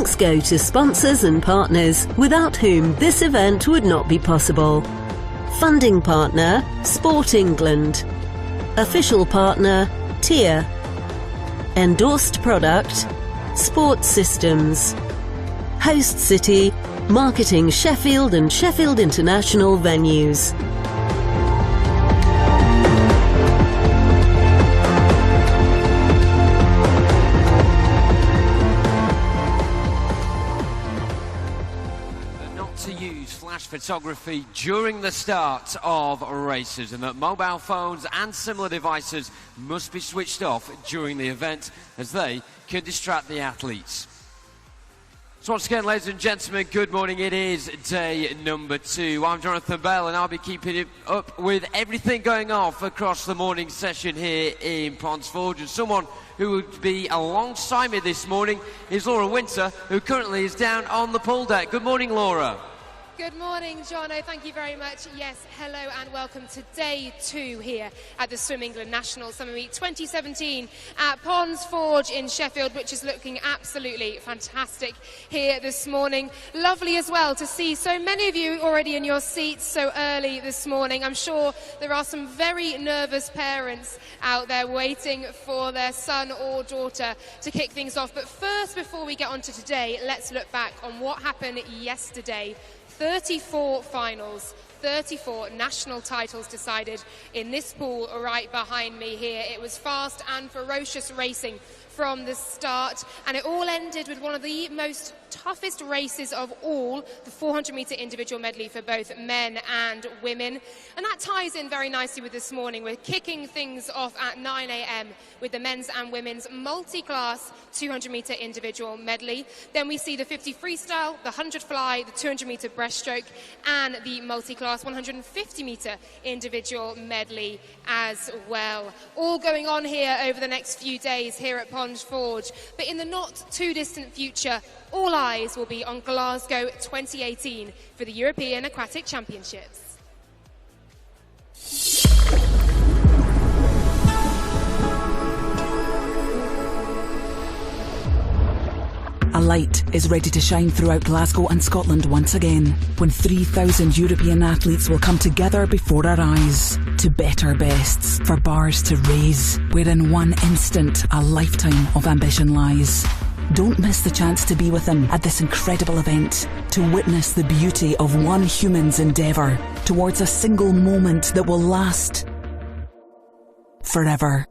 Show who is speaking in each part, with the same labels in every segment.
Speaker 1: Thanks go to sponsors and partners without whom this event would not be possible. Funding partner, Sport England. Official partner, TIER. Endorsed product, Sports Systems. Host city, marketing Sheffield and Sheffield International venues.
Speaker 2: Photography during the start of races, and that mobile phones and similar devices must be switched off during the event as they can distract the athletes. So once again, ladies and gentlemen, good morning. It is day number 2. I'm Jonathan Bell and I'll be keeping it up with everything going off across the morning session here in Ponds Forge, and someone who would be alongside me this morning is Laura Winter, who currently is down on the pool deck. Good morning, Laura.
Speaker 3: Good morning, Jono. Thank you very much. Yes, hello and welcome to day 2 here at the Swim England National Summer Meet 2017 at Ponds Forge in Sheffield, which is looking absolutely fantastic here this morning. Lovely as well to see so many of you already in your seats so early this morning. I'm sure there are some very nervous parents out there waiting for their son or daughter to kick things off. But first, before we get on to today, let's look back on what happened yesterday. 34 finals, 34 national titles decided in this pool right behind me here. It was fast and ferocious racing from the start, and it all ended with one of the most toughest races of all, the 400-metre individual medley for both men and women. And that ties in very nicely with this morning. We're kicking things off at 9 a.m. with the men's and women's multi-class 200-metre individual medley. Then we see the 50 freestyle, the 100 fly, the 200-metre breaststroke, and the multi-class 150-metre individual medley as well. All going on here over the next few days here at Ponds Forge. But in the not too distant future, all eyes will be on Glasgow 2018 for the European Aquatic Championships.
Speaker 4: A light is ready to shine throughout Glasgow and Scotland once again, when 3,000 European athletes will come together before our eyes to bet our bests for bars to raise, where in one instant a lifetime of ambition lies. Don't miss the chance to be with them at this incredible event, to witness the beauty of one human's endeavour towards a single moment that will last forever.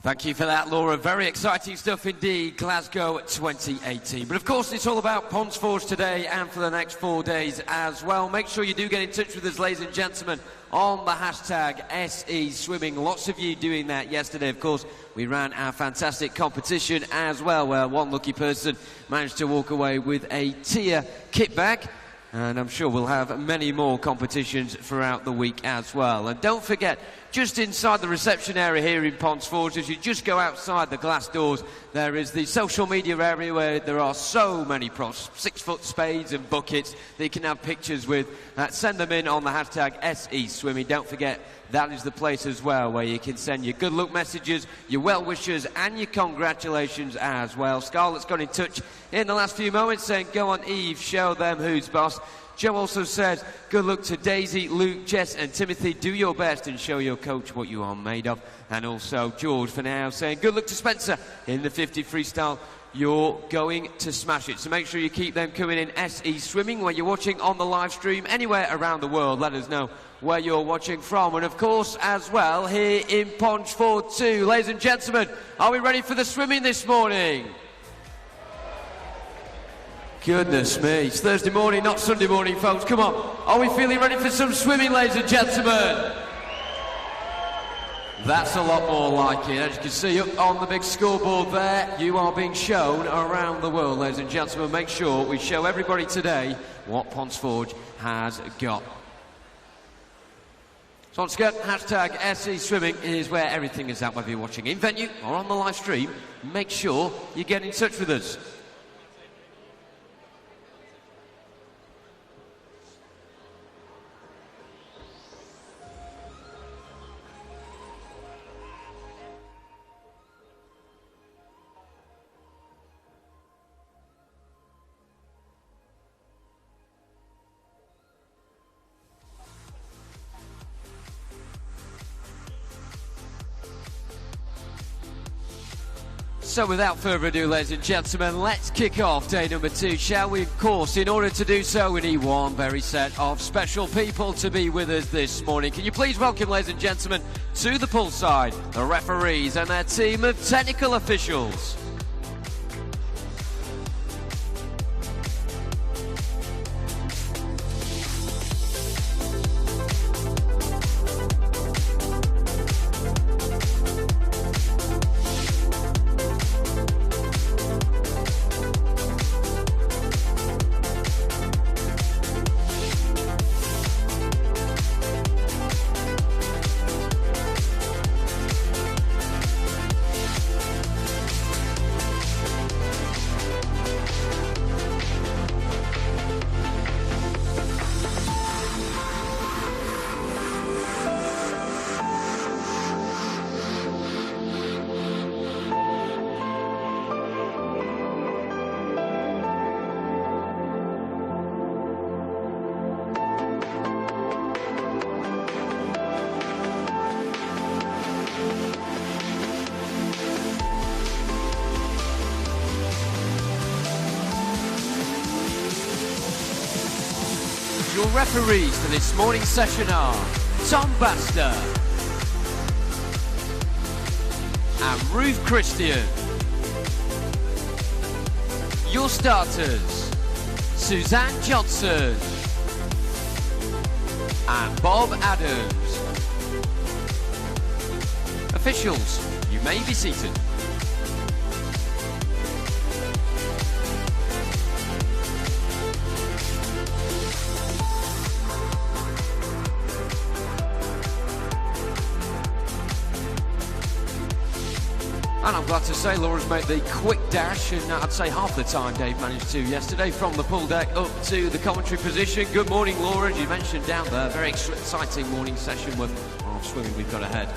Speaker 2: Thank you for that, Laura. Very exciting stuff indeed, Glasgow 2018. But of course, it's all about Ponds Forge today and for the next 4 days as well. Make sure you do get in touch with us, ladies and gentlemen, on the hashtag SE Swimming. Lots of you doing that yesterday. Of course, we ran our fantastic competition as well, where one lucky person managed to walk away with a TIER kit bag. And I'm sure we'll have many more competitions throughout the week as well. And don't forget, just inside the reception area here in Ponds Forge, as you just go outside the glass doors, there is the social media area where there are so many pros, 6-foot spades and buckets that you can have pictures with. Send them in on the hashtag SE Swimming. Don't forget, that is the place as well where you can send your good luck messages, your well wishes and your congratulations as well. Scarlett's got in touch in the last few moments saying, go on Eve, show them who's boss. Joe also says, good luck to Daisy, Luke, Jess and Timothy. Do your best and show your coach what you are made of. And also George for now saying, good luck to Spencer in the 50 freestyle. You're going to smash it. So make sure you keep them coming in. SE Swimming, where you're watching on the live stream anywhere around the world. Let us know where you're watching from. And of course, as well, here in Ponds Forge too. Ladies and gentlemen, are we ready for the swimming this morning? Goodness me, it's Thursday morning, not Sunday morning, folks. Come on, are we feeling ready for some swimming, ladies and gentlemen? That's a lot more like it. As you can see up on the big scoreboard there, you are being shown around the world, ladies and gentlemen. Make sure we show everybody today what Ponds Forge has got. So once again, hashtag SE Swimming is where everything is at, whether you're watching in venue or on the live stream. Make sure you get in touch with us. So without further ado, ladies and gentlemen, let's kick off day number 2, shall we? Of course, in order to do so, we need one very set of special people to be with us this morning. Can you please welcome, ladies and gentlemen, to the poolside, the referees and their team of technical officials. Your referees for this morning's session are Tom Baster and Ruth Christian. Your starters, Suzanne Johnson and Bob Adams. Officials, you may be seated. And I'm glad to say Laura's made the quick dash, and I'd say half the time Dave managed to yesterday, from the pool deck up to the commentary position. Good morning, Laura. As you mentioned down there, very exciting morning session with swimming we've got ahead.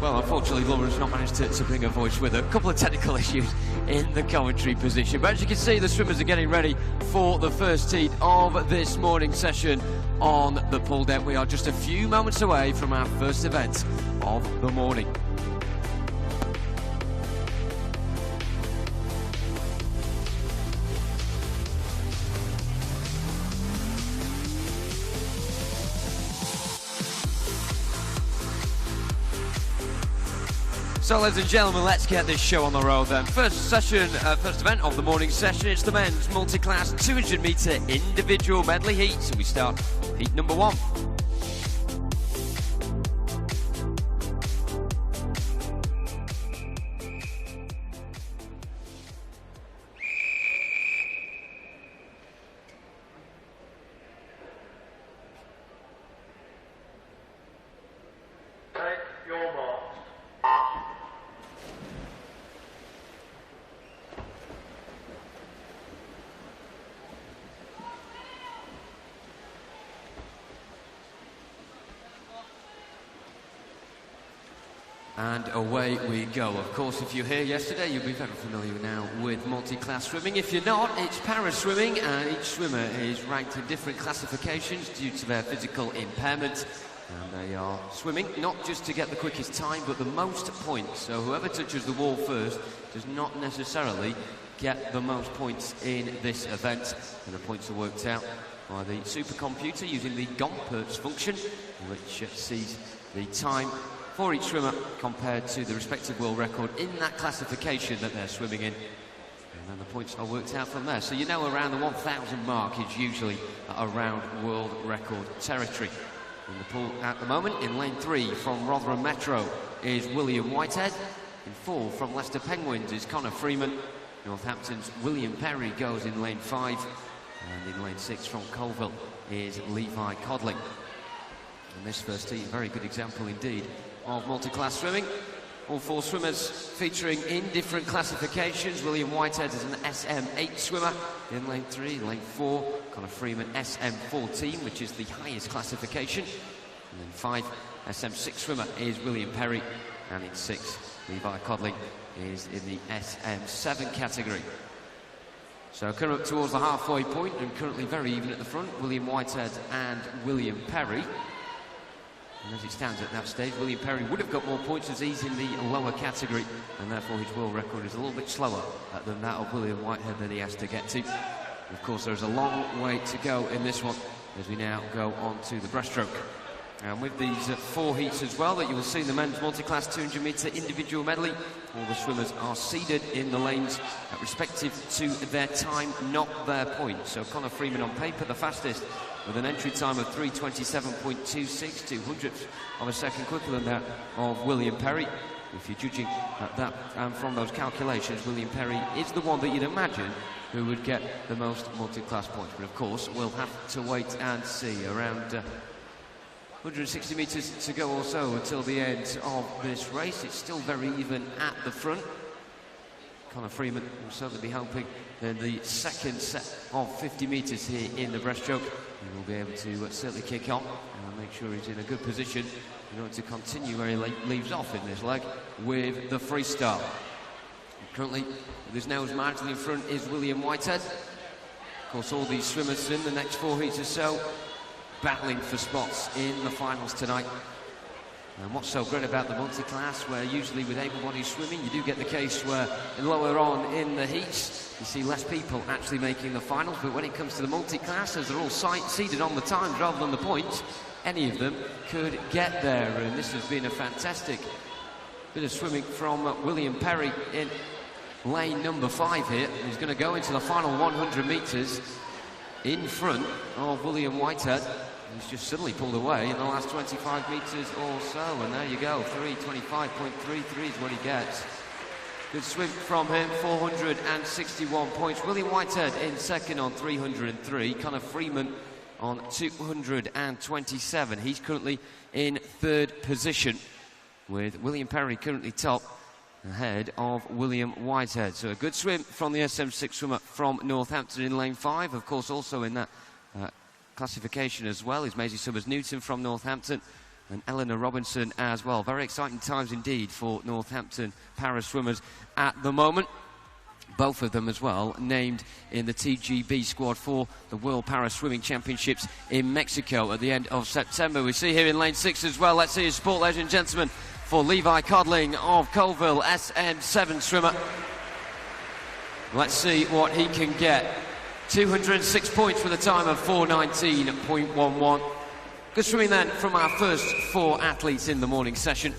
Speaker 2: Well, unfortunately, Laura's not managed to bring her voice with her. A couple of technical issues in the commentary position. But as you can see, the swimmers are getting ready for the first heat of this morning session on the pool deck. We are just a few moments away from our first event of the morning. So, ladies and gentlemen, let's get this show on the road then. First event of the morning session, it's the men's multi-class 200-metre individual medley heat. So we start heat number 1. And away we go. Of course, if you're here yesterday, you'll be very familiar now with multi-class swimming. If you're not, it's para-swimming, and each swimmer is ranked in different classifications due to their physical impairment. And they are swimming not just to get the quickest time, but the most points. So whoever touches the wall first does not necessarily get the most points in this event. And the points are worked out by the supercomputer using the Gompertz function, which sees the time for each swimmer compared to the respective world record in that classification that they're swimming in. And then the points are worked out from there. So you know around the 1,000 mark is usually around world record territory. In the pool at the moment, in lane 3 from Rotherham Metro is William Whitehead. In 4 from Leicester Penguins is Connor Freeman. Northampton's William Perry goes in lane 5. And in lane 6 from Colville is Levi Codling. And this first heat, a very good example indeed of multi-class swimming. All 4 swimmers featuring in different classifications. William Whitehead is an SM8 swimmer in lane 3. In lane 4, Connor Freeman, SM14, which is the highest classification. And then 5, SM6 swimmer is William Perry. And in 6, Levi Codling is in the SM7 category. So coming up towards the halfway point and currently very even at the front, William Whitehead and William Perry. And as it stands at that stage, William Perry would have got more points as he's in the lower category, and therefore his world record is a little bit slower than that of William Whitehead that he has to get to. And of course, there's a long way to go in this one as we now go on to the breaststroke. And with these 4 heats as well that you will see in the men's multi-class 200-metre individual medley, all the swimmers are seeded in the lanes respective to their time, not their points. So Conor Freeman on paper the fastest with an entry time of 3:27.26, 200ths of a second quicker than that of William Perry. If you're judging that from those calculations, William Perry is the one that you'd imagine who would get the most multi-class points. But of course, we'll have to wait and see. Around 160 metres to go or so until the end of this race. It's still very even at the front. Conor Freeman will certainly be hoping in the second set of 50 metres here in the breaststroke he will be able to certainly kick on and make sure he's in a good position in order to continue where he leaves off in this leg with the freestyle. Currently, with his nose marginally in front is William Whitehead. Of course, all these swimmers in the next 4 heats or so battling for spots in the finals tonight. And what's so great about the multi-class, where usually with able-bodied swimming you do get the case where lower on in the heats you see less people actually making the finals, but when it comes to the multi-class, as they're all seeded on the times rather than the points, any of them could get there. And this has been a fantastic bit of swimming from William Perry in lane number 5 here. He's going to go into the final 100 metres in front of William Whitehead. He's just suddenly pulled away in the last 25 metres or so, and there you go, 3:25.33 is what he gets. Good swim from him, 461 points. William Whitehead in second on 303, Conor Freeman on 227. He's currently in third position, with William Perry currently top, ahead of William Whitehead. So a good swim from the SM6 swimmer from Northampton in lane 5. Of course, also in that classification as well is Maisie Summers-Newton from Northampton and Eleanor Robinson as well. Very exciting times indeed for Northampton para swimmers at the moment. Both of them as well named in the TGB squad for the World Para Swimming Championships in Mexico at the end of September. We see here in lane 6 as well. Let's see his sport, ladies and gentlemen, for Levi Codling of Colville, SM7 swimmer. Let's see what he can get. 206 points with a time of 4:19.11. Good swimming then from our first 4 athletes in the morning session.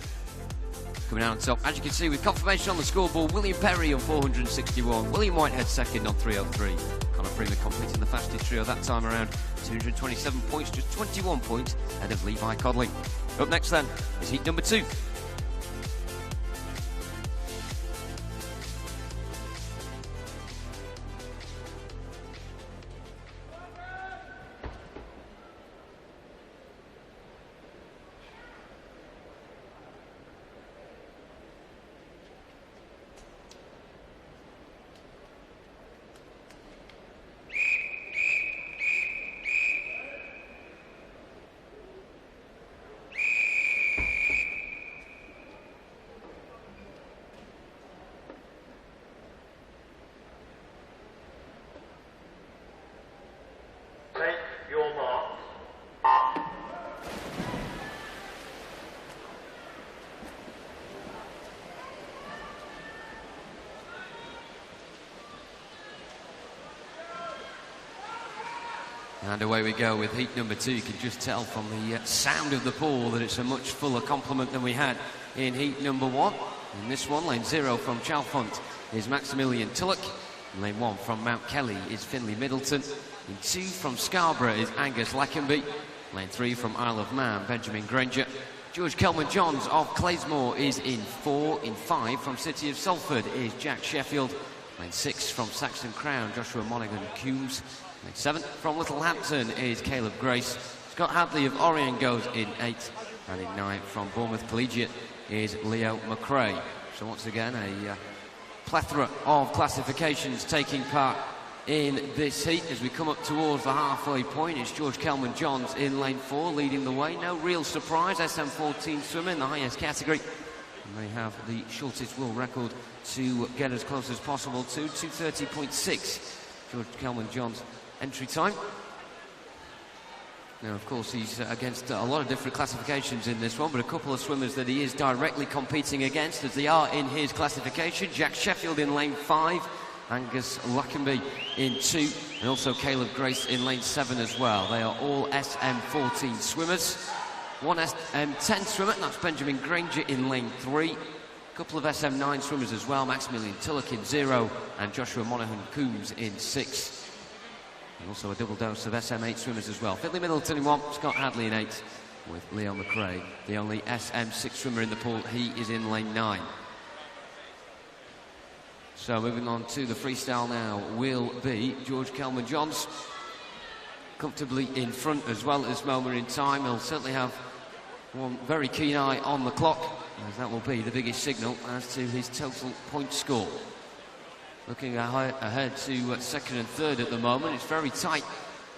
Speaker 2: Coming out on top, as you can see, with confirmation on the scoreboard, William Perry on 461, William Whitehead second on 303. Conor Freeman completing the fastest trio that time around, 227 points, just 21 points ahead of Levi Codling. Up next then is heat number 2. And away we go with heat number 2. You can just tell from the sound of the pool that it's a much fuller complement than we had in heat number 1. In this one, lane 0 from Chalfont is Maximilian Tulloch. In lane 1 from Mount Kelly is Finlay Middleton. In 2 from Scarborough is Angus Lackenby. Lane 3 from Isle of Man, Benjamin Granger. George Kelman-Johns of Claysmore is in 4. In 5 from City of Salford is Jack Sheffield. Lane 6 from Saxon Crown, Joshua Monaghan Coombs. Lane 7 from Littlehampton is Caleb Grace. Scott Hadley of Orion goes in 8. And in 9 from Bournemouth Collegiate is Leo McRae. So once again, a plethora of classifications taking part in this heat. As we come up towards the halfway point, it's George Kelman-Johns in lane 4 leading the way. No real surprise, SM14 swimmer in the highest category. And they have the shortest world record to get as close as possible to 2:30.6 George Kelman-John's entry time. Now, of course, he's against a lot of different classifications in this one, but a couple of swimmers that he is directly competing against, as they are in his classification. Jack Sheffield in lane 5, Angus Lackenby in 2, and also Caleb Grace in lane 7 as well. They are all SM14 swimmers. One SM10 swimmer, and that's Benjamin Granger in lane 3. A couple of SM9 swimmers as well, Maximilian Tulloch in 0, and Joshua Monaghan-Coombs in 6. And also a double dose of SM8 swimmers as well. Finlay Middleton in 1, Scott Hadley in 8, with Leo McRae, the only SM6 swimmer in the pool. He is in lane 9. So moving on to the freestyle now will be George Kelman-Johns, comfortably in front as well at this moment in time. He'll certainly have one very keen eye on the clock, as that will be the biggest signal as to his total point score. Looking ahead to second and third at the moment. It's very tight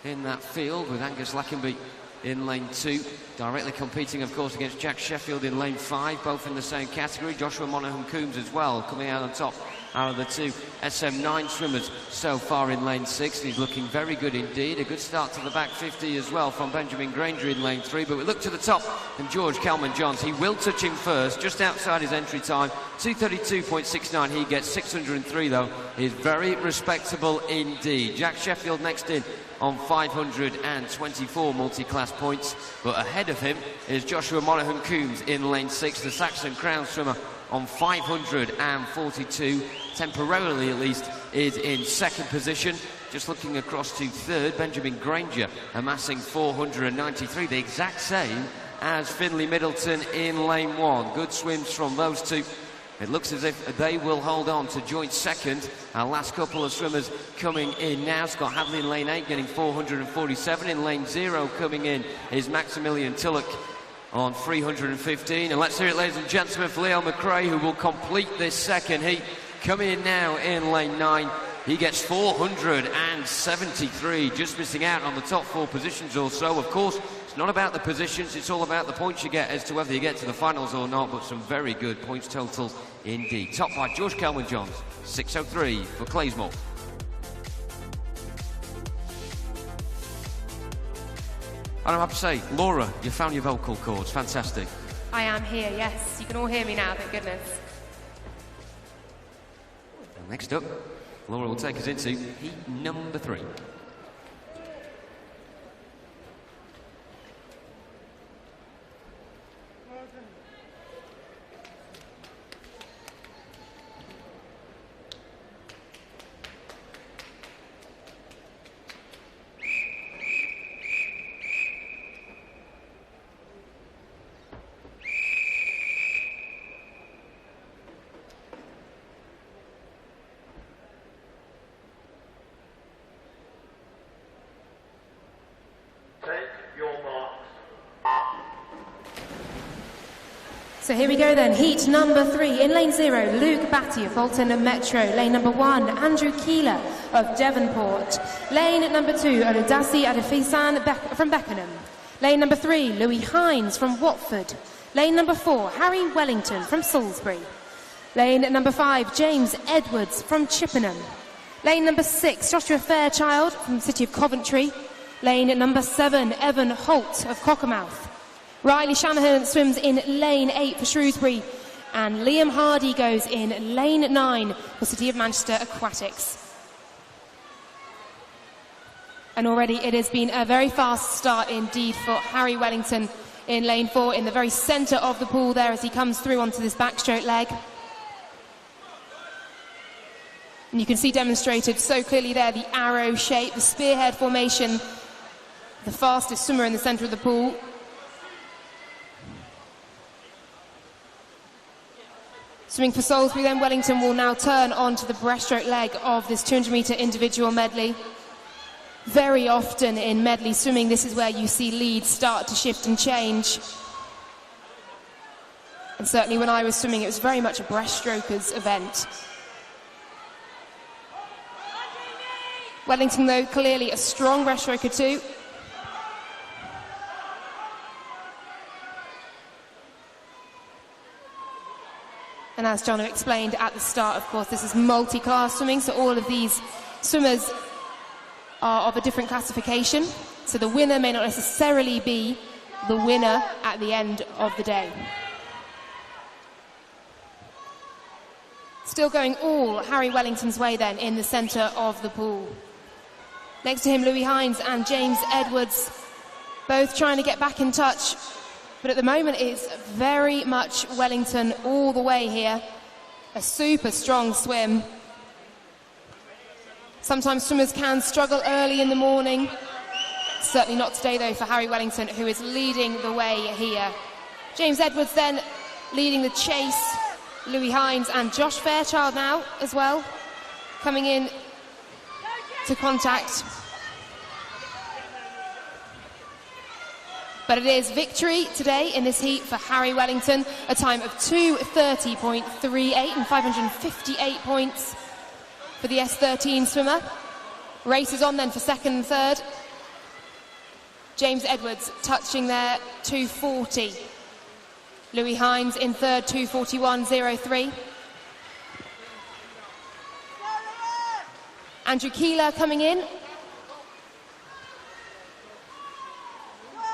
Speaker 2: in that field, with Angus Lackenby in lane 2, directly competing, of course, against Jack Sheffield in lane 5, both in the same category. Joshua Monaghan-Coombs as well, coming out on top out of the 2 SM9 swimmers so far in lane 6. He's looking very good indeed. A good start to the back 50 as well from Benjamin Granger in lane 3. But we look to the top, and George Kelman-Johns, he will touch him first, just outside his entry time. 2:32.69, he gets 603 though. Is very respectable indeed. Jack Sheffield next in on 524 multi-class points, but ahead of him is Joshua Monaghan-Coombs in lane 6, the Saxon Crown swimmer, on 542, temporarily at least, is in second position. Just looking across to third, Benjamin Granger amassing 493, the exact same as Finlay Middleton in lane 1. Good swims from those two. It looks as if they will hold on to joint second. Our last couple of swimmers coming in now. Scott Hadley in lane 8 getting 447. In lane 0 coming in is Maximilian Tulloch on 315. And let's hear it, ladies and gentlemen, for Leo McRae, who will complete this second heat. Coming in now in lane 9. He gets 473, just missing out on the top 4 positions or so. Of course, it's not about the positions, it's all about the points you get as to whether you get to the finals or not, but some very good points totals indeed. Top by George Kelman-Johns, 603 for Claysmore. And I have to say, Laura, you found your vocal cords, fantastic.
Speaker 3: I am here, yes. You can all hear me now, thank goodness.
Speaker 2: And next up, Laura will take us into heat number 3.
Speaker 3: So here we go then, heat number 3. In lane 0, Luke Batty of Bolton and Metro. Lane number 1, Andrew Keeler of Devonport. Lane number 2, Oludasi Adefisan from Beckenham. Lane number 3, Louis Hines from Watford. Lane number 4, Harry Wellington from Salisbury. Lane number 5, James Edwards from Chippenham. Lane number 6, Joshua Fairchild from the City of Coventry. Lane number 7, Evan Holt of Cockermouth. Riley Shanahan swims in lane 8 for Shrewsbury, and Liam Hardy goes in lane 9 for City of Manchester Aquatics. And already it has been a very fast start indeed for Harry Wellington in lane 4, in the very centre of the pool there as he comes through onto this backstroke leg. And you can see demonstrated so clearly there the arrow shape, the spearhead formation, the fastest swimmer in the centre of the pool. Swimming for Salisbury then, Wellington will now turn onto the breaststroke leg of this 200-metre individual medley. Very often in medley swimming, this is where you see leads start to shift and change. And certainly when I was swimming, it was very much a breaststrokers event. Wellington, though, clearly a strong breaststroker too. And as John explained at the start, of course, this is multi-class swimming, so all of these swimmers are of a different classification, so the winner may not necessarily be the winner at the end of the day. Still going all Harry Wellington's way then in the centre of the pool. Next to him, Louis Hines and James Edwards, both trying to get back in touch. But at the moment, it's very much Wellington all the way here. A super strong swim. Sometimes swimmers can struggle early in the morning. Certainly not today, though, for Harry Wellington, who is leading the way here. James Edwards then leading the chase. Louis Hines and Josh Fairchild now as well, coming in to contact. But it is victory today in this heat for Harry Wellington, a time of 2:30.38 and 558 points for the S13 swimmer. Race is on then for second and third. James Edwards touching there 2:40. Louis Hines in third, 2:41.03. Andrew Keeler coming in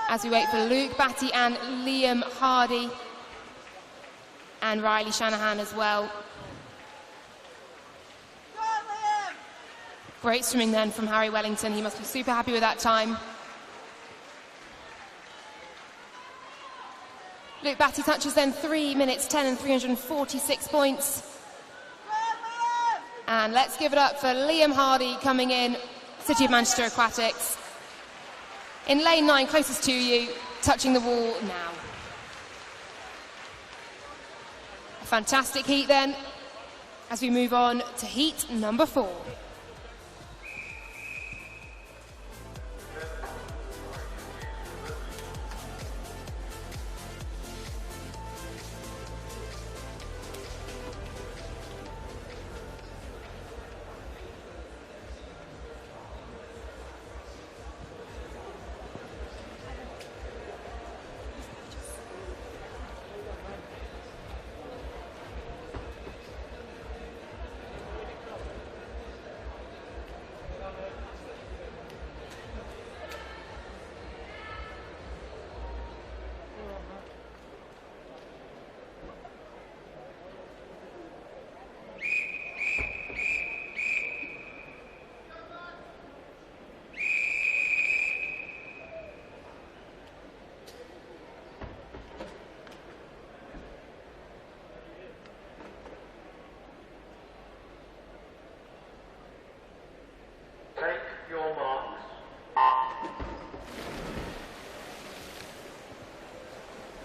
Speaker 3: as we wait for Luke Batty and Liam Hardy and Riley Shanahan as well. Great swimming then from Harry Wellington. He must be super happy with that time. Luke Batty touches then 3 minutes 10 and 346 points. And let's give it up for Liam Hardy coming in, City of Manchester Aquatics. In lane 9, closest to you, touching the wall now. A fantastic heat then, as we move on to heat number 4.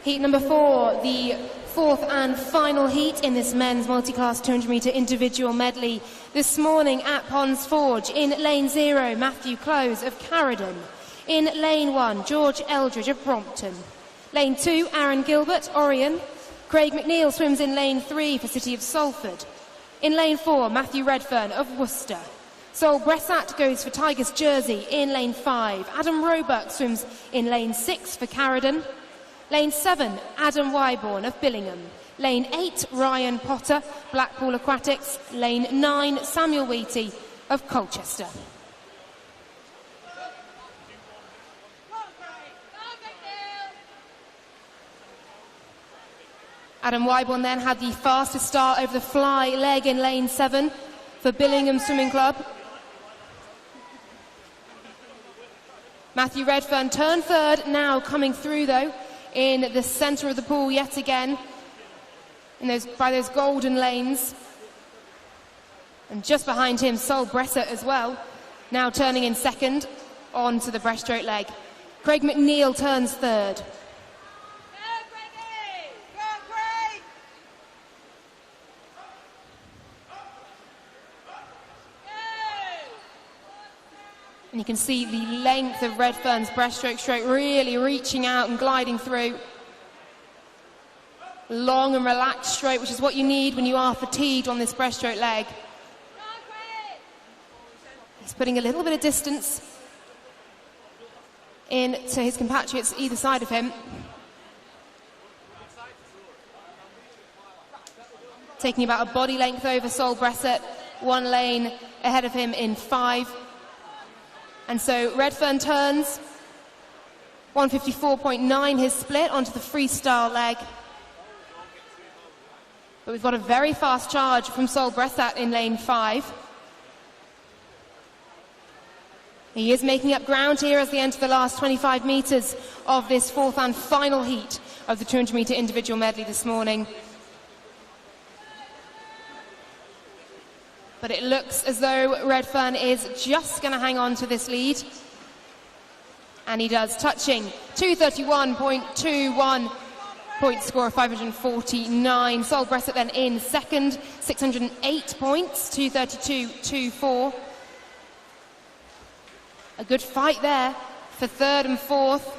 Speaker 3: Heat number 4, the fourth and final heat in this men's multi-class 200-metre individual medley. This morning at Ponds Forge, in lane 0, Matthew Close of Carradon. In lane 1, George Eldridge of Brompton. Lane 2, Aaron Gilbert, Orion. Craig McNeil swims in lane 3 for City of Salford. In lane 4, Matthew Redfern of Worcester. Sol Bressat goes for Tigers Jersey in lane 5. Adam Roebuck swims in lane 6 for Carradon. Lane 7, Adam Wyborn of Billingham. Lane 8, Ryan Potter, Blackpool Aquatics. Lane 9, Samuel Wheaty of Colchester. Adam Wyborn then had the fastest start over the fly leg in lane 7 for Billingham Swimming Club. Matthew Redfern turned third, now coming through though in the centre of the pool yet again by those golden lanes. And just behind him, Sol Bressat as well, now turning in second onto the breaststroke leg. Craig McNeil turns third. And you can see the length of Redfern's breaststroke stroke really reaching out and gliding through. Long and relaxed stroke, which is what you need when you are fatigued on this breaststroke leg. He's putting a little bit of distance in to his compatriots either side of him. Taking about a body length over Sol Bressat, one lane ahead of him in 5. And so Redfern turns 154.9 his split onto the freestyle leg. But we've got a very fast charge from Sol Bressat in lane 5. He is making up ground here as they enter the last 25 metres of this fourth and final heat of the 200-metre individual medley this morning. But it looks as though Redfern is just going to hang on to this lead. And he does, touching 231.21, point score of 549. Sol Bressat then in second, 608 points, 232.24. A good fight there for third and fourth.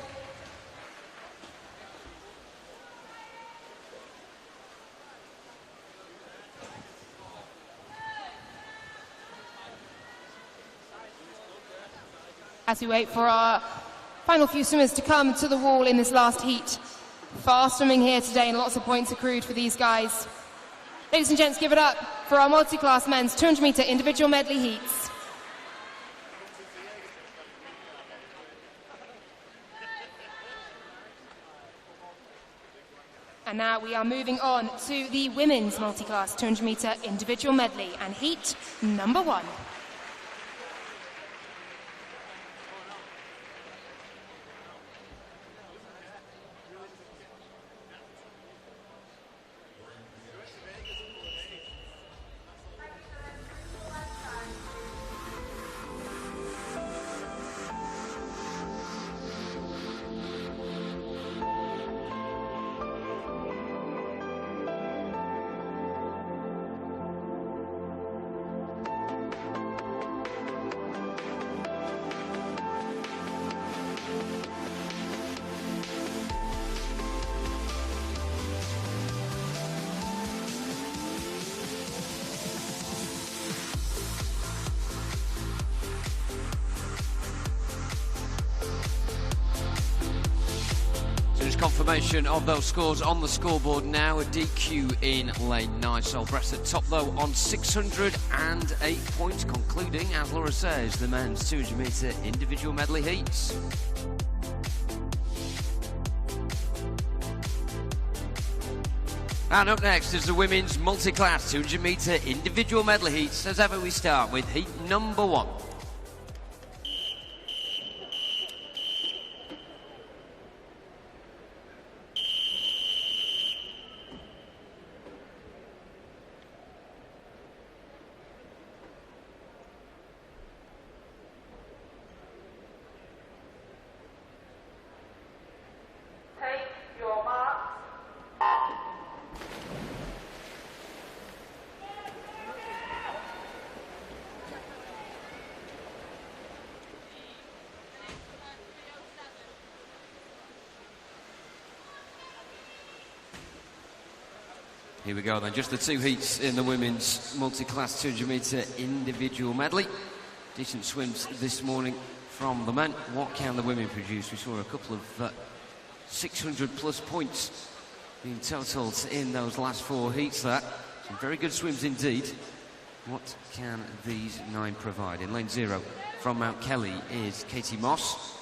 Speaker 3: As we wait for our final few swimmers to come to the wall in this last heat. Fast swimming here today and lots of points accrued for these guys. Ladies and gents, give it up for our multi-class men's 200-metre individual medley heats. And now we are moving on to the women's multi-class 200-metre individual medley and heat number 1.
Speaker 2: Confirmation of those scores on the scoreboard now. A DQ in lane 9. Sol Bressat top though on 608 points, concluding, as Laura says, the men's 200-metre individual medley heats. And up next is the women's multi-class 200-metre individual medley heats. As ever, we start with heat number 1. Here we go then, just the 2 heats in the women's multi-class 200-metre individual medley. Decent swims this morning from the men. What can the women produce? We saw a couple of 600 plus points being totalled in those last 4 heats there. Some very good swims indeed. What can these 9 provide? In lane 0 from Mount Kelly is Katie Moss.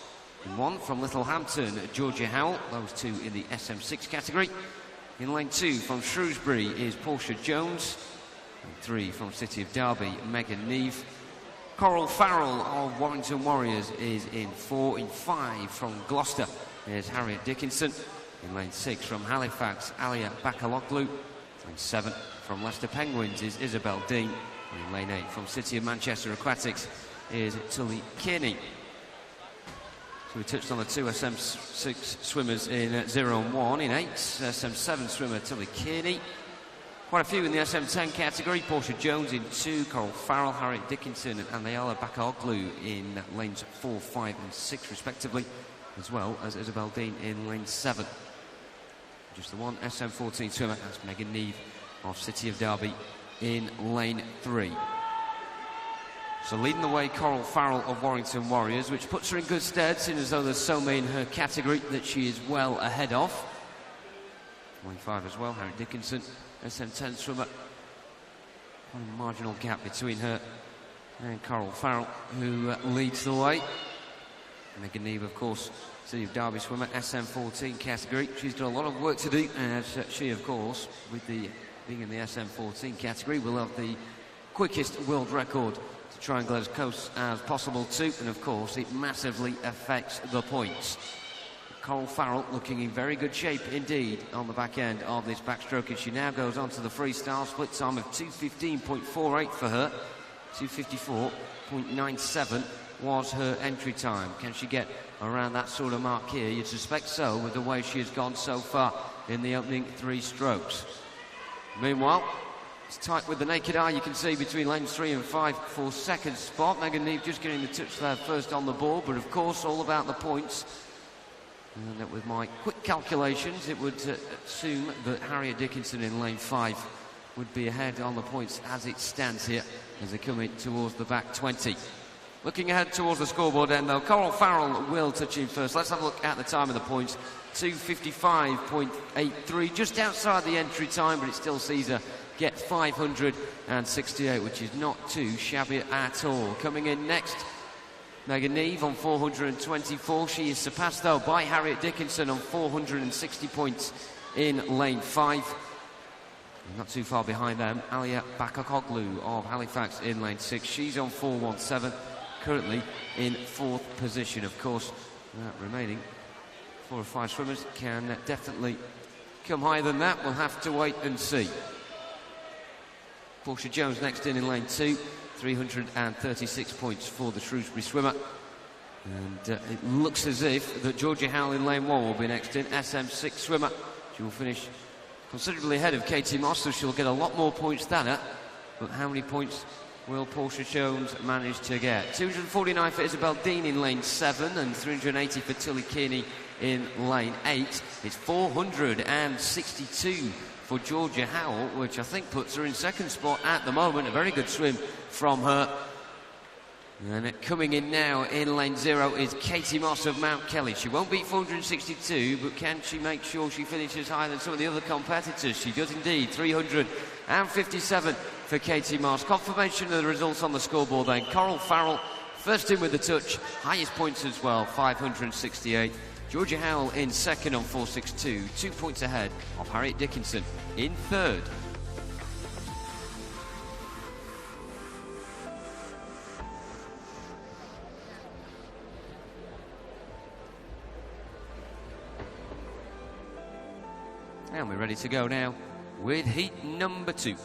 Speaker 2: In 1 from Littlehampton, Georgia Howell. Those 2 in the SM6 category. In lane 2 from Shrewsbury is Portia Jones. And 3 from City of Derby, Megan Neve. Coral Farrell of Warrington Warriors is in 4. In 5 from Gloucester is Harriet Dickinson. In lane 6 from Halifax, Alia Bakaloglu. Lane 7 from Leicester Penguins is Isabel Dean. And in lane 8 from City of Manchester Aquatics is Tully Kearney. So we touched on the 2 SM6 swimmers in 0 and 1. In 8, SM7 swimmer Tully Kearney. Quite a few in the SM10 category. Portia Jones in 2, Coral Farrell, Harriet Dickinson and Ayala Bakaloglu in lanes 4, 5 and 6 respectively, as well as Isabel Dean in lane 7. Just the 1 SM14 swimmer, that's Megan Neve of City of Derby in lane 3. So leading the way, Coral Farrell of Warrington Warriors, which puts her in good stead, seeing as though there's so many in her category that she is well ahead of. Lane 5 as well, Harriet Dickinson, SM10 swimmer. Quite a marginal gap between her And Coral Farrell, who leads the way. Megan Neve, of course, City of Derby swimmer, SM14 category. She's got a lot of work to do, as she, of course, with the being in the SM14 category, will have the quickest world record to try and get as close as possible to, and of course, it massively affects the points. Coral Farrell looking in very good shape indeed on the back end of this backstroke, as she now goes on to the freestyle. Split time of 2:15.48 for her. 2:54.97 was her entry time. Can she get around that sort of mark here? You'd suspect so, with the way she has gone so far in the opening 3 strokes. Meanwhile, it's tight with the naked eye. You can see between lanes 3 and 5 for second spot. Megan Neve just getting the touch there first on the ball, but of course all about the points. And with my quick calculations, it would assume that Harriet Dickinson in lane 5 would be ahead on the points as it stands here, as they come in towards the back 20. Looking ahead towards the scoreboard end, though, Coral Farrell will touch in first. Let's have a look at the time of the points. 2:55.83, just outside the entry time, but it still sees her get 568, which is not too shabby at all. Coming in next, Megan Neve on 424. She is surpassed, though, by Harriet Dickinson on 460 points in lane 5. Not too far behind them, Alia Bakakoglu of Halifax in lane 6. She's on 417, currently in 4th position. Of course, remaining 4 or 5 swimmers can definitely come higher than that. We'll have to wait and see. Portia Jones next in lane 2, 336 points for the Shrewsbury swimmer. And it looks as if that Georgia Howell in lane 1 will be next in, SM6 swimmer. She will finish considerably ahead of Katie Moss, so she'll get a lot more points than her. But how many points will Portia Jones manage to get? 249 for Isabel Dean in lane 7 and 380 for Tilly Kearney in lane 8. It's 462 for Georgia Howell, which I think puts her in second spot at the moment. A very good swim from her. And coming in now in lane 0 is Katie Moss of Mount Kelly. She won't beat 462, but can she make sure she finishes higher than some of the other competitors? She does indeed. 357 for Katie Moss. Confirmation of the results on the scoreboard then. Coral Farrell first in with the touch. Highest points as well, 568. Georgia Howell in second on 462. 2 points ahead of Harriet Dickinson in third. And we're ready to go now with heat number 2.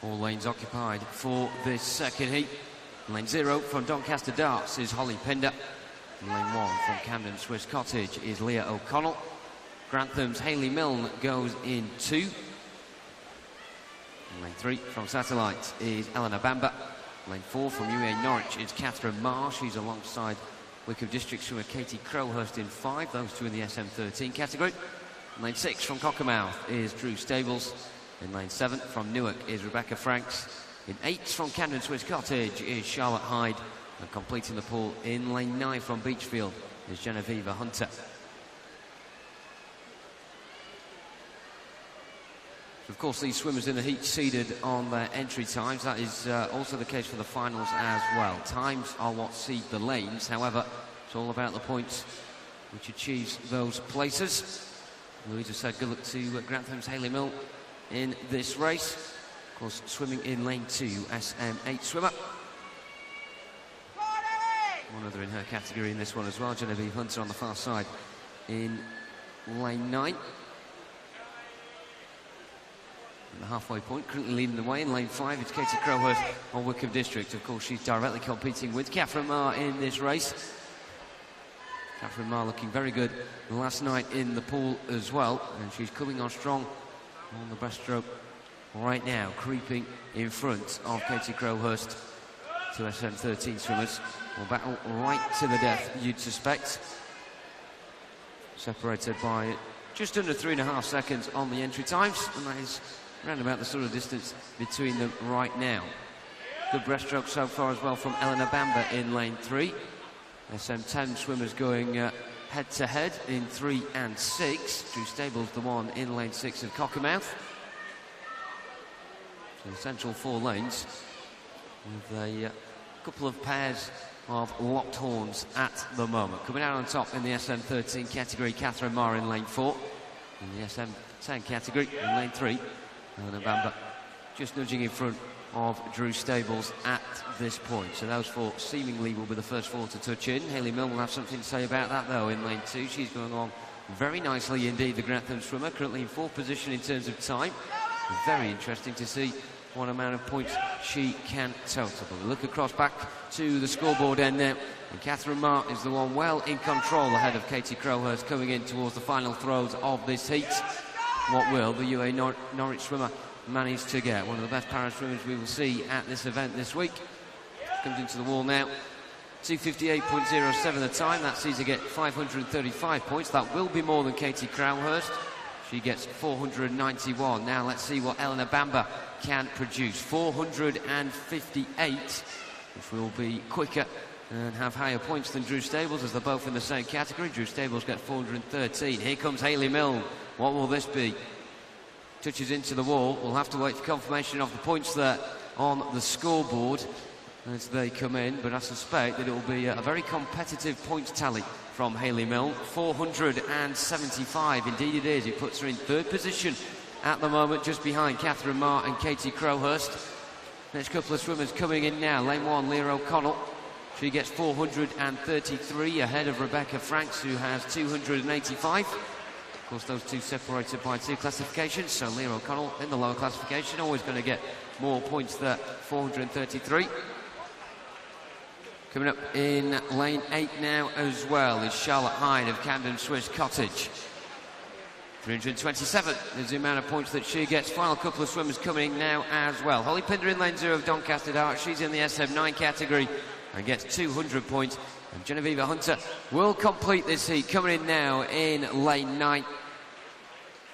Speaker 2: All lanes occupied for this second heat. Lane 0 from Doncaster Darts is Holly Pinder. Lane 1 from Camden Swiss Cottage is Leah O'Connell. Grantham's Hayley Milne goes in 2. Lane 3 from Satellite is Eleanor Bamber. Lane 4 from UA Norwich is Catherine Marr. She's alongside Wickham District swimmer Katie Crowhurst in 5. Those two in the SM13 category. Lane 6 from Cockermouth is Drew Stables. In lane 7 from Newark is Rebecca Franks. In 8 from Camden Swiss Cottage is Charlotte Hyde. And completing the pool in lane 9 from Beachfield is Genevieve Hunter. So of course, these swimmers in the heat seeded on their entry times. That is also the case for the finals as well. Times are what seed the lanes. However, it's all about the points which achieves those places. Louisa said good luck to Grantham's Hayley Milne in this race. Of course, swimming in lane 2, SM8 swimmer. another in her category in this one as well. Genevieve Hunter on the far side in lane 9. At the halfway point, currently leading the way in lane 5. It's Katie Crowhurst on Wickham District. Of course, she's directly competing with Catherine Marr in this race. Catherine Marr looking very good last night in the pool as well, and she's coming on strong on the breaststroke right now, creeping in front of Katie Crowhurst. Two SM13 swimmers will battle right to the death, you'd suspect. Separated by just under 3.5 seconds on the entry times, and that is around about the sort of distance between them right now. Good breaststroke so far as well from Eleanor Bamber in lane 3. SM10 swimmers going head-to-head in 3 and 6. Drew Stables the one in lane 6 of Cockermouth. So the central 4 lanes with a couple of pairs of locked horns at the moment. Coming out on top in the SM13 category, Catherine Marr in lane 4. In the SM10 category, in lane 3, Eleanor Bamber just nudging in front of Drew Stables at this point. So those 4 seemingly will be the first 4 to touch in. Hayley Milne will have something to say about that though in lane 2. She's going on very nicely indeed, the Grantham swimmer, currently in 4th position in terms of time. Very interesting to see what amount of points she can total. But we look across back to the scoreboard end now, and Catherine Marr is the one well in control ahead of Katie Crowhurst coming in towards the final throws of this heat. What will the UA Norwich swimmer manage to get? One of the best para swimmers we will see at this event this week. Comes into the wall now. 2:58.07 the time. That sees her get 535 points. That will be more than Katie Crowhurst. She gets 491. Now let's see what Eleanor Bamber can produce. 458, which will be quicker and have higher points than Drew Stables, as they're both in the same category. Drew Stables get 413. Here comes Hayley Milne. What will this be? Touches into the wall. We'll have to wait for confirmation of the points there on the scoreboard as they come in, but I suspect that it will be a very competitive points tally from Hayley Milne. 475, indeed it is. It puts her in 3rd position at the moment, just behind Catherine Marr and Katie Crowhurst. Next couple of swimmers coming in now. Lane 1, Leah O'Connell. She gets 433 ahead of Rebecca Franks, who has 285. Of course, those two separated by 2 classifications, so Leah O'Connell in the lower classification, always going to get more points there, 433. Coming up in lane 8 now as well is Charlotte Hyde of Camden Swiss Cottage. 327 is the amount of points that she gets. Final couple of swimmers coming now as well. Holly Pinder in lane 0 of Doncaster Dart. She's in the SM9 category and gets 200 points. And Genevieve Hunter will complete this heat, coming in now in lane 9.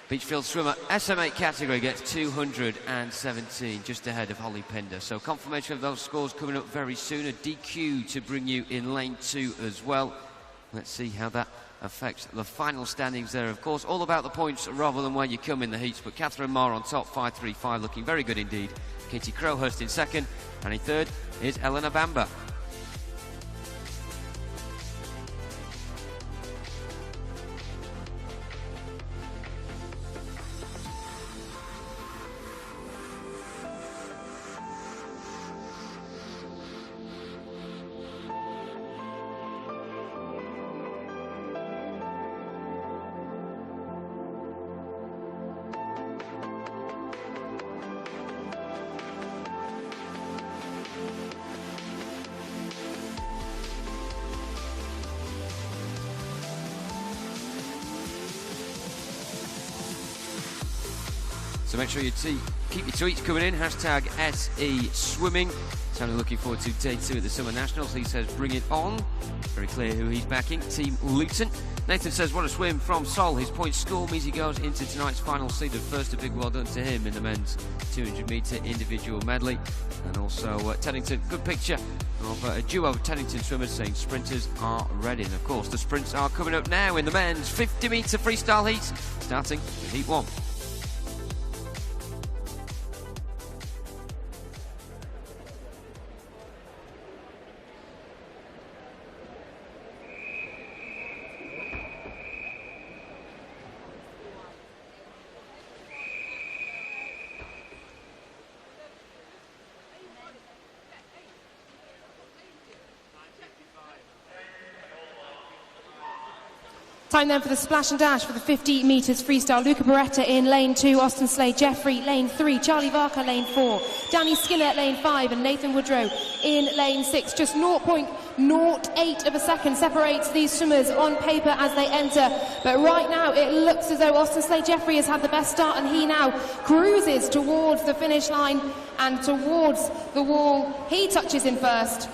Speaker 2: Beachfield swimmer, SM8 category, gets 217, just ahead of Holly Pinder. So confirmation of those scores coming up very soon. A DQ to bring you in lane 2 as well. Let's see how that affects the final standings there. Of course, all about the points rather than where you come in the heats. But Catherine Marr on top, 535, looking very good indeed. Katie Crowhurst in 2nd, and in 3rd is Eleanor Bamber. So make sure you keep your tweets coming in. Hashtag SE Swimming. Tony looking forward to day 2 at the Summer Nationals. He says, bring it on. Very clear who he's backing. Team Luton. Nathan says, what a swim from Sol. His point score means he goes into tonight's final seeded first. A big well done to him in the men's 200-metre individual medley. And also Teddington, good picture of a duo of Teddington swimmers saying sprinters are ready. And of course, the sprints are coming up now in the men's 50-metre freestyle heat, starting with heat 1.
Speaker 3: Time then for the splash and dash for the 50 metres freestyle. Luca Beretta in lane 2, Austin Slade Jeffrey lane 3, Charlie Varka lane 4, Danny Skinner lane 5 and Nathan Woodrow in lane 6. Just 0.08 of a second separates these swimmers on paper as they enter. But right now it looks as though Austin Slade Jeffrey has had the best start, and he now cruises towards the finish line and towards the wall. He touches in first.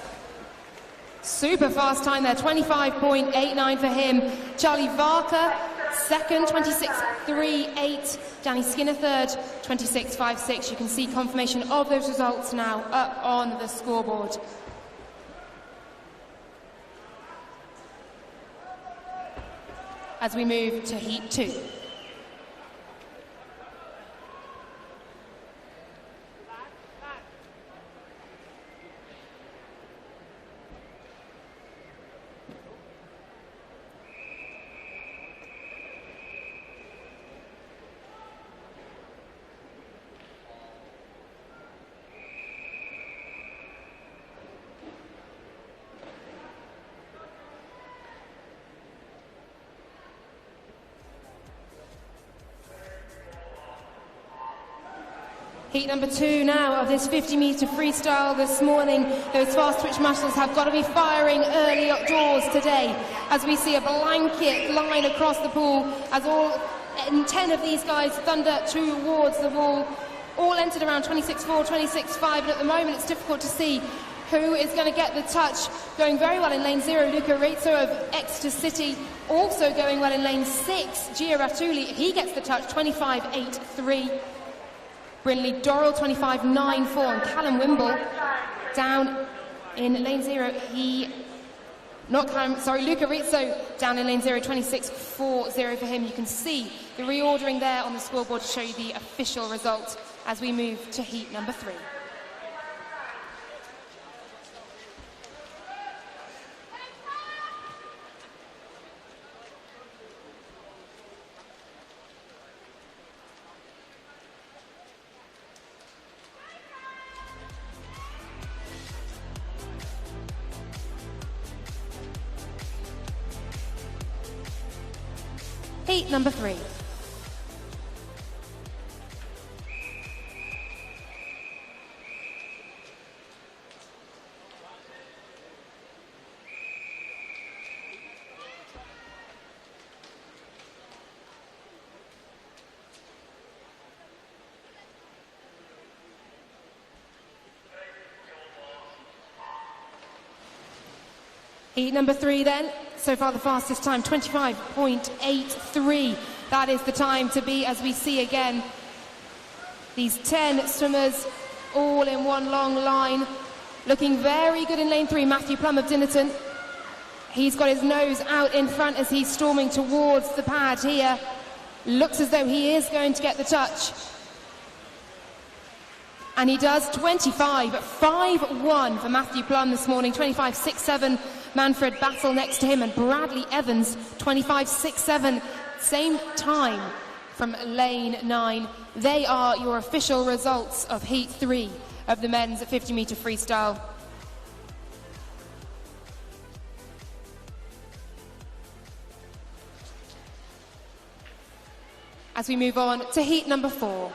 Speaker 3: Super fast time there, 25.89 for him. Charlie Varka second, 26.38. Danny Skinner third, 26.56. You can see confirmation of those results now up on the scoreboard. As we move to Heat 2. Heat number 2 now of this 50-metre freestyle this morning. Those fast twitch muscles have got to be firing early outdoors today, as we see a blanket line across the pool as all 10 of these guys thunder towards the wall. All entered around 26.4, 26.5, and at the moment it's difficult to see who is going to get the touch. Going very well in lane 0, Luca Rizzo of Exeter City. Also going well in lane 6, Gia Ratuli. He gets the touch, 25.83. Brindley Dorrell, 25.94, and Callum Wimble down in lane 0. Luca Rizzo down in lane 0, 26.40 for him. You can see the reordering there on the scoreboard to show you the official result as we move to heat number 3. Heat number 3. Heat number 3 then. So far the fastest time, 25.83. That is the time to be, as we see again these 10 swimmers all in one long line. Looking very good in lane 3, Matthew Plum of Dinnerton. He's got his nose out in front as he's storming towards the pad here. Looks as though he is going to get the touch. And he does. 25.51 for Matthew Plum this morning, 25.67 Manfred Battle next to him, and Bradley Evans 25.67, same time from lane 9. They are your official results of heat 3 of the men's 50-metre freestyle. As we move on to heat number 4.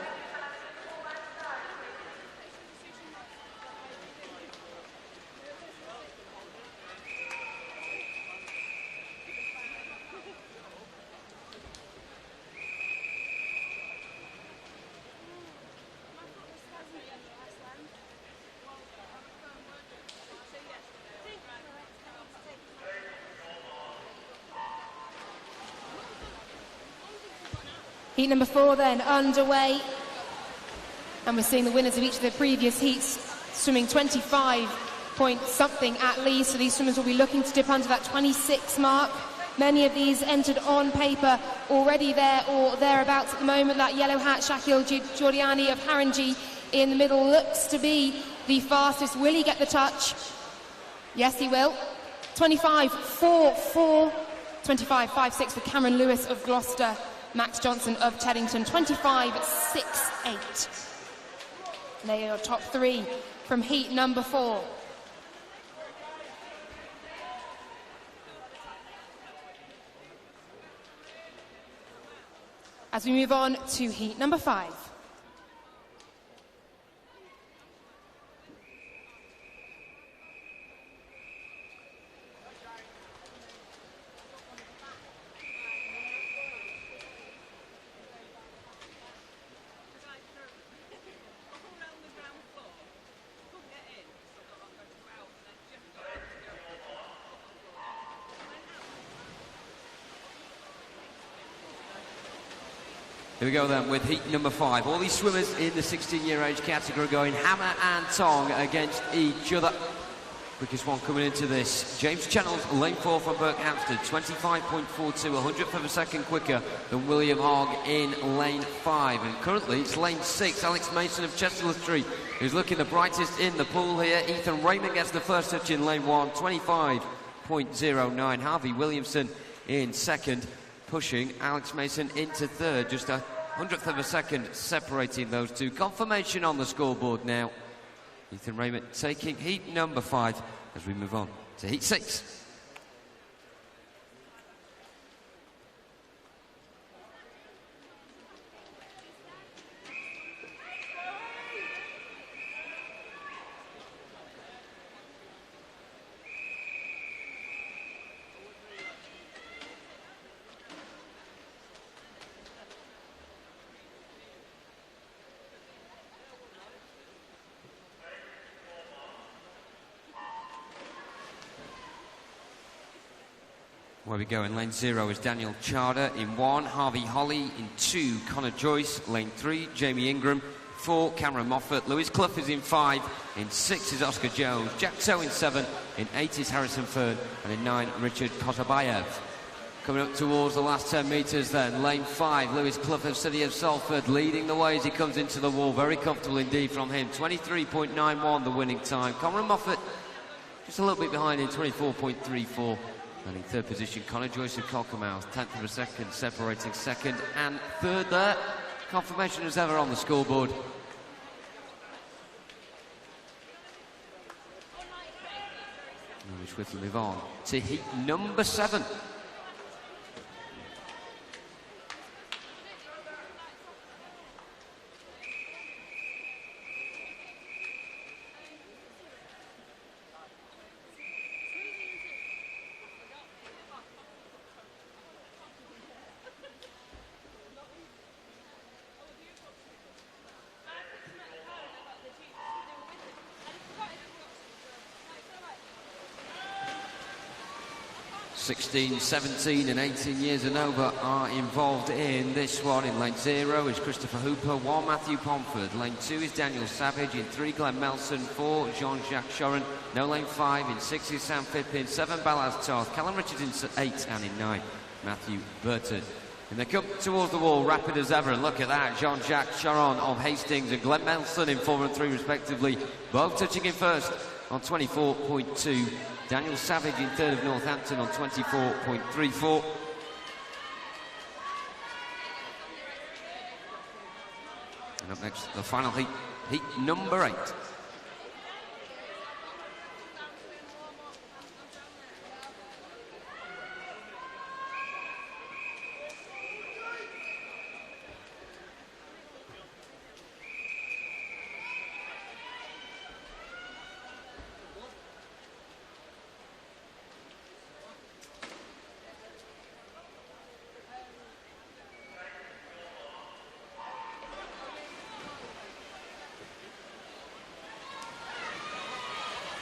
Speaker 3: Heat number 4 then underway, and we're seeing the winners of each of the previous heats swimming 25 point something at least, so these swimmers will be looking to dip under that 26 mark. Many of these entered on paper already there or thereabouts at the moment. That yellow hat, Shakil Giordiani of Haringey in the middle, looks to be the fastest. Will he get the touch? Yes, he will. 25.44, 25.56 for Cameron Lewis of Gloucester. Max Johnson of Teddington, 25.68. They are top 3 from heat number 4. as we move on to heat number 5.
Speaker 2: Here we go then with heat number 5. All these swimmers in the 16-year age category going hammer and tong against each other. Quickest one coming into this. James Channels, lane 4 from Berkhamsted, 25.42, 100th of a second quicker than William Hogg in lane 5. And currently it's lane 6, Alex Mason of Chesterland Street, who's looking the brightest in the pool here. Ethan Raymond gets the first touch in lane 1, 25.09. Harvey Williamson in second, pushing Alex Mason into third, just a 100th of a second separating those two. Confirmation on the scoreboard now. Ethan Raymond taking heat number 5 as we move on to heat 6. Where we go in lane 0 is Daniel Charter in 1, Harvey Holly in 2, Connor Joyce, lane 3, Jamie Ingram, 4, Cameron Moffat, Lewis Clough is in 5, in 6 is Oscar Jones, Jack Toe in 7, in 8 is Harrison Fern, and in 9, Richard Kotabayev. Coming up towards the last 10 metres then, lane 5, Lewis Clough of City of Salford leading the way as he comes into the wall, very comfortable indeed from him, 23.91 the winning time. Cameron Moffat just a little bit behind in 24.34. And in third position, Connor Joyce of Cockermouth, 10th of a second, separating second and third there. Confirmation as ever on the scoreboard. And we swiftly move on to heat number 7. (16, 17 and 18 years and over are involved in this one. In lane 0 is Christopher Hooper, 1 Matthew Pomford, lane 2 is Daniel Savage, in 3 Glenn Melson, 4 Jean-Jacques Choron, no lane 5, in 6 is Sam Phippen, 7 Balaz Toth, Callum Richards in 8 and in 9 Matthew Burton. And they come towards the wall, rapid as ever, and look at that, Jean-Jacques Choron of Hastings and Glenn Melson in 4 and 3 respectively, both touching in first on 24.2. Daniel Savage in third of Northampton on 24.34. And up next, the final heat, heat number 8.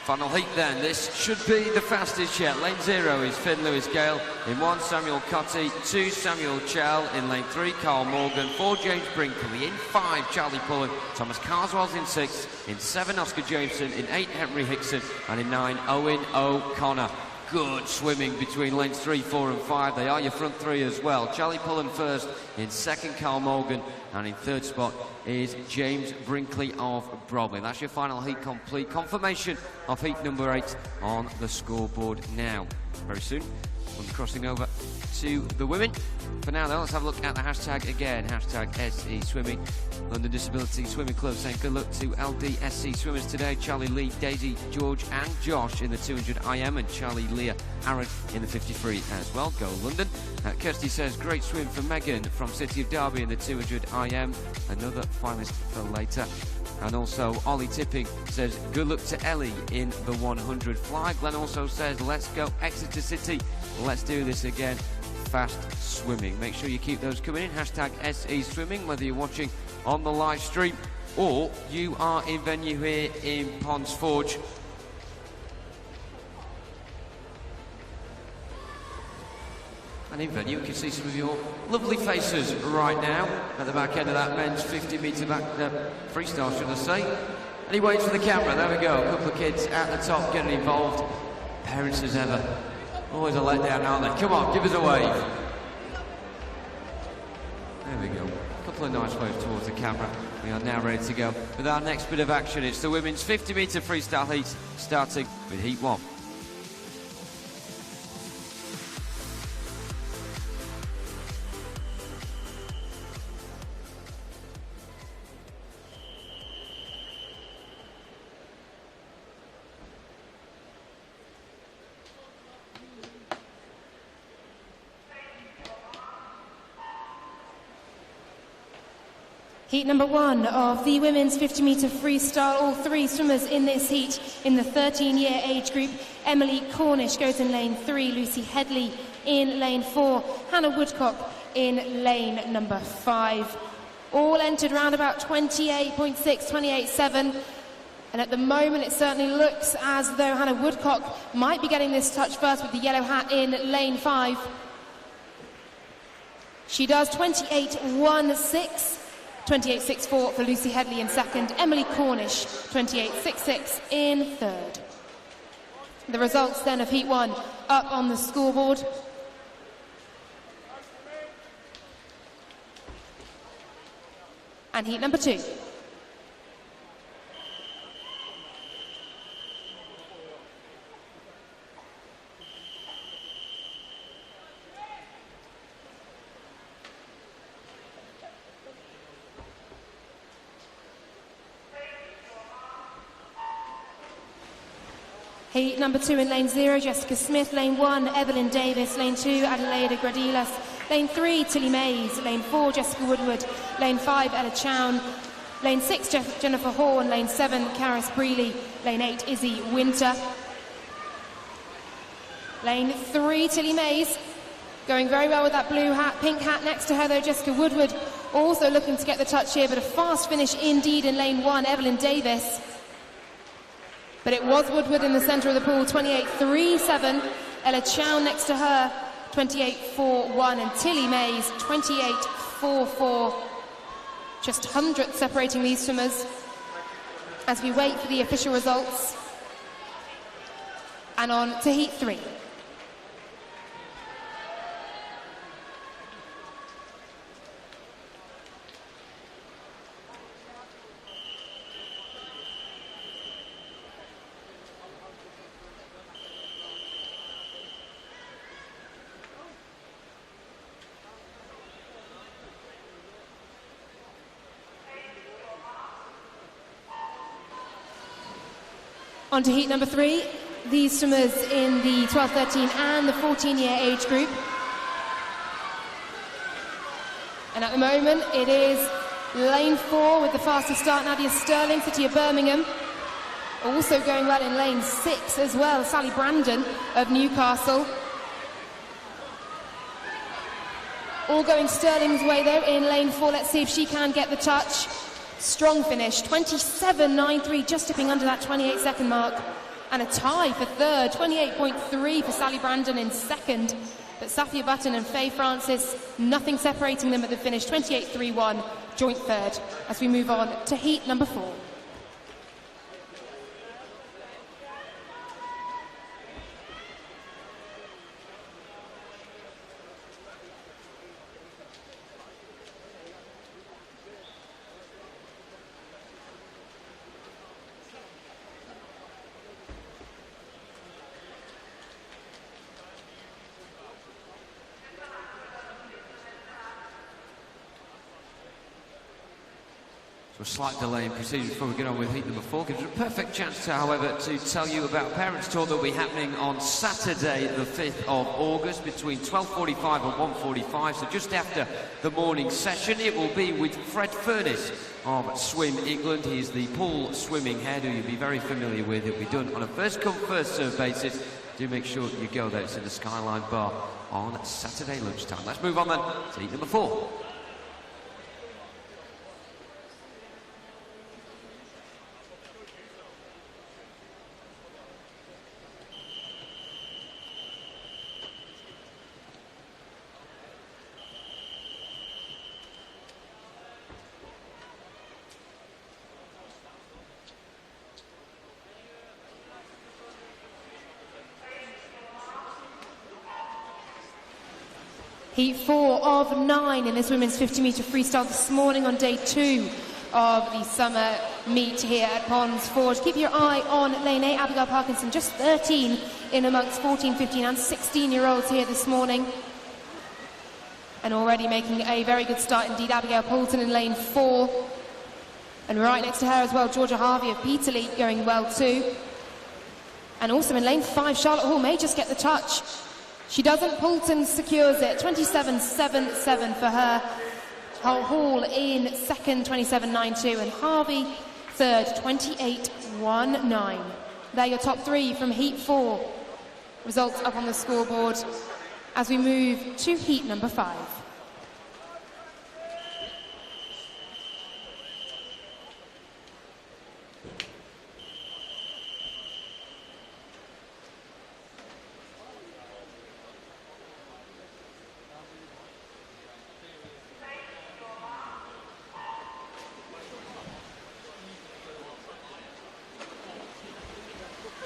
Speaker 2: Final heat then, this should be the fastest yet. Lane 0 is Finn Lewis-Gale, in 1 Samuel Cotty, 2 Samuel Chell, in lane 3 Carl Morgan, 4 James Brinkley, in 5 Charlie Pullen, Thomas Carswell's in 6, in 7 Oscar Jameson, in 8 Henry Hickson, and in 9 Owen O'Connor. Good swimming between lanes 3, 4 and 5. They are your front 3 as well. Charlie Pullen first, in 2nd Carl Morgan, and in 3rd spot is James Brinkley of Bromley. That's your final heat complete. Confirmation of heat number 8 on the scoreboard now. very soon. We'll be crossing over to the women. For now though, let's have a look at the hashtag again, hashtag SE Swimming. London Disability Swimming Club saying good luck to LDSC swimmers today. Charlie Lee, Daisy, George and Josh in the 200 IM, and Charlie, Leah, Aaron in the 53 as well. Go London. Kirsty says great swim for Megan from City of Derby in the 200 IM. Another finalist for later. And also Ollie Tipping says good luck to Ellie in the 100 fly. Glenn also says let's go Exeter City, let's do this again, fast swimming. Make sure you keep those coming in, hashtag SE Swimming, whether you're watching on the live stream or you are in venue here in Ponds Forge. And in venue, you can see some of your lovely faces right now at the back end of that men's 50-metre back freestyle, should I say. And he waits for the camera. There we go. A couple of kids at the top getting involved. Parents as ever. Always a letdown, aren't they? Come on, give us a wave. There we go. A couple of nice waves towards the camera. We are now ready to go with our next bit of action. It's the women's 50-metre freestyle heat, starting with heat 1.
Speaker 3: Heat number 1 of the women's 50-metre freestyle. All 3 swimmers in this heat in the 13-year age group. Emily Cornish goes in lane 3, Lucy Headley in lane 4, Hannah Woodcock in lane number 5. All entered round about 28.6, 28.7. And at the moment it certainly looks as though Hannah Woodcock might be getting this touch first with the yellow hat in lane 5. She does 28.16. 28.64 for Lucy Headley in second, Emily Cornish 28.66 in third. The results then of heat 1 up on the scoreboard. And heat number 2. Heat number 2 in lane 0, Jessica Smith. Lane 1, Evelyn Davis. Lane 2, Adelaide Gradilas. Lane 3, Tilly Mays. Lane 4, Jessica Woodward. Lane 5, Ella Chown. Lane 6, Jennifer Horn. Lane 7, Karis Brealey. Lane 8, Izzy Winter. Lane 3, Tilly Mays. Going very well with that blue hat. Pink hat next to her though, Jessica Woodward. Also looking to get the touch here, but a fast finish indeed in lane 1, Evelyn Davis. But it was Woodward in the centre of the pool, 28.37. Ella Chow next to her, 28.41. And Tilly Mays, 28.44. Just hundredths separating these swimmers as we wait for the official results. And on to heat 3. On to heat number 3. These swimmers in the 12, 13 and the 14-year age group. And at the moment it is lane 4 with the fastest start, Nadia Sterling, City of Birmingham. Also going well in lane 6 as well, Sally Brandon of Newcastle. All going Sterling's way though in lane 4. Let's see if she can get the touch. Strong finish, 27.93, just tipping under that 28-second mark. And a tie for third, 28.3 for Sally Brandon in second. But Safia Button and Faye Francis, nothing separating them at the finish, 28.31, joint third, as we move on to heat number 4.
Speaker 2: So a slight delay in proceedings before we get on with heat number 4. Gives us a perfect chance, however, to tell you about a parents' tour that will be happening on Saturday, the 5th of August, between 12:45 and 1:45. So just after the morning session, it will be with Fred Furness of Swim England. He's the pool swimming head, who you'll be very familiar with. It'll be done on a first-come, first-served basis. Do make sure you go there. It's in the Skyline Bar on Saturday lunchtime. Let's move on then to heat number 4.
Speaker 3: Heat 4 of 9 in this women's 50-metre freestyle this morning on day 2 of the summer meet here at Ponds Forge. Keep your eye on lane 8, Abigail Parkinson, just 13 in amongst 14, 15 and 16-year-olds here this morning. And already making a very good start indeed, Abigail Poulton in lane 4. And right next to her as well, Georgia Harvey of Peterlee going well too. And also in lane 5, Charlotte Hall may just get the touch. She doesn't, Poulton secures it, 27.77 for her. Hall in second, 27.92, and Harvey third, 28.19. They're your top 3 from Heat 4. Results up on the scoreboard as we move to Heat number 5.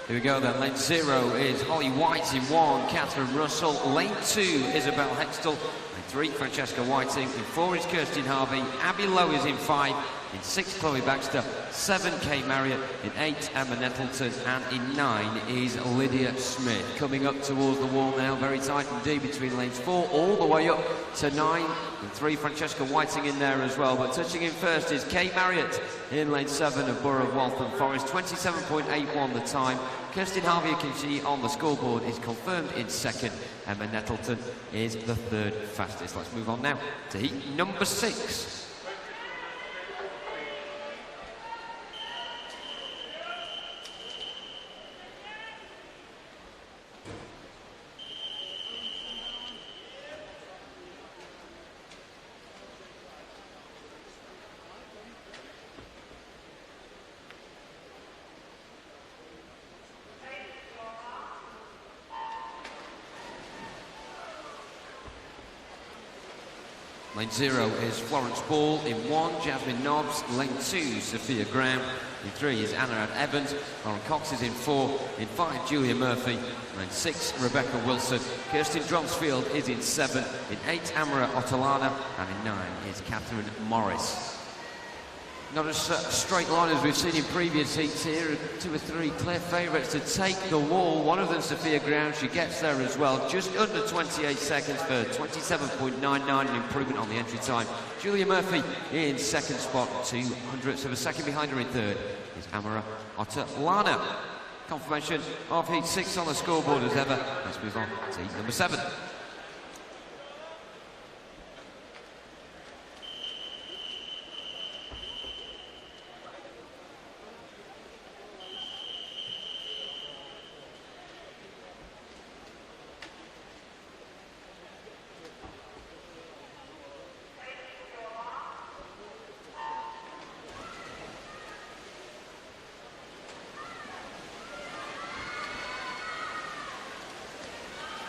Speaker 2: Here we go then, lane 0 is Holly White in 1, Catherine Russell. Lane 2, Isabel Hextall. Lane 3, Francesca Whiting. In 4 is Kirstin Harvey. Abby Lowe is in 5. In 6, Chloe Baxter. 7, Kay Marriott. In 8, Emma Nettleton. And in 9 is Lydia Smith. Coming up towards the wall now, very tight indeed between lanes 4 all the way up to 9. And 3, Francesca Whiting in there as well. But touching in first is Kay Marriott in lane 7 of Borough of Waltham Forest. 27.81 the time. Kirstin Harvey, you can see on the scoreboard, is confirmed in 2nd. Emma Nettleton is the 3rd fastest. Let's move on now to heat number 6. Lane 0 is Florence Ball. In 1, Jasmine Nobbs. Lane 2, Sophia Graham. In 3 is Anna Evans. Lauren Cox is in 4. In 5, Julia Murphy. Lane 6, Rebecca Wilson. Kirsten Dronsfield is in 7. In 8, Amara Otolana. And in 9 is Catherine Morris. Not as straight line as we've seen in previous heats here. 2 or 3 clear favourites to take the wall. One of them, Sophia Graham, she gets there as well. Just under 28 seconds for 27.99, an improvement on the entry time. Julia Murphy in 2nd spot, 200ths of a second behind her in 3rd is Amara Otolana. Confirmation of heat 6 on the scoreboard as ever. Let's move on to heat number 7.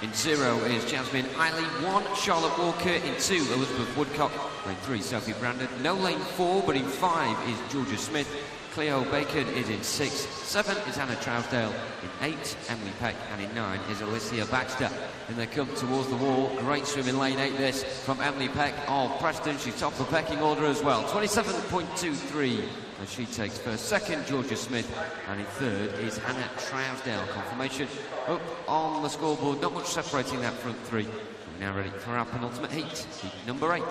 Speaker 2: In 0 is Jasmine Eiley. 1, Charlotte Walker. In 2, Elizabeth Woodcock. Lane 3, Sophie Brandon. No lane 4, but in 5 is Georgia Smith. Cleo Bacon is in 6. 7 is Hannah Trousdale. In 8, Emily Peck. And in 9 is Alicia Baxter. And they come towards the wall. Great swim in lane 8 this from Emily Peck of Preston. She's top of the pecking order as well. 27.23 as she takes first. 2nd, Georgia Smith. And in 3rd is Hannah Trousdale. Confirmation up on the scoreboard. Not much separating that front 3. We're now ready for our penultimate heat. Heat number 8.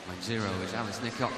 Speaker 2: Lane 0 is Alice Nichot.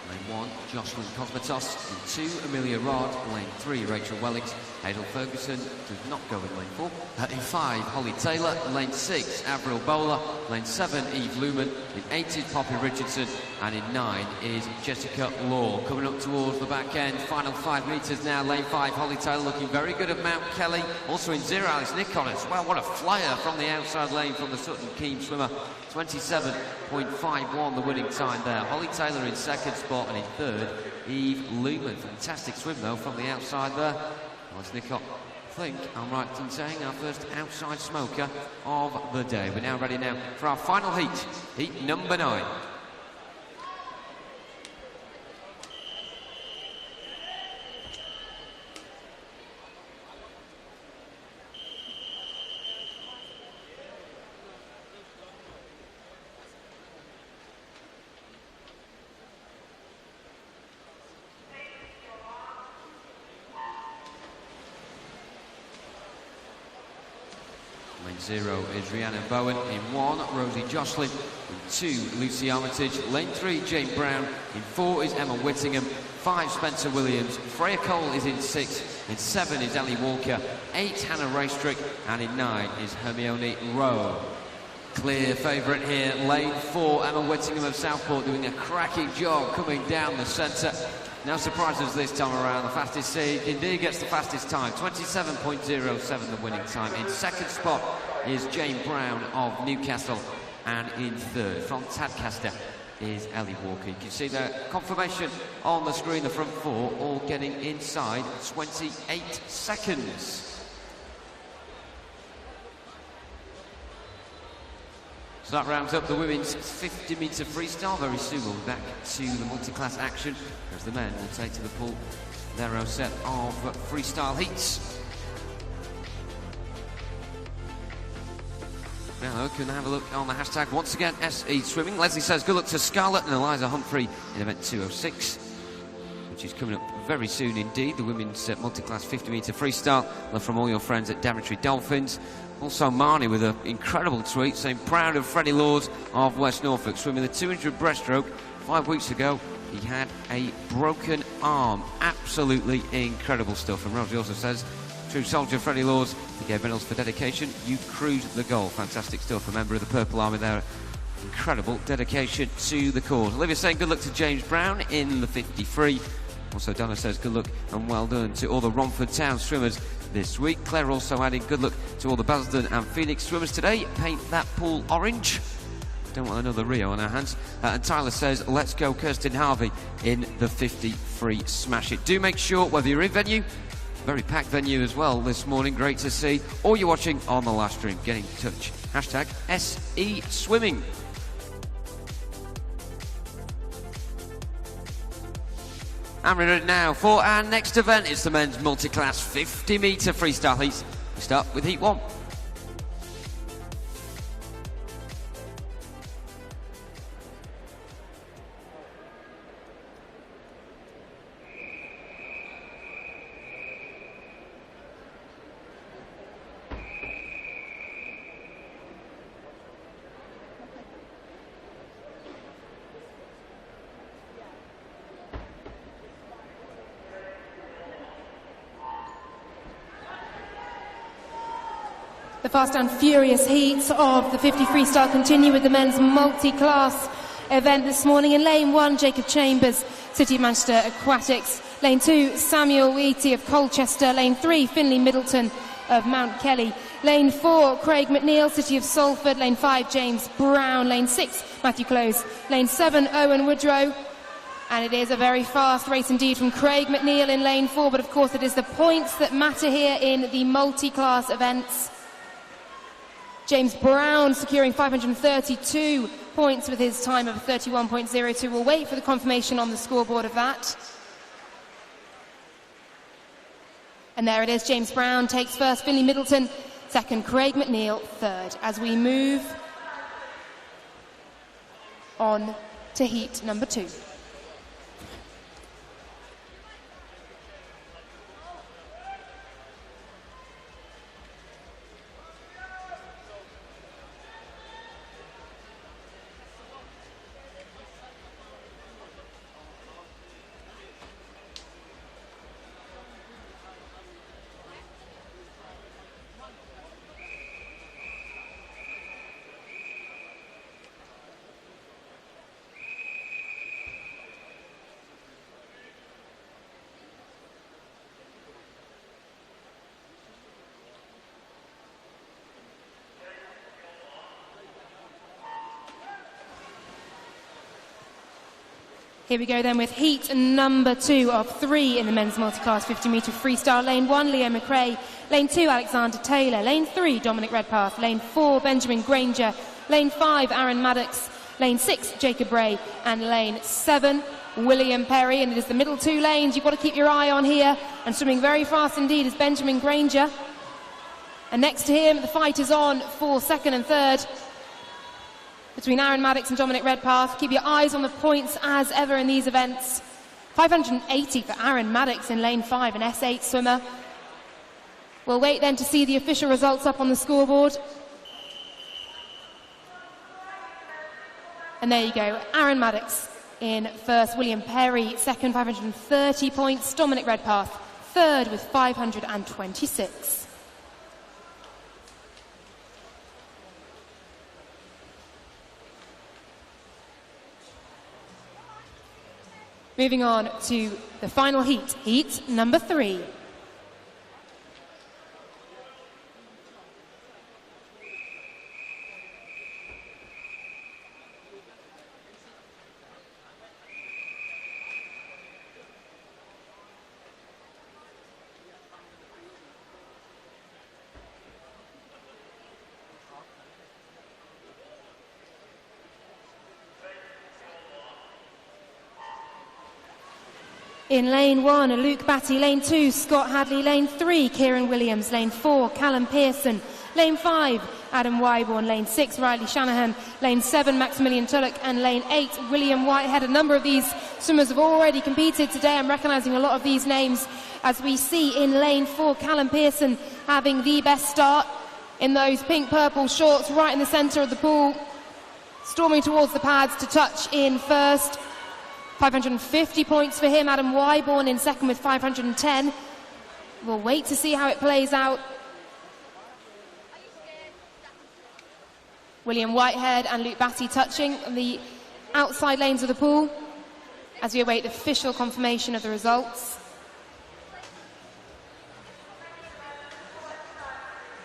Speaker 2: Lane 1, Jocelyn Cosmatos. Lane 2, Amelia Rod. Lane 3, Rachel Wellings. Hazel Ferguson does not go in lane 4. In 5, Holly Taylor. Lane 6, Avril Bowler. Lane 7, Eve Lumen. In 8 is Poppy Richardson. And in 9 is Jessica Law. Coming up towards the back end. Final 5 metres now. Lane 5, Holly Taylor looking very good at Mount Kelly. Also in 0, Alice Nichot as well. What a flyer from the outside lane from the Sutton Keen swimmer. 27.51 the winning time there. Holly Taylor in 2nd spot, and in 3rd, Eve Lumen. Fantastic swim though from the outside there. Alice Nichot, I think I'm right in saying, our first outside smoker of the day. We're now ready now for our final heat, heat number 9. Lane 0 is Rhiannon Bowen. In 1, Rosie Jocelyn. In 2, Lucy Armitage. Lane 3, Jane Brown. In 4 is Emma Whittingham. 5, Spencer Williams. Freya Cole is in 6. In 7 is Ellie Walker. 8, Hannah Raystrick. And in 9 is Hermione Rowe. Clear favourite here. Lane 4, Emma Whittingham of Southport doing a cracking job coming down the centre. No surprises this time around. The fastest seed indeed gets the fastest time. 27.07 the winning time. In 2nd spot is Jane Brown of Newcastle. And in 3rd, from Tadcaster, is Ellie Walker. You can see the confirmation on the screen, the front 4 all getting inside 28 seconds. So that rounds up the women's 50-metre freestyle. Very soon we'll be back to the multi-class action as the men will take to the pool their own set of freestyle heats. Now, can have a look on the hashtag once again, SE Swimming. Leslie says good luck to Scarlett and Eliza Humphrey in event 206, which is coming up very soon indeed. The women's multi-class 50-metre freestyle. Love from all your friends at Daventry Dolphins. Also Marnie with an incredible tweet saying proud of Freddie Laws of West Norfolk swimming the 200 breaststroke 5 weeks ago. He had a broken arm. Absolutely incredible stuff. And Rosie also says, true soldier Freddie Laws, he gave medals for dedication. You cruised the goal. Fantastic stuff. A member of the Purple Army there. Incredible dedication to the cause. Olivia saying good luck to James Brown in the 53. Also Donna says good luck and well done to all the Romford Town swimmers this week. Claire also adding good luck to all the Basildon and Phoenix swimmers today. Paint that pool orange. Don't want another Rio on our hands. And Tyler says let's go Kirsten Harvey in the 53 smash it. Do make sure whether you're in venue, very packed venue as well this morning, great to see, or you're watching on the live stream, get in touch. Hashtag SE Swimming. And we're ready now for our next event. It's the men's multi-class 50-metre freestyle heat. We start with heat 1.
Speaker 3: The fast and furious heats of the 50 freestyle continue with the men's multi-class event this morning. In lane 1, Jacob Chambers, City of Manchester Aquatics. Lane 2, Samuel Eatey of Colchester. Lane 3, Finlay Middleton of Mount Kelly. Lane 4, Craig McNeil, City of Salford. Lane 5, James Brown. Lane 6, Matthew Close. Lane 7, Owen Woodrow. And it is a very fast race indeed from Craig McNeil in lane 4, but of course it is the points that matter here in the multi-class events. James Brown securing 532 points with his time of 31.02. We'll wait for the confirmation on the scoreboard of that. And there it is, James Brown takes first, Finlay Middleton second, Craig McNeil third. As we move on to heat number 2. Here we go then with heat number 2 of 3 in the men's multi-class 50-metre freestyle. Lane 1, Leo McRae. Lane 2, Alexander Taylor. Lane 3, Dominic Redpath. Lane 4, Benjamin Granger. Lane 5, Aaron Maddox. Lane 6, Jacob Ray. And lane 7, William Perry. And it is the middle 2 lanes you've got to keep your eye on here. And swimming very fast indeed is Benjamin Granger. And next to him, the fight is on for second and third between Aaron Maddox and Dominic Redpath. Keep your eyes on the points as ever in these events. 580 for Aaron Maddox in lane 5, an S8 swimmer. We'll wait then to see the official results up on the scoreboard. And there you go, Aaron Maddox in first, William Perry second, 530 points, Dominic Redpath third with 526. Moving on to the final heat, heat number 3. In lane 1, Luke Batty. Lane 2, Scott Hadley. Lane 3, Kieran Williams. Lane 4, Callum Pearson. Lane 5, Adam Wyborn. Lane 6, Riley Shanahan. Lane 7, Maximilian Tulloch. And lane 8, William Whitehead. A number of these swimmers have already competed today. I'm recognising a lot of these names as we see in lane 4, Callum Pearson having the best start in those pink-purple shorts right in the centre of the pool. Storming towards the pads to touch in first. 550 points for him. Adam Wyborn in second with 510. We'll wait to see how it plays out. William Whitehead and Luke Batty touching on the outside lanes of the pool as we await the official confirmation of the results.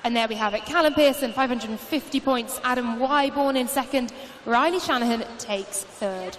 Speaker 3: And there we have it. Callum Pearson, 550 points. Adam Wyborn in second. Riley Shanahan takes third.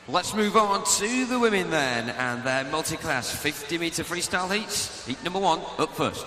Speaker 2: Let's move on to the women then, and their multi-class 50-metre freestyle heats. Heat number 1, up first.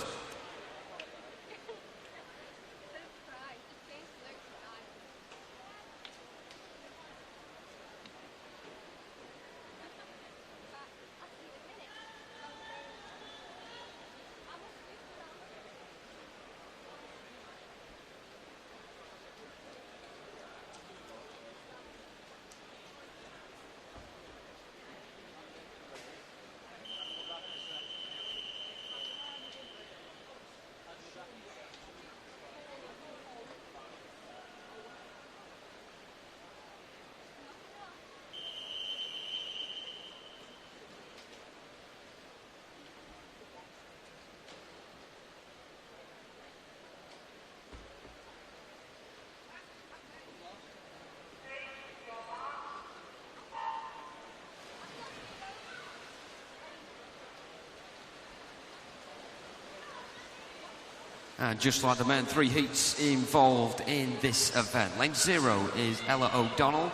Speaker 2: And just like the men, 3 heats involved in this event. Lane 0 is Ella O'Donnell.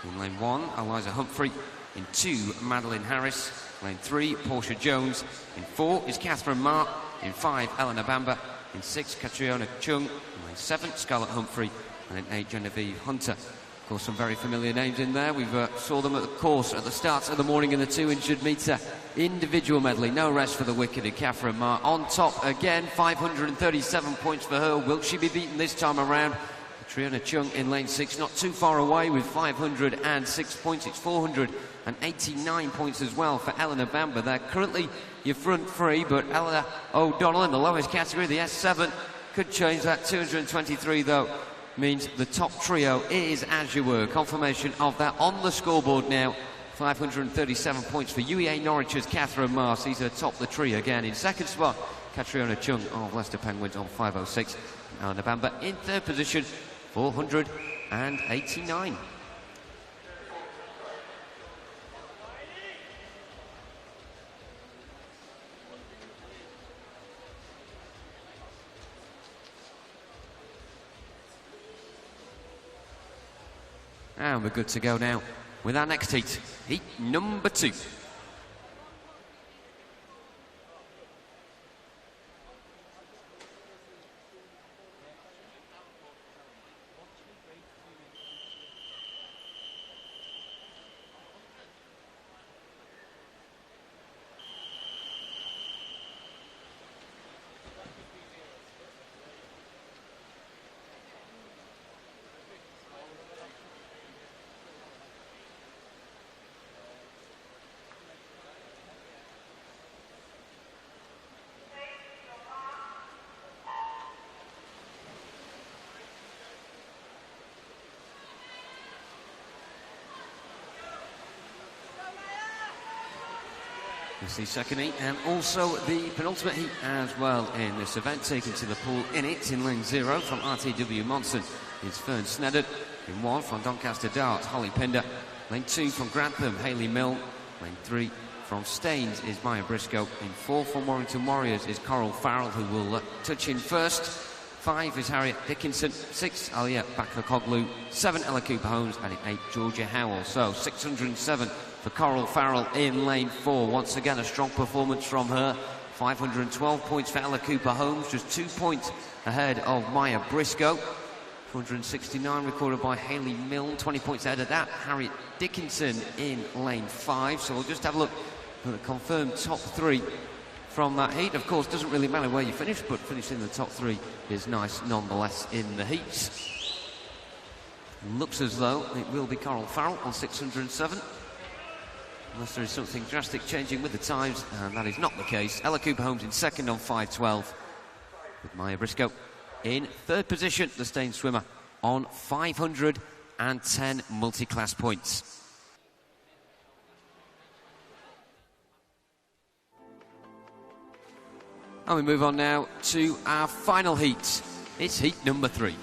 Speaker 2: In lane 1, Eliza Humphrey. In 2, Madeline Harris. Lane 3, Portia Jones. In 4 is Catherine Marr. In 5, Eleanor Bamber. In 6, Catriona Chung. In lane 7, Scarlett Humphrey. And in 8, Genevieve Hunter. Of course, some very familiar names in there. We've saw them at the course at the start of the morning in the 200 metre individual medley. No rest for the wicked Catherine Marr. On top again, 537 points for her. Will she be beaten this time around? Catriona Chung in lane 6, not too far away with 506 points. It's 489 points as well for Eleanor Bamber. They're currently your front 3, but Ella O'Donnell in the lowest category, the S7, could change that. 223 though means the top trio is as you were. Confirmation of that on the scoreboard now. 537 points for UEA Norwich's Catherine Marr. Sees her top the tree again. In second spot, Catriona Chung of Leicester Penguins on 506. Eleanor Bamber in third position, 489. And we're good to go now with our next heat, heat number 2. It's the second heat and also the penultimate heat as well in this event. Taken to the pool in lane 0 from RTW Monson is Fern Sneddard. In 1 from Doncaster Darts, Holly Pinder. Lane 2 from Grantham, Hayley Milne. Lane 3 from Staines is Maya Briscoe. In 4 from Warrington Warriors is Coral Farrell, who will touch in first. 5 is Harriet Dickinson. 6, Alia Bakakoglu. 7, Ella Cooper Holmes. And in 8, Georgia Howell. So 607 for Coral Farrell in lane 4. Once again, a strong performance from her. 512 points for Ella Cooper Holmes, just 2 points ahead of Maya Briscoe. 469 recorded by Hayley Milne, 20 points ahead of that. Harriet Dickinson in lane 5. So we'll just have a look at the confirmed top 3 from that heat. Of course, doesn't really matter where you finish, but finishing in the top 3 is nice nonetheless in the heats. Looks as though it will be Coral Farrell on 607. Unless there is something drastic changing with the times, and that is not the case. Ella Cooper Holmes in second on 512, with Maya Briscoe in third position, the Staines swimmer, on 510 multi-class points. And we move on now to our final heat. It's heat number 3.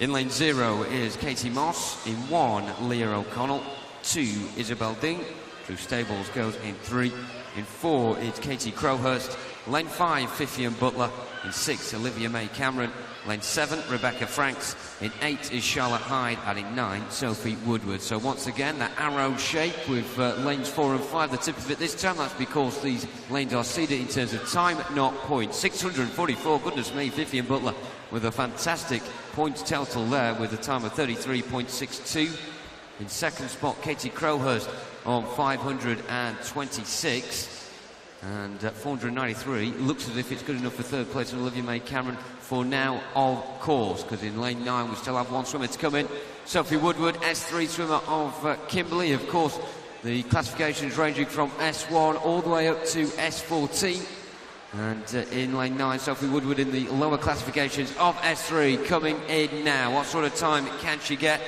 Speaker 2: In lane 0 is Katie Moss. In 1, Leah O'Connell. 2, Isabel Ding. Drew Stables goes in 3. In 4, it's Katie Crowhurst. Lane 5, Fifian Butler. In 6, Olivia May Cameron. Lane 7, Rebecca Franks. In 8 is Charlotte Hyde. And in 9, Sophie Woodward. So once again, that arrow shape with lanes 4 and 5. The tip of it this time, that's because these lanes are seeded in terms of time, not points. 644, goodness me, Fifian Butler with a fantastic points total there with a time of 33.62. In second spot, Katie Crowhurst on 526. And 493 looks as if it's good enough for third place, and Olivia May Cameron for now, of course, because in lane 9 we still have one swimmer to come in. Sophie Woodward, S3 swimmer of Kimberley. Of course, the classifications ranging from S1 all the way up to S14. And in lane 9, Sophie Woodward in the lower classifications of S3 coming in now. What sort of time can she get?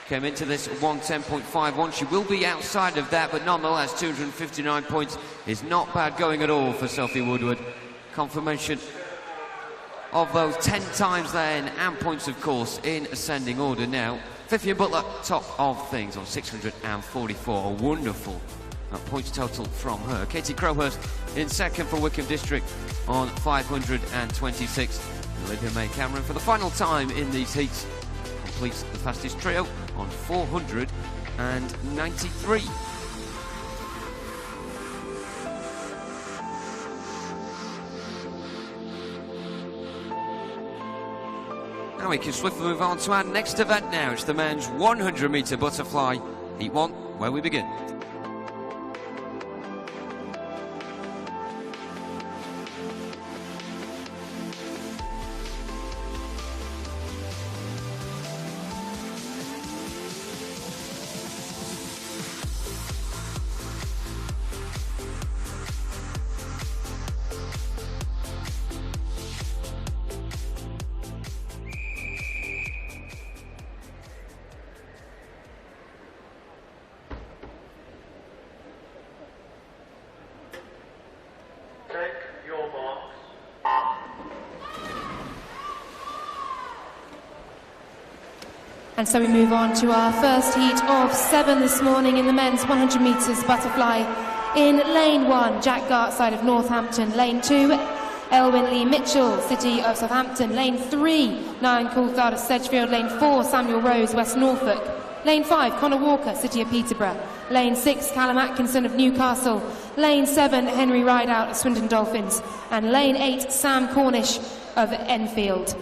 Speaker 2: Came into this 110.51. She will be outside of that, but nonetheless, 259 points is not bad going at all for Sophie Woodward. Confirmation of those 10 times then, and points, of course, in ascending order now. Fifian Butler, top of things on 644. A wonderful points total from her. Katie Crowhurst in second for Wickham District on 526. Olivia May Cameron for the final time in these heats completes the fastest trio on 493. And we can swiftly move on to our next event now. It's the men's 100 metre butterfly, Heat 1, where we begin.
Speaker 3: And so we move on to our first heat of 7 this morning in the men's 100 metres butterfly. In lane 1, Jack Gartside of Northampton. Lane 2, Elwyn Lee Mitchell, City of Southampton. Lane 3, Niall Coulthard of Sedgefield. Lane 4, Samuel Rose, West Norfolk. Lane 5, Conor Walker, City of Peterborough. Lane 6, Callum Atkinson of Newcastle. Lane 7, Henry Rideout of Swindon Dolphins. And lane 8, Sam Cornish of Enfield.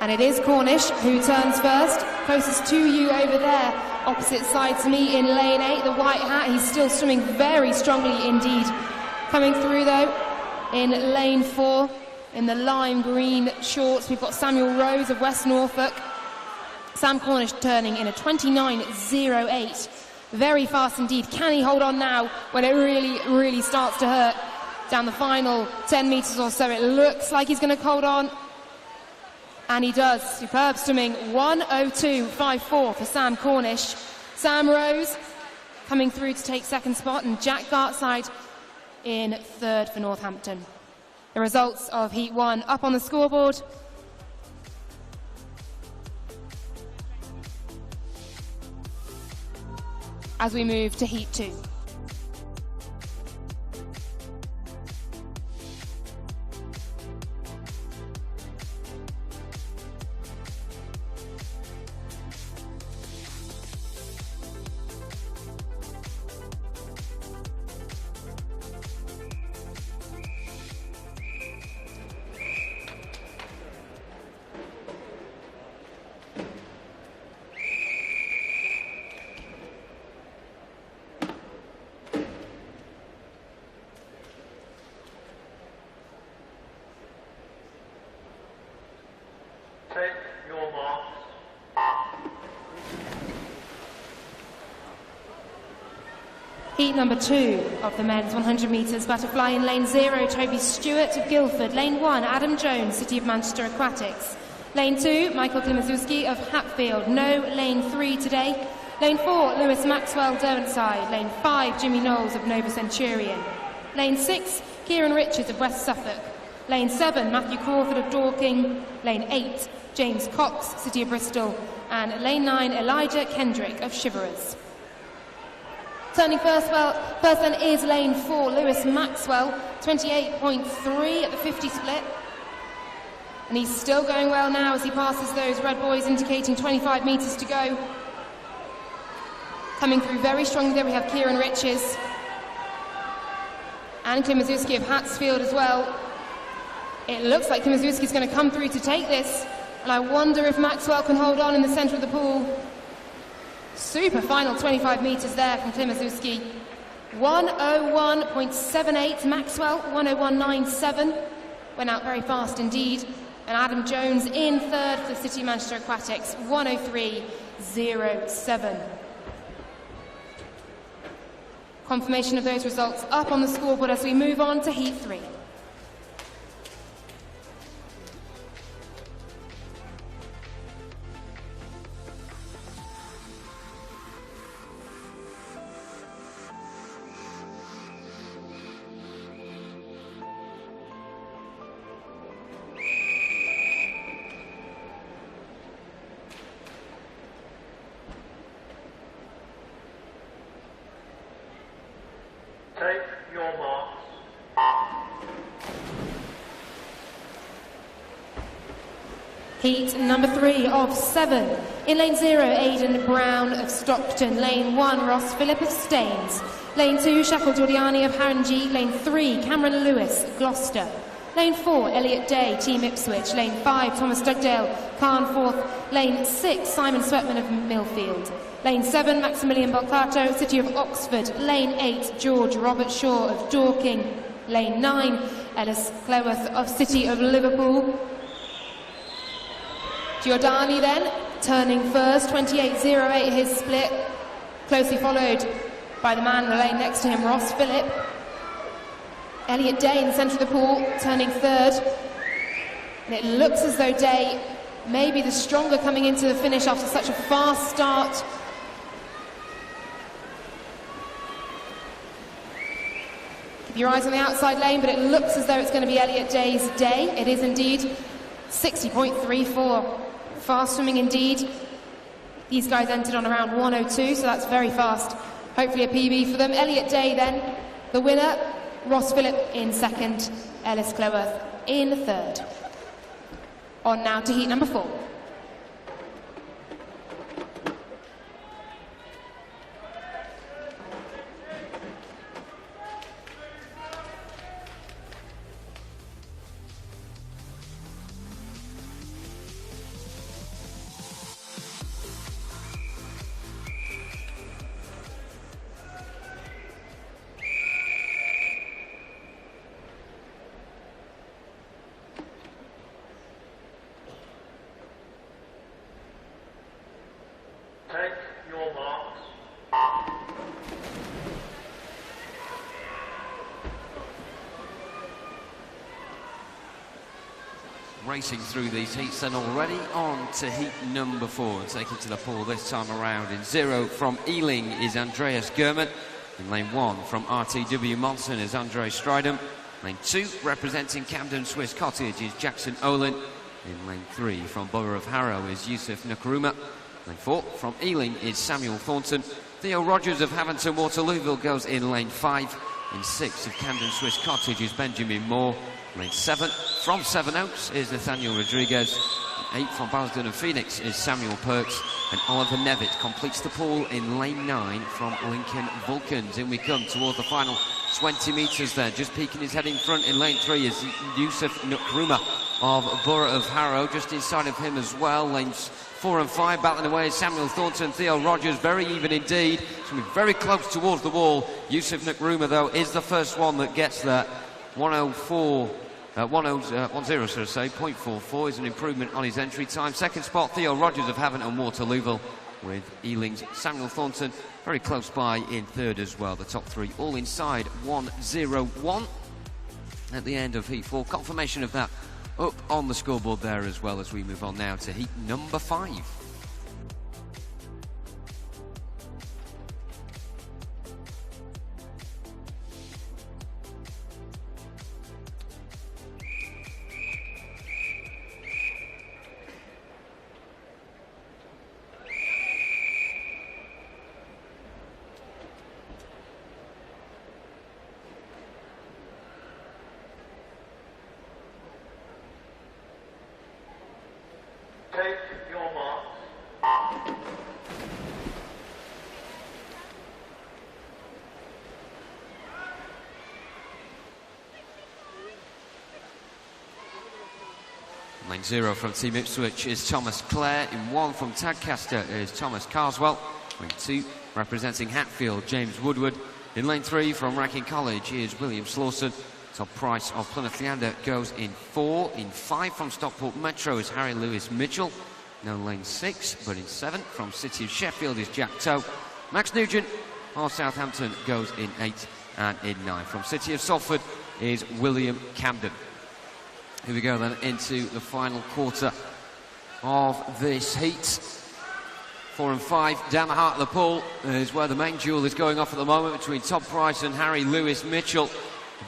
Speaker 3: And it is Cornish who turns first, closest to you over there, opposite side to me in lane 8, the white hat. He's still swimming very strongly indeed. Coming through though in lane 4, in the lime green shorts, we've got Samuel Rose of West Norfolk. Sam Cornish turning in a 29.08. Very fast indeed. Can he hold on now when it really starts to hurt? Down the final 10 metres or so, it looks like he's going to hold on. And he does. Superb swimming. 1:02.54 for Sam Cornish. Sam Rose coming through to take second spot, and Jack Gartside in third for Northampton. The results of Heat 1 up on the scoreboard. As we move to Heat 2. Heat number 2 of the men's 100 metres butterfly. In lane 0, Toby Stewart of Guildford. Lane 1, Adam Jones, City of Manchester Aquatics. Lane 2, Michael Klimaszewski of Hatfield. No lane 3 today. Lane 4, Lewis Maxwell, Derwentside. Lane 5, Jimmy Knowles of Nova Centurion. Lane 6, Kieran Richards of West Suffolk. Lane 7, Matthew Crawford of Dorking. Lane 8, James Cox, City of Bristol. And lane 9, Elijah Kendrick of Shiverers. Turning first then is lane 4, Lewis Maxwell, 28.3 at the 50 split. And he's still going well now as he passes those red boys, indicating 25 metres to go. Coming through very strongly there we have Kieran Richards and Klimaszewski of Hatsfield as well. It looks like Klimaszewski's going to come through to take this, and I wonder if Maxwell can hold on in the centre of the pool. Super final 25 metres there from Klimaszewski. 1:01.78, Maxwell 1:01.97. Went out very fast indeed. And Adam Jones in third for the City of Manchester Aquatics, 1:03.07. Confirmation of those results up on the scoreboard as we move on to Heat 3. Heat number 3 of 7. In lane 0, Aidan Brown of Stockton. Lane 1, Ross Phillip of Staines. Lane 2, Shakil Jordiani of Haringey. Lane 3, Cameron Lewis, Gloucester. Lane 4, Elliot Day, Team Ipswich. Lane 5, Thomas Dugdale, Cairn 4th. Lane 6, Simon Sweatman of Millfield. Lane 7, Maximilian Bolcato, City of Oxford. Lane 8, George Robert Shaw of Dorking. Lane 9, Ellis Cleworth of City of Liverpool. Giordani then, turning first, 28.08 his split. Closely followed by the man in the lane next to him, Ross Phillip. Elliot Day in the centre of the pool, turning third. And it looks as though Day may be the stronger coming into the finish after such a fast start. Keep your eyes on the outside lane, but it looks as though it's going to be Elliot Day's day. It is indeed. 60.34. Fast swimming indeed. These guys entered on around 1:02, so that's very fast. Hopefully a PB for them. Elliot Day then, the winner. Ross Phillip in second, Ellis Cleworth in third. On now to heat number 4.
Speaker 5: Take your marks.
Speaker 2: Racing through these heats and already on to heat number 4 and taking to the pool this time around. In 0 from Ealing is Andreas Gurman. In lane 1 from RTW Monson is Andre Stridham. Lane 2 representing Camden Swiss Cottage is Jackson Olin. In lane 3 from Borough of Harrow is Yusuf Nkrumah. Lane 4 from Ealing is Samuel Thornton. Theo Rogers of Haventon Waterlooville goes in lane 5. In 6 of Camden Swiss Cottage is Benjamin Moore. Lane 7 from Sevenoaks is Nathaniel Rodriguez. 8 from Basildon and Phoenix is Samuel Perks. And Oliver Nevitt completes the pool in lane 9 from Lincoln Vulcans. In we come towards the final 20 metres there. Just peeking his head in front in lane 3 is Yusuf Nkrumah of Borough of Harrow. Just inside of him as well, lanes 4 and 5 battling away. Samuel Thornton, Theo Rogers, very even indeed. It's going to be very close towards the wall. Yusuf Nkrumah, though, is the first one that gets there. 0.44 is an improvement on his entry time. Second spot, Theo Rogers of Haventon Waterlooville, with Ealing's Samuel Thornton very close by in third as well. The top 3 all inside 1:01 at the end of heat 4. Confirmation of that up on the scoreboard there as well as we move on now to heat number 5.
Speaker 5: Take your marks.
Speaker 2: Lane 0 from Team Ipswich is Thomas Clare. In 1 from Tadcaster is Thomas Carswell. Lane 2 representing Hatfield, James Woodward. In lane 3 from Wrecking College is William Slawson. Top price of Plymouth Leander goes in 4. In 5 from Stockport Metro is Harry Lewis Mitchell. No lane 6, but in 7 from City of Sheffield is Jack Toe. Max Nugent of Southampton goes in 8, and in 9 from City of Salford is William Camden. Here we go then into the final quarter of this heat. 4 and 5 down the heart of the pool is where the main duel is going off at the moment between Todd Price and Harry Lewis Mitchell.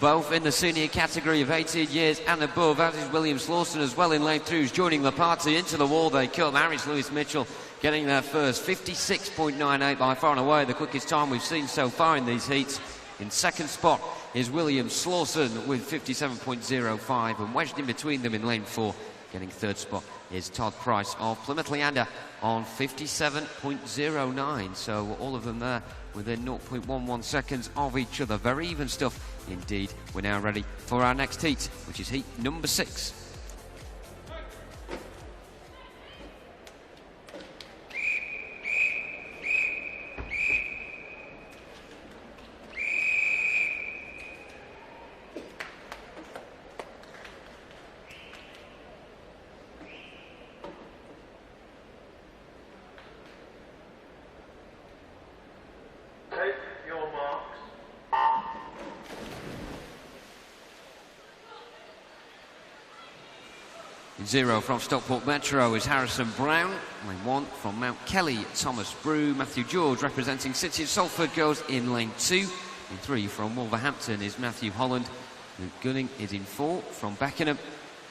Speaker 2: Both in the senior category of 18 years and above, as is William Slawson as well in lane 2, who's joining the party. Into the wall they come. Harry Lewis Mitchell getting there first. 56.98 by far and away the quickest time we've seen so far in these heats. In second spot is William Slawson with 57.05, and wedged in between them in lane 4, getting third spot, is Todd Price of Plymouth Leander on 57.09. So all of them there within 0.11 seconds of each other. Very even stuff indeed. We're now ready for our next heat, which is heat number 6.
Speaker 5: Take your marks.
Speaker 2: 0 from Stockport Metro is Harrison Brown. Lane 1 from Mount Kelly, Thomas Brew. Matthew George, representing City of Salford, goes in lane 2. In 3 from Wolverhampton is Matthew Holland. Luke Gunning is in 4 from Beckenham.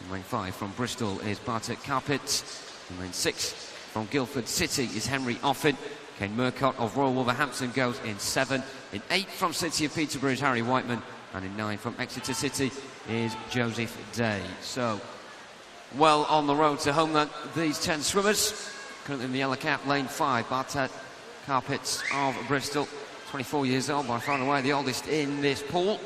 Speaker 2: In lane 5 from Bristol is Bartek Carpets. In lane 6 from Guildford City is Henry Offin. Kane Murcott of Royal Wolverhampton goes in 7. In 8 from City of Peterborough is Harry Whiteman. And in 9 from Exeter City is Joseph Day. So, well on the road to home then, these 10 swimmers. Currently in the yellow cap, lane 5, Bartek Carpets of Bristol. 24 years old, by far and away the oldest in this pool.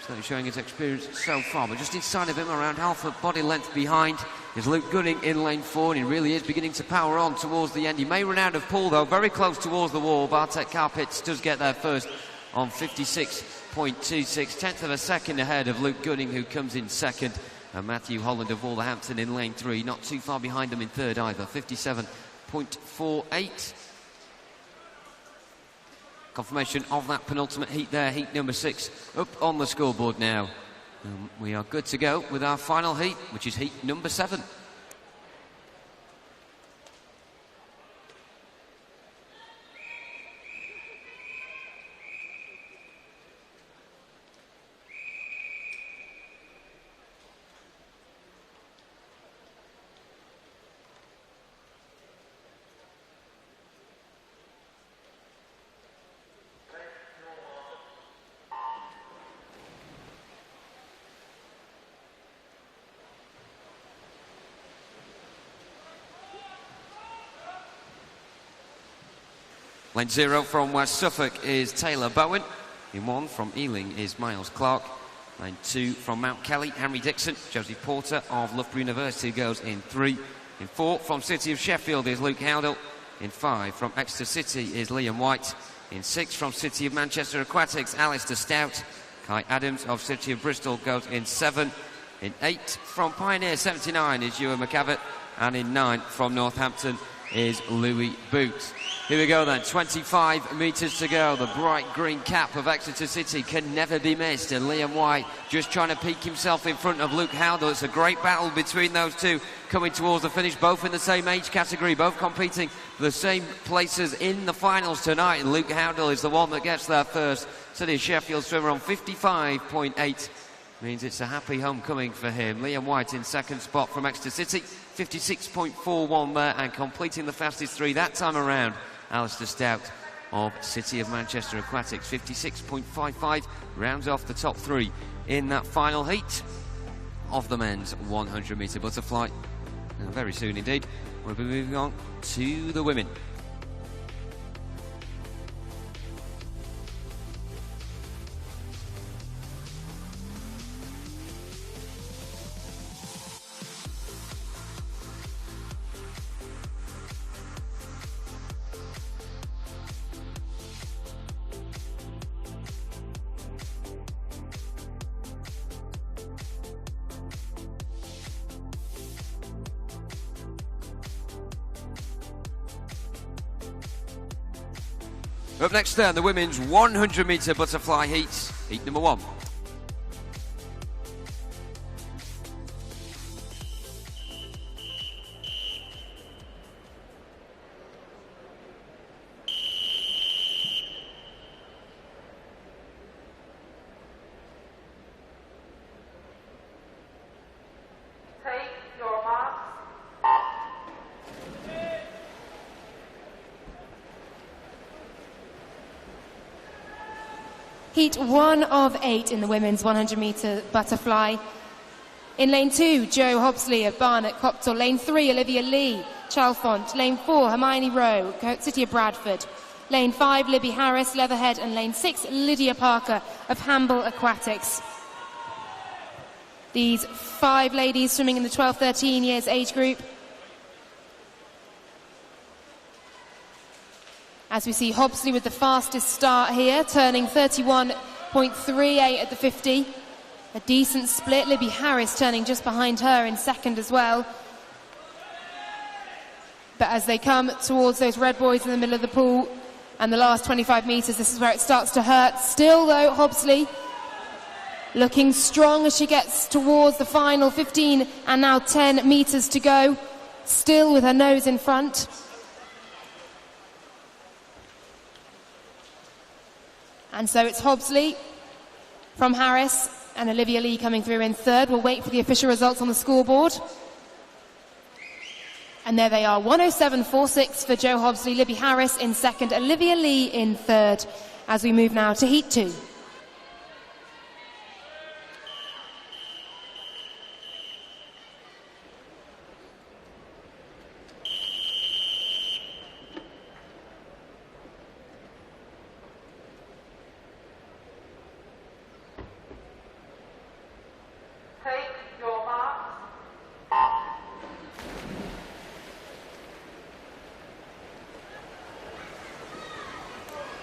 Speaker 2: Certainly showing his experience so far, but just inside of him, around half a body length behind, is Luke Gunning in lane 4, and he really is beginning to power on towards the end. He may run out of pull though, very close towards the wall. Bartek Carpets does get there first on 56.26, tenth of a second ahead of Luke Gunning, who comes in second. And Matthew Holland of Wolverhampton in lane 3, not too far behind him in third either, 57.48. Confirmation of that penultimate heat there, heat number 6, up on the scoreboard now. We are good to go with our final heat, which is heat number 7. Lane 0 from West Suffolk is Taylor Bowen. In 1 from Ealing is Miles Clark. Lane 2 from Mount Kelly, Henry Dixon. Josie Porter of Loughborough University goes in 3. In 4 from City of Sheffield is Luke Howdell. In 5 from Exeter City is Liam White. In 6 from City of Manchester Aquatics, Alistair Stout. Kai Adams of City of Bristol goes in 7. In 8 from Pioneer 79 is Ewan McCavitt. And in 9 from Northampton is Louis Boots. Here we go then, 25 metres to go. The bright green cap of Exeter City can never be missed, and Liam White just trying to peak himself in front of Luke Howdell. It's a great battle between those two coming towards the finish, both in the same age category, both competing for the same places in the finals tonight, and Luke Howdell is the one that gets there first. City of Sheffield swimmer on 55.8. Means it's a happy homecoming for him. Liam White in second spot from Exeter City, 56.41 there, and completing the fastest 3 that time around, Alistair Stout of City of Manchester Aquatics, 56.55, rounds off the top 3 in that final heat of the men's 100 metre butterfly. And very soon indeed, we'll be moving on to the women. Up next then, the women's 100 metre butterfly heats, heat number 1.
Speaker 3: Take your marks. Heat 1 of 8 in the women's 100 metre butterfly. In lane 2, Joe Hobsley of Barnet Copthall. Lane 3, Olivia Lee, Chalfont. Lane 4, Hermione Rowe, City of Bradford. Lane 5, Libby Harris, Leatherhead, and Lane 6, Lydia Parker of Hamble Aquatics. These 5 ladies swimming in the 12-13 years age group. As we see Hobsley with the fastest start here, turning 31.38 at the 50. A decent split. Libby Harris turning just behind her in second as well. But as they come towards those red boys in the middle of the pool and the last 25 metres, this is where it starts to hurt. Still, though, Hobsley looking strong as she gets towards the final 15 and now 10 metres to go. Still with her nose in front. And so it's Hobsley from Harris and Olivia Lee coming through in third. We'll wait for the official results on the scoreboard. And there they are, 107.46 for Jo Hobsley, Libby Harris in second, Olivia Lee in third, as we move now to Heat 2.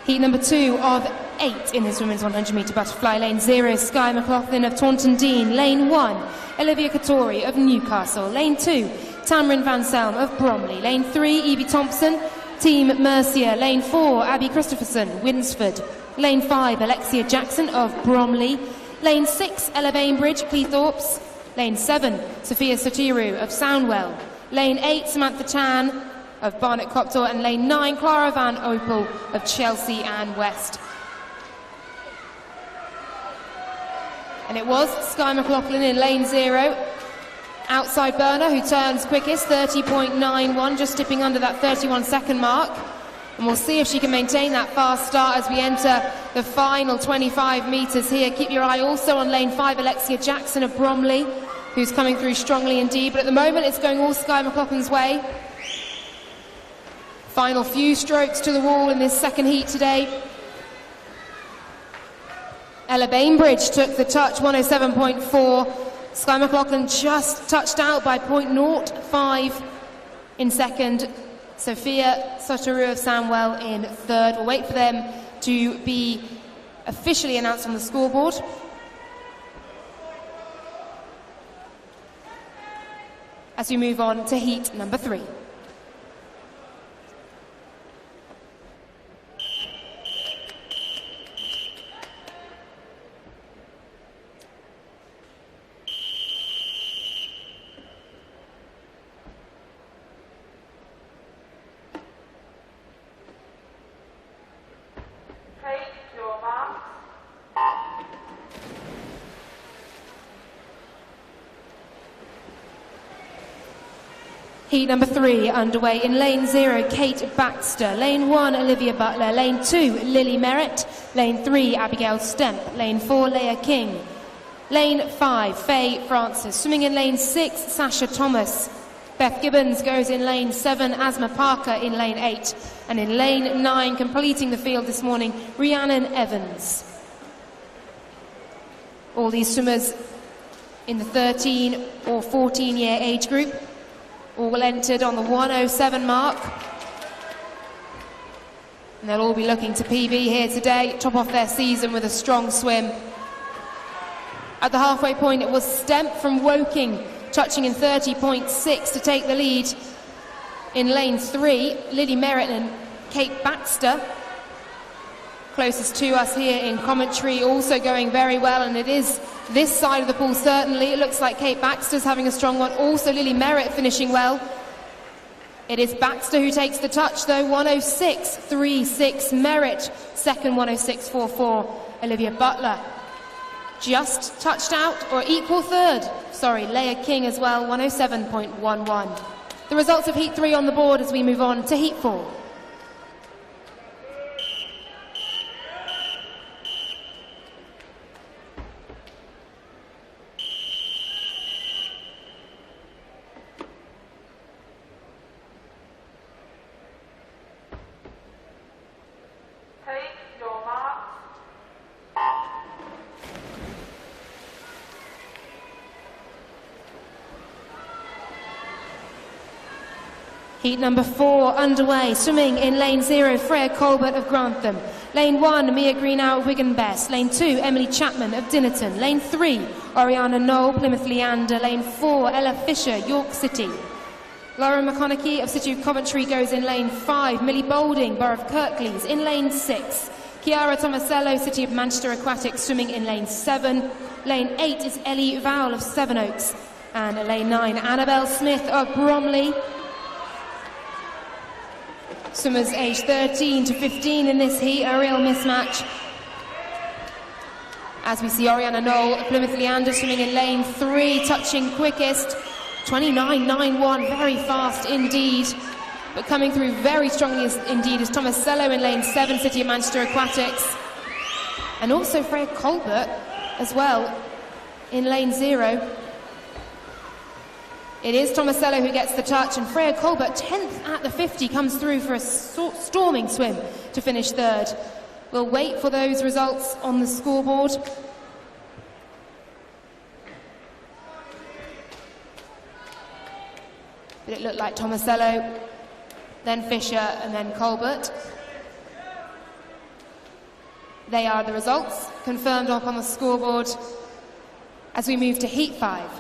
Speaker 3: Heat number 2 of 8 in this women's 100-metre butterfly. Lane 0, Sky McLaughlin of Taunton Dean. Lane 1, Olivia Katori of Newcastle. Lane 2, Tamrin Van Selm of Bromley. Lane 3, Evie Thompson, Team Mercia. Lane 4, Abby Christopherson, Winsford. Lane 5, Alexia Jackson of Bromley. Lane 6, Ella Bainbridge, Cleethorpes. Lane 7, Sophia Sotiru of Soundwell. Lane 8, Samantha Chan of Barnet Coptor, and Lane 9, Clara Van Opel of Chelsea and West. And it was Sky McLaughlin in Lane 0, outside burner, who turns quickest, 30.91, just dipping under that 31-second mark. And we'll see if she can maintain that fast start as we enter the final 25 metres here. Keep your eye also on Lane 5, Alexia Jackson of Bromley, who's coming through strongly indeed. But at the moment, it's going all Sky McLaughlin's way. Final few strokes to the wall in this second heat today. Ella Bainbridge took the touch, 107.4. Sky McLaughlin just touched out by 0.05 in second. Sophia Sotaru of Samwell in third. We'll wait for them to be officially announced on the scoreboard. As we move on to heat number 3. Heat number 3 underway. In Lane 0, Kate Baxter. Lane 1, Olivia Butler. Lane 2, Lily Merritt. Lane 3, Abigail Stemp. Lane 4, Leah King. Lane 5, Faye Francis. Swimming in Lane 6, Sasha Thomas. Beth Gibbons goes in Lane 7, Asma Parker in Lane 8. And in Lane 9, completing the field this morning, Rhiannon Evans. All these swimmers in the 13 or 14-year age group, all entered on the 107 mark. And they'll all be looking to PB here today, top off their season with a strong swim. At the halfway point, it was Stemp from Woking, touching in 30.6 to take the lead. In Lane 3, Lily Merritt and Kate Baxter, closest to us here in commentary, also going very well, and it is this side of the pool certainly. It looks like Kate Baxter's having a strong one, also Lily Merritt finishing well. It is Baxter who takes the touch though, 106.36, Merritt second, 106.44. Olivia Butler just touched out, or equal third, sorry, Leah King as well, 107.11. The results of Heat 3 on the board as we move on to Heat 4. Heat number 4 underway. Swimming in lane 0, Freya Colbert of Grantham. Lane 1, Mia Greenow of Wigan Bess. Lane 2, Emily Chapman of Dinnerton. Lane 3, Oriana Knoll, Plymouth Leander. Lane 4, Ella Fisher, York City. Lauren McConaughey of City of Coventry goes in lane 5. Millie Boulding, Borough of Kirklees, in lane 6. Chiara Tomasello, City of Manchester Aquatics, swimming in lane 7. Lane 8 is Ellie Vowell of Sevenoaks. And lane 9, Annabelle Smith of Bromley. Swimmers aged 13 to 15 in this heat, a real mismatch. As we see Oriana Knoll of Plymouth Leander swimming in lane 3, touching quickest. 29.91, very fast indeed. But coming through very strongly indeed is Tomasello in lane 7, City of Manchester Aquatics. And also Freya Colbert as well in lane 0. It is Tomasello who gets the touch, and Freya Colbert, 10th at the 50, comes through for a storming swim to finish 3rd. We'll wait for those results on the scoreboard. But it looked like Tomasello, then Fisher, and then Colbert. They are the results, confirmed up on the scoreboard as we move to Heat 5.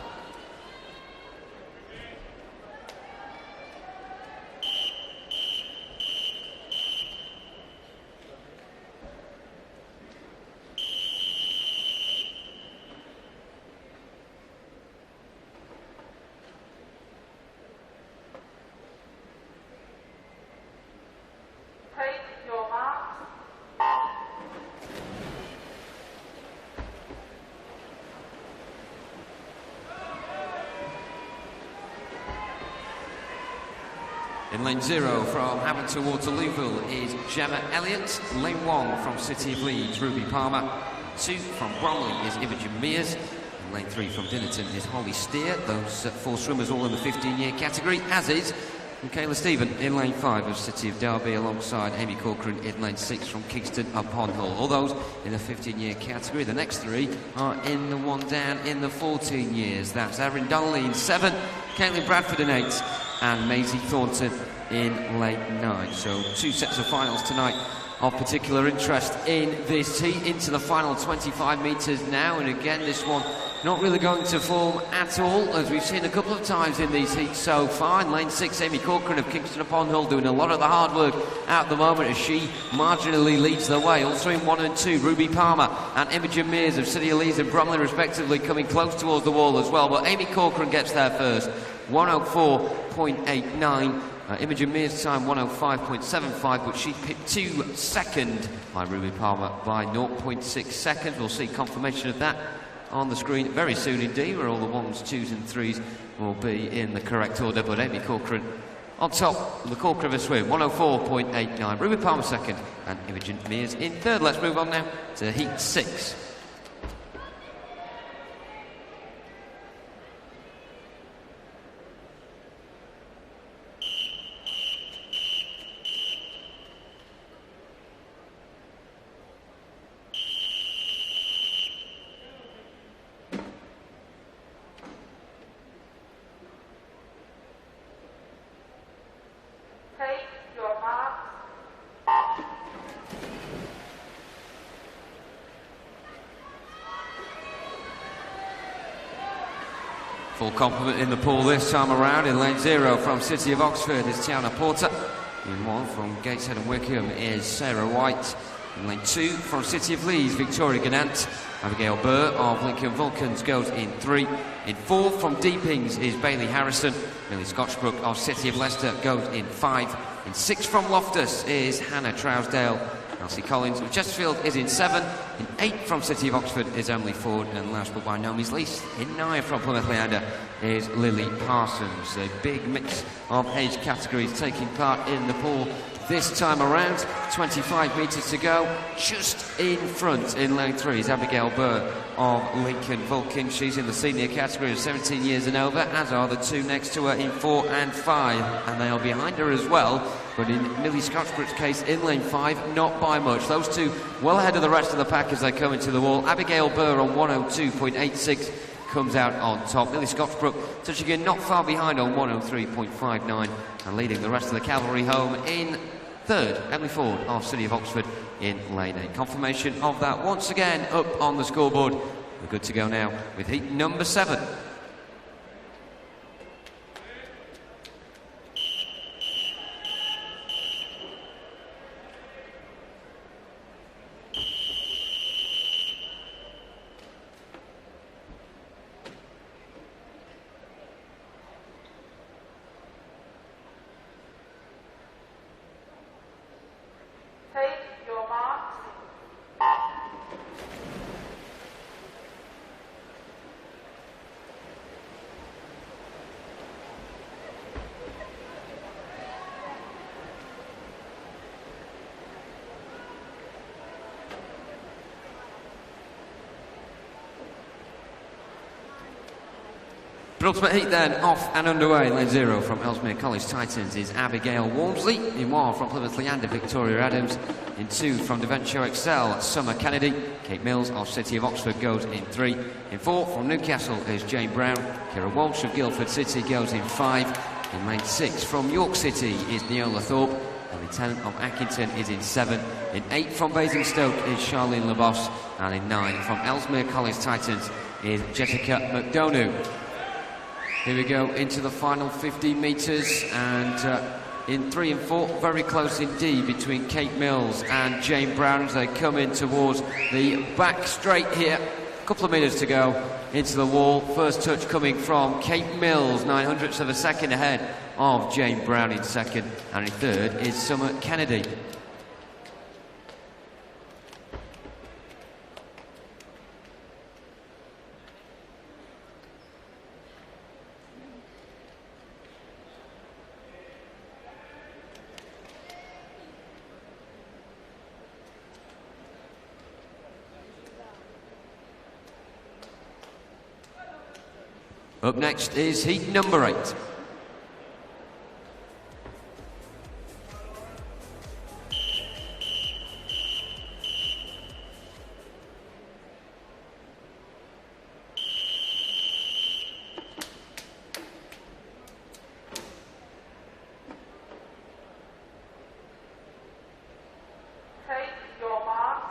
Speaker 2: In lane 0 from Hammond to Waterlooville is Gemma Elliott. Lane 1 from City of Leeds, Ruby Palmer. 2 from Bromley is Imogen Mears. And lane 3 from Dinnerton is Holly Steer. Those 4 swimmers all in the 15-year category, as is Michaela Stephen in lane 5 of City of Derby, alongside Amy Corcoran in lane 6 from Kingston upon Hull. All those in the 15-year category. The next 3 are in the one down in the 14 years. That's Erin Donnelly in 7, Caitlin Bradford in 8, and Maisie Thornton in lane 9. So 2 sets of finals tonight of particular interest in this heat. Into the final 25 metres now, and again this one not really going to form at all, as we've seen a couple of times in these heats so far. In lane 6, Amy Corcoran of Kingston upon Hull doing a lot of the hard work at the moment as she marginally leads the way. Also in 1 and 2, Ruby Palmer and Imogen Mears of City of Leeds and Bromley respectively coming close towards the wall as well, but Amy Corcoran gets there first, 104.89. Imogen Mears' time 105.75, but she picked 2 second by Ruby Palmer by 0.6 seconds. We'll see confirmation of that on the screen very soon indeed, where all the 1s, 2s and 3s will be in the correct order. But Amy Corcoran on top of the Cork River swim, 104.89. Ruby Palmer second and Imogen Mears in third. Let's move on now to Heat 6. Full complement in the pool this time around. In lane 0 from City of Oxford is Tiana Porter. In 1 from Gateshead and Wickham is Sarah White. In lane 2 from City of Leeds, Victoria Gannant. Abigail Burr of Lincoln Vulcans goes in 3. In 4 from Deepings is Bailey Harrison. Millie Scotchbrook of City of Leicester goes in 5. In 6 from Loftus is Hannah Trousdale. Elsie Collins of Chesterfield is in 7. In 8 from City of Oxford is Emily Ford. And last but by no means least, in 9 from Plymouth Leander is Lily Parsons. A big mix of age categories taking part in the pool this time around. 25 metres to go. Just in front in lane 3 is Abigail Burr of Lincoln Vulcan. She's in the senior category of 17 years and over, as are the 2 next to her in 4 and 5. And they are behind her as well. But in Millie Scotchbrook's case, in lane 5, not by much. Those 2 well ahead of the rest of the pack as they come into the wall. Abigail Burr on 102.86, comes out on top. Millie Scotchbrook touching in not far behind on 103.59 and leading the rest of the cavalry home in third. Emily Ford of City of Oxford in lane 8. Confirmation of that once again up on the scoreboard. We're good to go now with heat number 7.
Speaker 5: Take your marks.
Speaker 2: Penultimate heat then, off and underway. Lane 0 from Ellesmere College Titans is Abigail Walmsley. In 1 from Plymouth Leander, Victoria Adams. In 2 from Devonshire Excel, Summer Kennedy. Kate Mills of City of Oxford goes in 3. In 4 from Newcastle is Jane Brown. Kira Walsh of Guildford City goes in 5. In lane 6 from York City is Neola Thorpe. The Lieutenant of Accrington is in 7. In 8 from Basingstoke is Charlene Labos. And in 9 from Ellesmere College Titans is Jessica McDonough. Here we go into the final 15 metres, and in 3 and 4, very close indeed between Kate Mills and Jane Brown as they come in towards the back straight here. A couple of metres to go into the wall. First touch coming from Kate Mills, 900ths of a second ahead of Jane Brown in second, and in third is Summer Kennedy. Up next is heat number 8.
Speaker 5: Take your marks.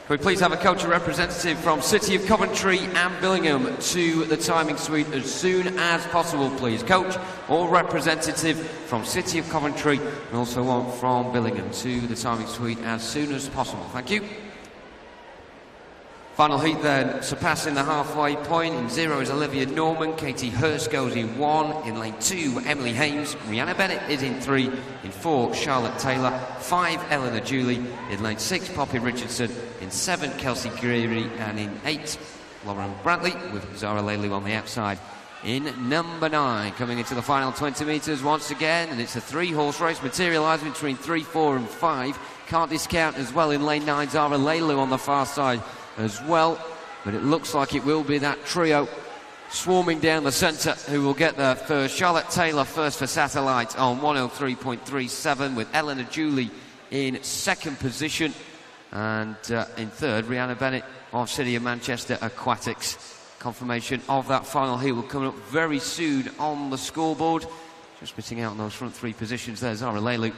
Speaker 2: Can we please have a coach representative from City of Coventry and Billingham to the timing suite as soon as possible, please. Coach or representative from City of Coventry, and also one from Billingham to the timing suite as soon as possible. Thank you. Final heat then, surpassing the halfway point. In 0 is Olivia Norman. Katie Hurst goes in 1. In lane 2, Emily Hames. Rihanna Bennett is in 3. In 4, Charlotte Taylor. 5, Eleanor Julie. In lane 6, Poppy Richardson. In 7, Kelsey Greery. And in 8, Lauren Brantley with Zara Laley on the outside. In number 9, coming into the final 20 metres once again, and it's a 3-horse race materialising between 3, 4 and 5. Can't discount as well in lane 9, Zara Laley on the far side as well, but it looks like it will be that trio swarming down the centre who will get there first. Charlotte Taylor first for Satellite on 103.37, with Eleanor Julie in second position, and in third Rihanna Bennett of City of Manchester Aquatics. Confirmation of that final heat will come up very soon on the scoreboard. Just missing out on those front 3 positions there, Zara Laley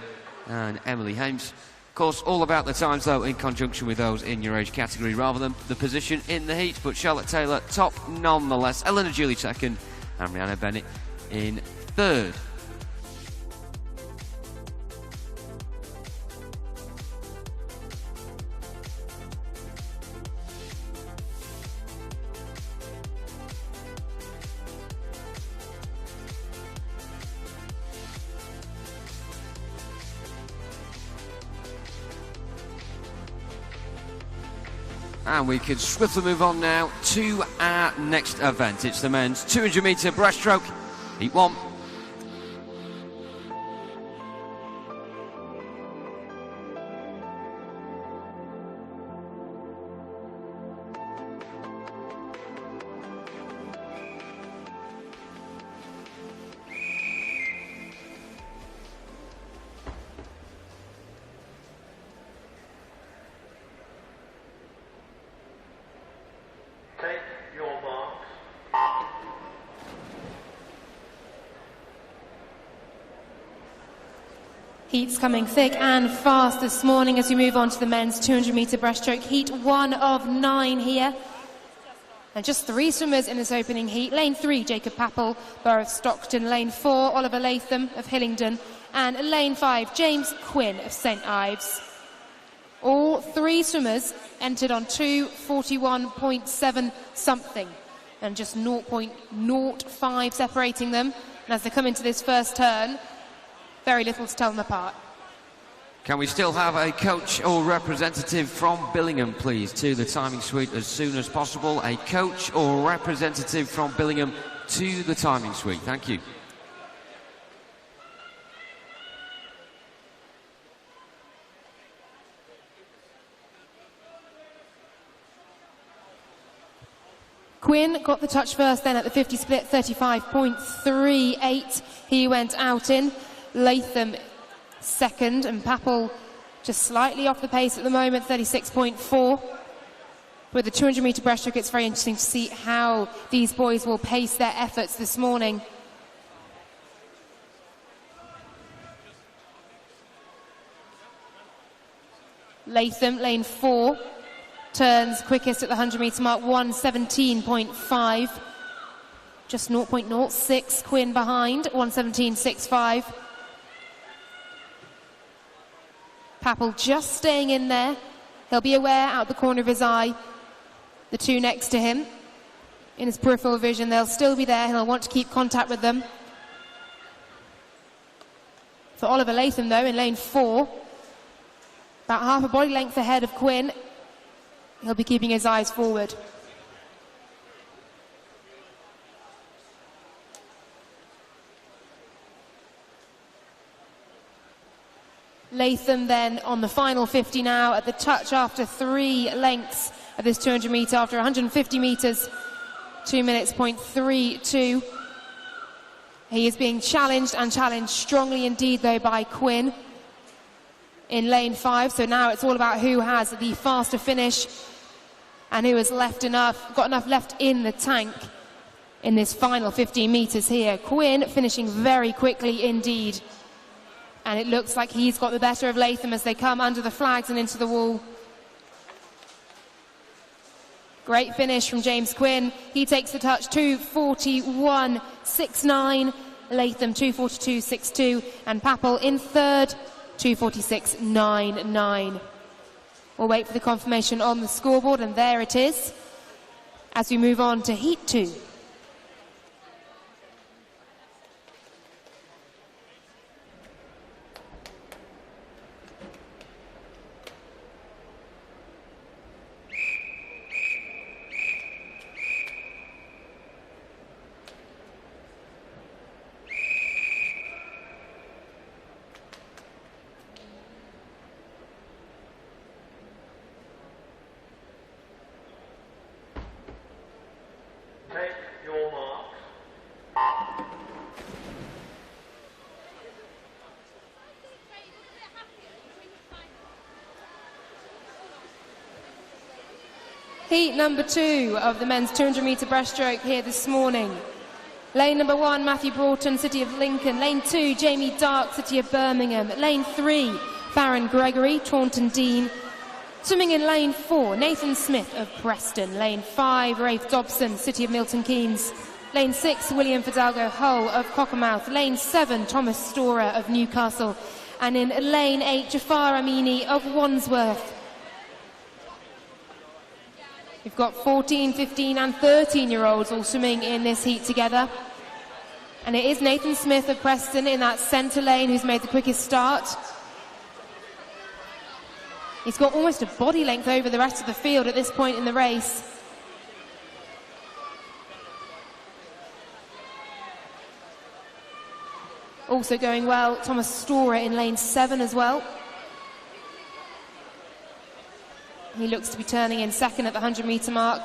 Speaker 2: and Emily Hames. Of course, all about the times, though, in conjunction with those in your age category rather than the position in the heat. But Charlotte Taylor top nonetheless. Eleanor Julie second and Rihanna Bennett in third. And we can swiftly move on now to our next event. It's the men's 200 metre breaststroke, heat 1.
Speaker 3: Heats coming thick and fast this morning as we move on to the men's 200-metre breaststroke. Heat 1 of 9 here. And just 3 swimmers in this opening heat. Lane 3, Jacob Pappel, Borough of Stockton. Lane 4, Oliver Latham of Hillingdon. And lane 5, James Quinn of St Ives. All 3 swimmers entered on 2:41.7 something. And just 0.05 separating them. And as they come into this first turn, very little to tell them apart.
Speaker 2: Can we still have a coach or representative from Billingham, please, to the timing suite as soon as possible? A coach or representative from Billingham to the timing suite. Thank you.
Speaker 3: Quinn got the touch first then at the 50 split, 35.38 he went out in. Latham second, and Pappel just slightly off the pace at the moment, 36.4. With the 200-metre breaststroke, it's very interesting to see how these boys will pace their efforts this morning. Latham, lane 4, turns quickest at the 100-metre mark, 1:17.5. Just 0.06, Quinn behind, 1:17.65. Pappel just staying in there. He'll be aware out the corner of his eye. The 2 next to him, in his peripheral vision, they'll still be there. He'll want to keep contact with them. For Oliver Latham, though, in lane 4, about half a body length ahead of Quinn, he'll be keeping his eyes forward. Latham then on the final 50 now at the touch after 3 lengths of this 200 metre, after 150 metres, 2 minutes, 0.32. He is being challenged, and challenged strongly indeed though by Quinn in lane 5. So now it's all about who has the faster finish and who has got enough left in the tank in this final 15 metres here. Quinn finishing very quickly indeed. And it looks like he's got the better of Latham as they come under the flags and into the wall. Great finish from James Quinn. He takes the touch, 2:41.69. Latham, 2:42.62. And Pappel in third, 2:46.99. We'll wait for the confirmation on the scoreboard, and there it is as we move on to Heat 2. Heat number 2 of the men's 200-metre breaststroke here this morning. Lane number 1, Matthew Broughton, City of Lincoln. Lane 2, Jamie Dark, City of Birmingham. Lane 3, Farron Gregory, Taunton Dean. Swimming in lane 4, Nathan Smith of Preston. Lane 5, Rafe Dobson, City of Milton Keynes. Lane 6, William Fidalgo Hull of Cockermouth. Lane 7, Thomas Storer of Newcastle. And in lane 8, Jafar Amini of Wandsworth. We've got 14, 15 and 13-year-olds all swimming in this heat together. And it is Nathan Smith of Preston in that centre lane who's made the quickest start. He's got almost a body length over the rest of the field at this point in the race. Also going well, Thomas Storer in lane 7 as well. He looks to be turning in second at the 100-metre mark.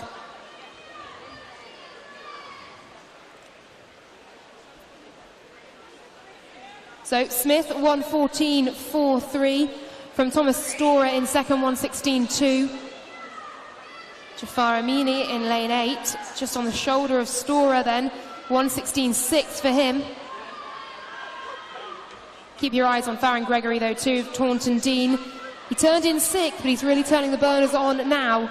Speaker 3: So Smith, 1:14.43 from Thomas Storer in second, 1:16.2. Jafar Amini in lane 8, just on the shoulder of Storer then, 1:16.6 for him. Keep your eyes on Farron Gregory, though, too, of Taunton Dean. He turned in 6th, but he's really turning the burners on now.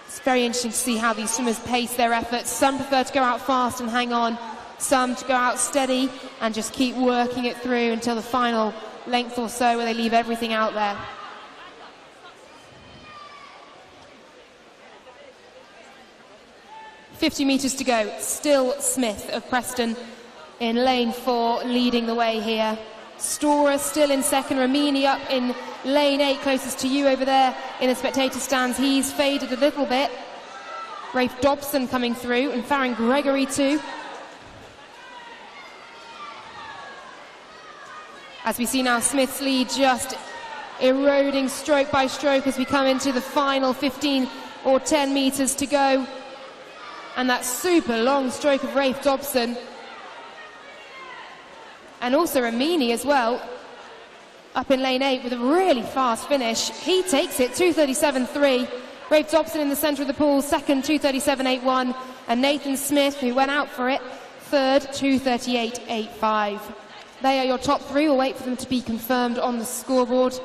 Speaker 3: It's very interesting to see how these swimmers pace their efforts. Some prefer to go out fast and hang on. Some to go out steady and just keep working it through until the final length or so where they leave everything out there. "50 metres to go. Still Smith of Preston in lane 4, leading the way here. Storer still in second. Ramini up in lane 8, closest to you over there in the spectator stands. He's faded a little bit. Rafe Dobson coming through, and Farron Gregory too. As we see now Smith's lead just eroding stroke by stroke as we come into the final 15 or 10 metres to go. And that super long stroke of Rafe Dobson. And also Ramini as well, up in lane 8 with a really fast finish. He takes it, 2:37.3. Rafe Dobson in the centre of the pool, second, 2:37.81. And Nathan Smith, who went out for it, third, 2:38.85. They are your top 3. We'll wait for them to be confirmed on the scoreboard.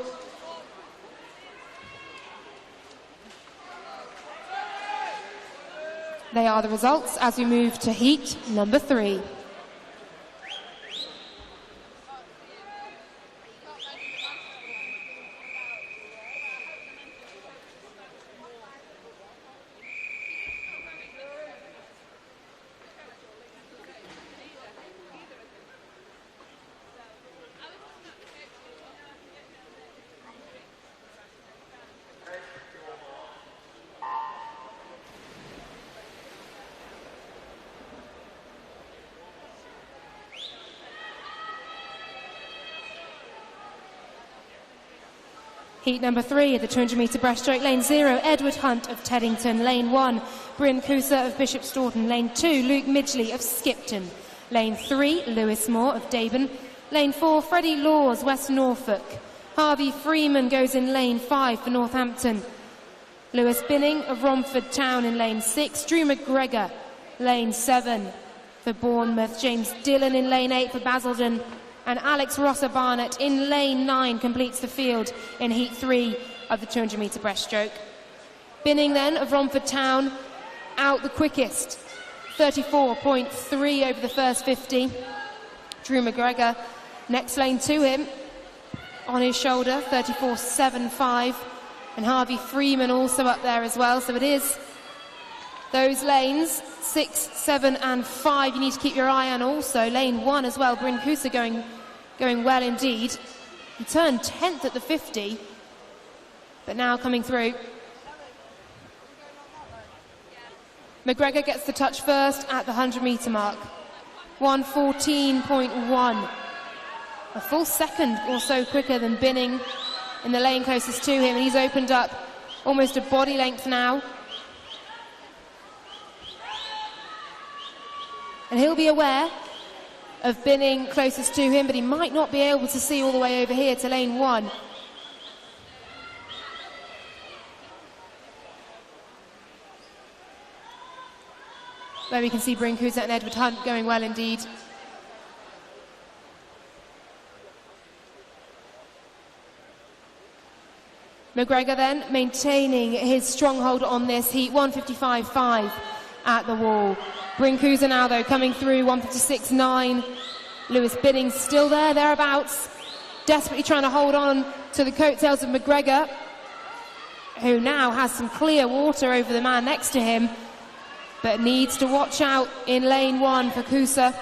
Speaker 3: They are the results as we move to heat number 3. Heat number 3 at the 200-metre breaststroke. Lane 0, Edward Hunt of Teddington. Lane 1, Bryn Cooser of Bishop Staunton. Lane 2, Luke Midgley of Skipton. Lane 3, Lewis Moore of Deben. Lane 4, Freddie Laws, West Norfolk. Harvey Freeman goes in lane 5 for Northampton. Lewis Binning of Romford Town in lane 6. Drew McGregor, lane 7 for Bournemouth. James Dillon in lane 8 for Basildon. And Alex Rosser Barnett in lane 9 completes the field in heat 3 of the 200-metre breaststroke. Binning then of Romford Town out the quickest, 34.3 over the first 50. Drew McGregor next lane to him on his shoulder, 34.75. And Harvey Freeman also up there as well. So it is those lanes 6, 7 and 5 you need to keep your eye on. Also lane 1 as well, Bryn Cooser going well indeed. He turned 10th at the 50, but now coming through. McGregor gets the touch first at the 100-metre mark, 1:14.1, a full second or so quicker than Binning in the lane closest to him, and he's opened up almost a body length now. And he'll be aware of Binning closest to him, but he might not be able to see all the way over here to lane 1. Where we can see Bryn Cooser and Edward Hunt going well indeed. McGregor then maintaining his stronghold on this heat, 1:55.5 at the wall. Bryn Cooser now though coming through, 1:56.9. Lewis Binning still there, thereabouts, desperately trying to hold on to the coattails of McGregor, who now has some clear water over the man next to him, but needs to watch out in lane 1 for Cooser,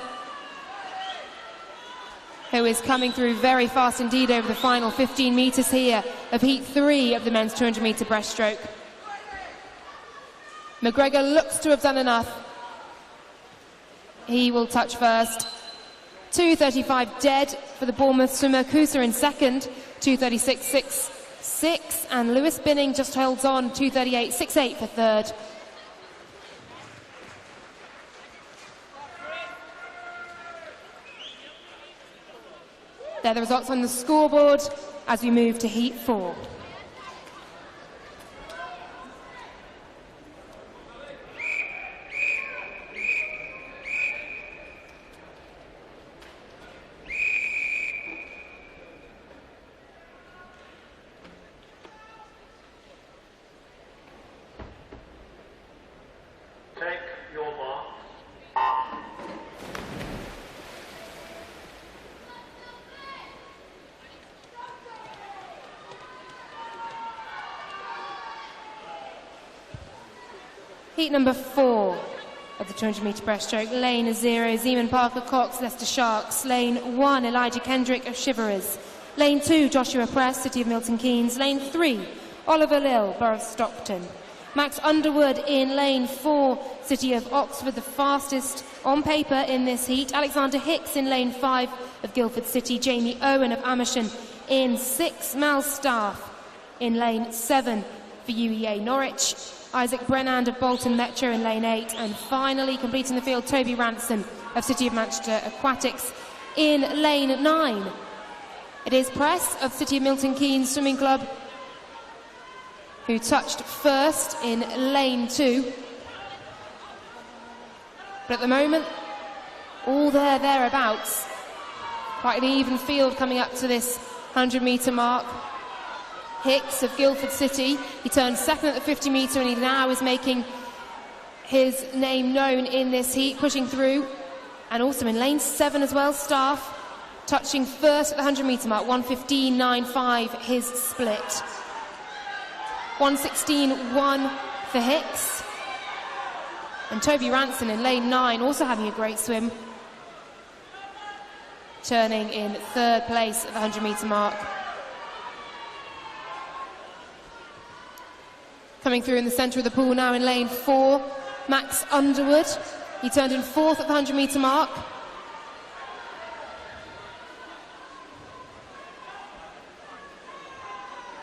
Speaker 3: who is coming through very fast indeed over the final 15 metres here of heat 3 of the men's 200-metre breaststroke. McGregor looks to have done enough. He will touch first. 2:35 dead for the Bournemouth swimmer. Cooser in second, 2:36.66, and Lewis Binning just holds on, 2:38.68 for third. They're the results on the scoreboard as we move to heat 4. Heat number 4 of the 200-metre breaststroke. Lane 0, Zeeman Parker Cox, Leicester Sharks. Lane 1, Elijah Kendrick of Shiverers. Lane 2, Joshua Press, City of Milton Keynes. Lane 3, Oliver Lill, Borough of Stockton. Max Underwood in lane 4, City of Oxford, the fastest on paper in this heat. Alexander Hicks in lane 5 of Guildford City. Jamie Owen of Amersham in 6. Mal Staff in lane 7 for UEA Norwich. Isaac Brennand of Bolton Metro in lane 8. And finally, completing the field, Toby Ranson of City of Manchester Aquatics in lane 9. It is Press of City of Milton Keynes Swimming Club who touched first in lane 2. But at the moment, all thereabouts. Quite an even field coming up to this 100-metre mark. Hicks of Guildford City, he turned second at the 50-metre and he now is making his name known in this heat, pushing through. And also in lane 7 as well, Staff touching first at the 100-metre mark, 1:15.95 his split. 1:16.1 for Hicks. And Toby Ranson in lane 9 also having a great swim, turning in 3rd place at the 100-metre mark. Coming through in the centre of the pool now in lane 4, Max Underwood. He turned in 4th at the 100-metre mark.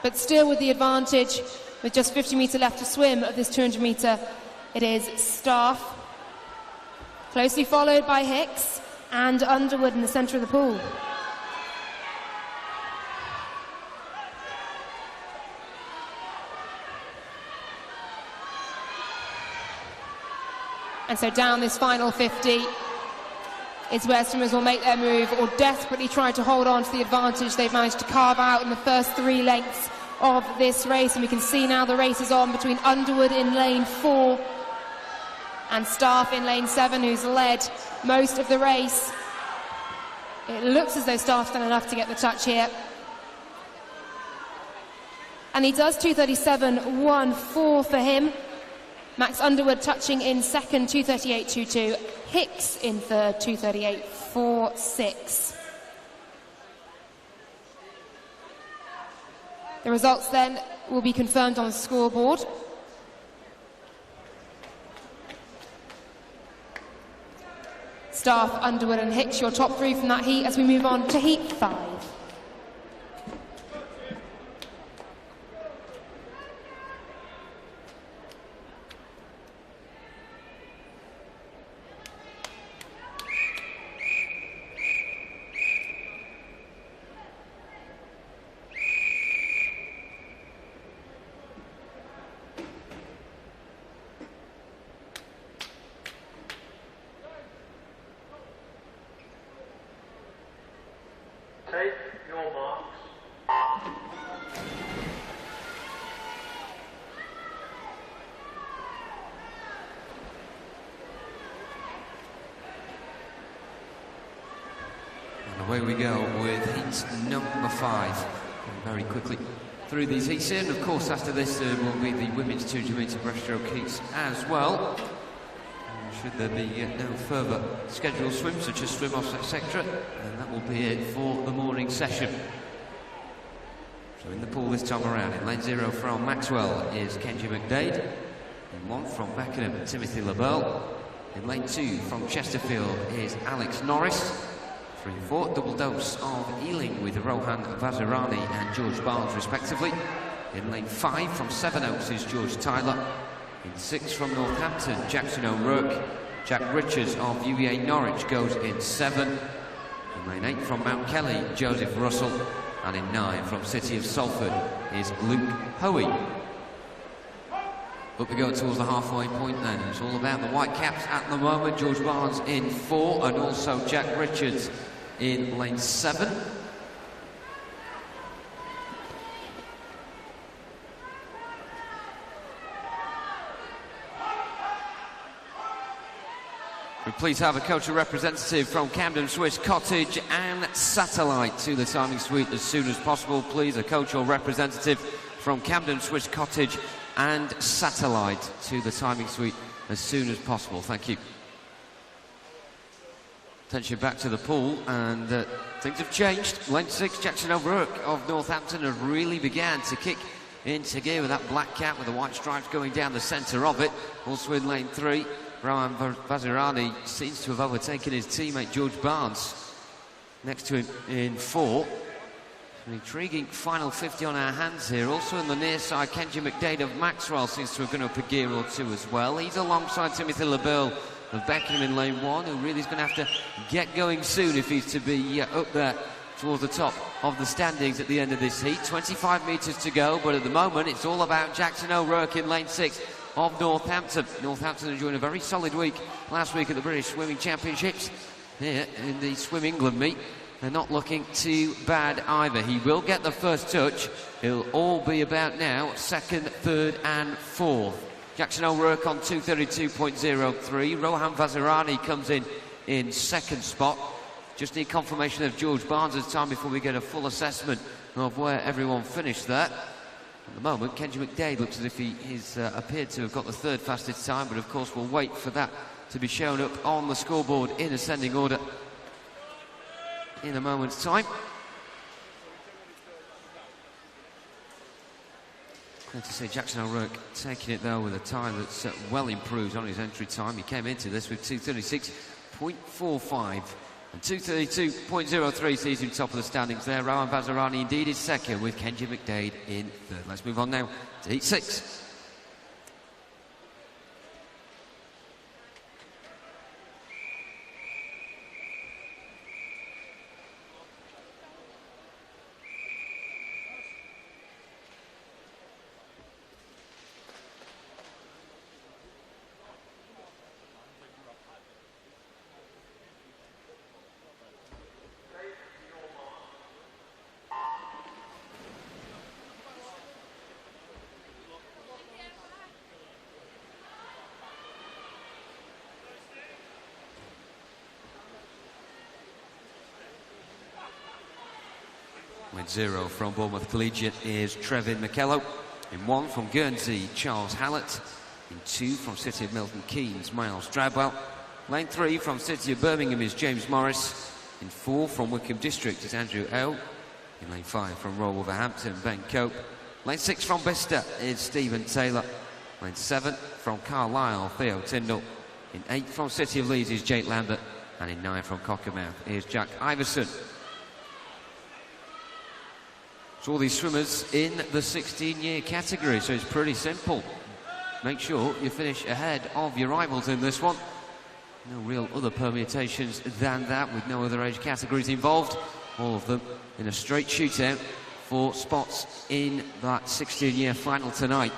Speaker 3: But still with the advantage, with just 50 metre left to swim of this 200 metre, it is Staff, closely followed by Hicks and Underwood in the centre of the pool. And so down this final 50 is where swimmers will make their move or desperately try to hold on to the advantage they've managed to carve out in the first 3 lengths of this race. And we can see now the race is on between Underwood in lane 4 and Staff in lane 7, who's led most of the race. It looks as though Staff's done enough to get the touch here. And he does 2:37.14 for him. Max Underwood touching in second, 2:38.22. Hicks in third, 2:38.46. The results then will be confirmed on the scoreboard. Staff, Underwood and Hicks, your top 3 from that heat as we move on to heat 5.
Speaker 5: Take your marks.
Speaker 2: And away we go with heat number 5. And very quickly through these heats in. Of course, after this will be the women's 200 metre breaststroke heats as well. Should there be no further scheduled swims, such as swim-offs, etc., then that will be it for the morning session. So in the pool this time around, in lane 0 from Maxwell is Kenji McDade. In 1 from Beckenham, Timothy LaBelle. In lane 2 from Chesterfield is Alex Norris. 3 and 4, double dose of Ealing with Rohan Vazirani and George Barnes respectively. In lane 5 from Sevenoaks is George Tyler. In 6 from Northampton, Jackson O'Rourke. Jack Richards of UEA Norwich goes in 7. In lane 8 from Mount Kelly, Joseph Russell. And in 9 from City of Salford is Luke Hoey. Up we go towards the halfway point then. It's all about the Whitecaps at the moment. George Barnes in 4 and also Jack Richards in lane 7. We're pleased to have a cultural representative from Camden Swiss Cottage and Satellite to the timing suite as soon as possible. Please, a cultural representative from Camden Swiss Cottage and satellite to the timing suite as soon as possible. Thank you. Attention back to the pool, and things have changed. Lane 6, Jackson O'Rourke of Northampton has really began to kick into gear with that black cap with the white stripes going down the centre of it. Also in lane 3, Rohan Vazirani seems to have overtaken his teammate George Barnes next to him in 4. An intriguing final 50 on our hands here. Also in the near side, Kenji McDade of Maxwell seems to have gone up a gear or two as well. He's alongside Timothy LaBelle of Beckenham in lane 1, who really is going to have to get going soon if he's to be up there towards the top of the standings at the end of this heat. 25 metres to go, but at the moment it's all about Jackson O'Rourke in lane 6 of Northampton. Northampton enjoying a very solid week last week at the British Swimming Championships here in the Swim England meet. They're not looking too bad either. He will get the first touch. It'll all be about now, 2nd, 3rd and 4th. Jackson O'Rourke on 2:32.03. Rohan Vazirani comes in 2nd spot. Just need confirmation of George Barnes' time before we get a full assessment of where everyone finished there. At the moment, Kenji McDade looks as if he's appeared to have got the 3rd fastest time, but of course we'll wait for that to be shown up on the scoreboard in ascending order in a moment's time. Glad to see Jackson O'Rourke taking it though with a time that's well improved on his entry time. He came into this with 2:36.45 and 2:32.03 sees him top of the standings there. Rohan Vazirani indeed is 2nd with Kenji McDade in 3rd. Let's move on now to heat 6. With 0 from Bournemouth Collegiate is Trevin McKello. In 1 from Guernsey, Charles Hallett. In 2 from City of Milton Keynes, Miles Drabwell. Lane 3 from City of Birmingham is James Morris. In 4 from Wickham District is Andrew Earl. In lane 5 from Royal Wolverhampton, Ben Cope. Lane 6 from Bicester is Stephen Taylor. Lane 7 from Carlisle, Theo Tyndall. In 8 from City of Leeds is Jake Lambert. And in 9 from Cockermouth is Jack Iverson. So all these swimmers in the 16-year category, so it's pretty simple. Make sure you finish ahead of your rivals in this one. No real other permutations than that, with no other age categories involved. All of them in a straight shootout for spots in that 16-year final tonight.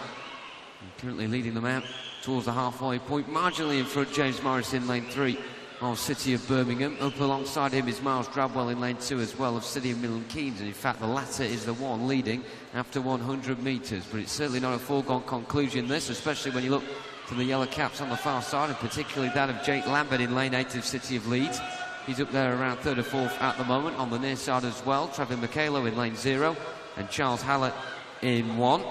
Speaker 2: And currently leading them out towards the halfway point, marginally in front, James Morris in lane 3 of City of Birmingham. Up alongside him is Miles Drabwell in lane 2 as well of City of Milton Keynes, and in fact the latter is the one leading after 100 metres. But it's certainly not a foregone conclusion this, especially when you look to the yellow caps on the far side, and particularly that of Jake Lambert in lane 8 of City of Leeds. He's up there around 3rd or 4th at the moment. On the near side as well, Trevin McKello in lane 0 and Charles Hallett in 1.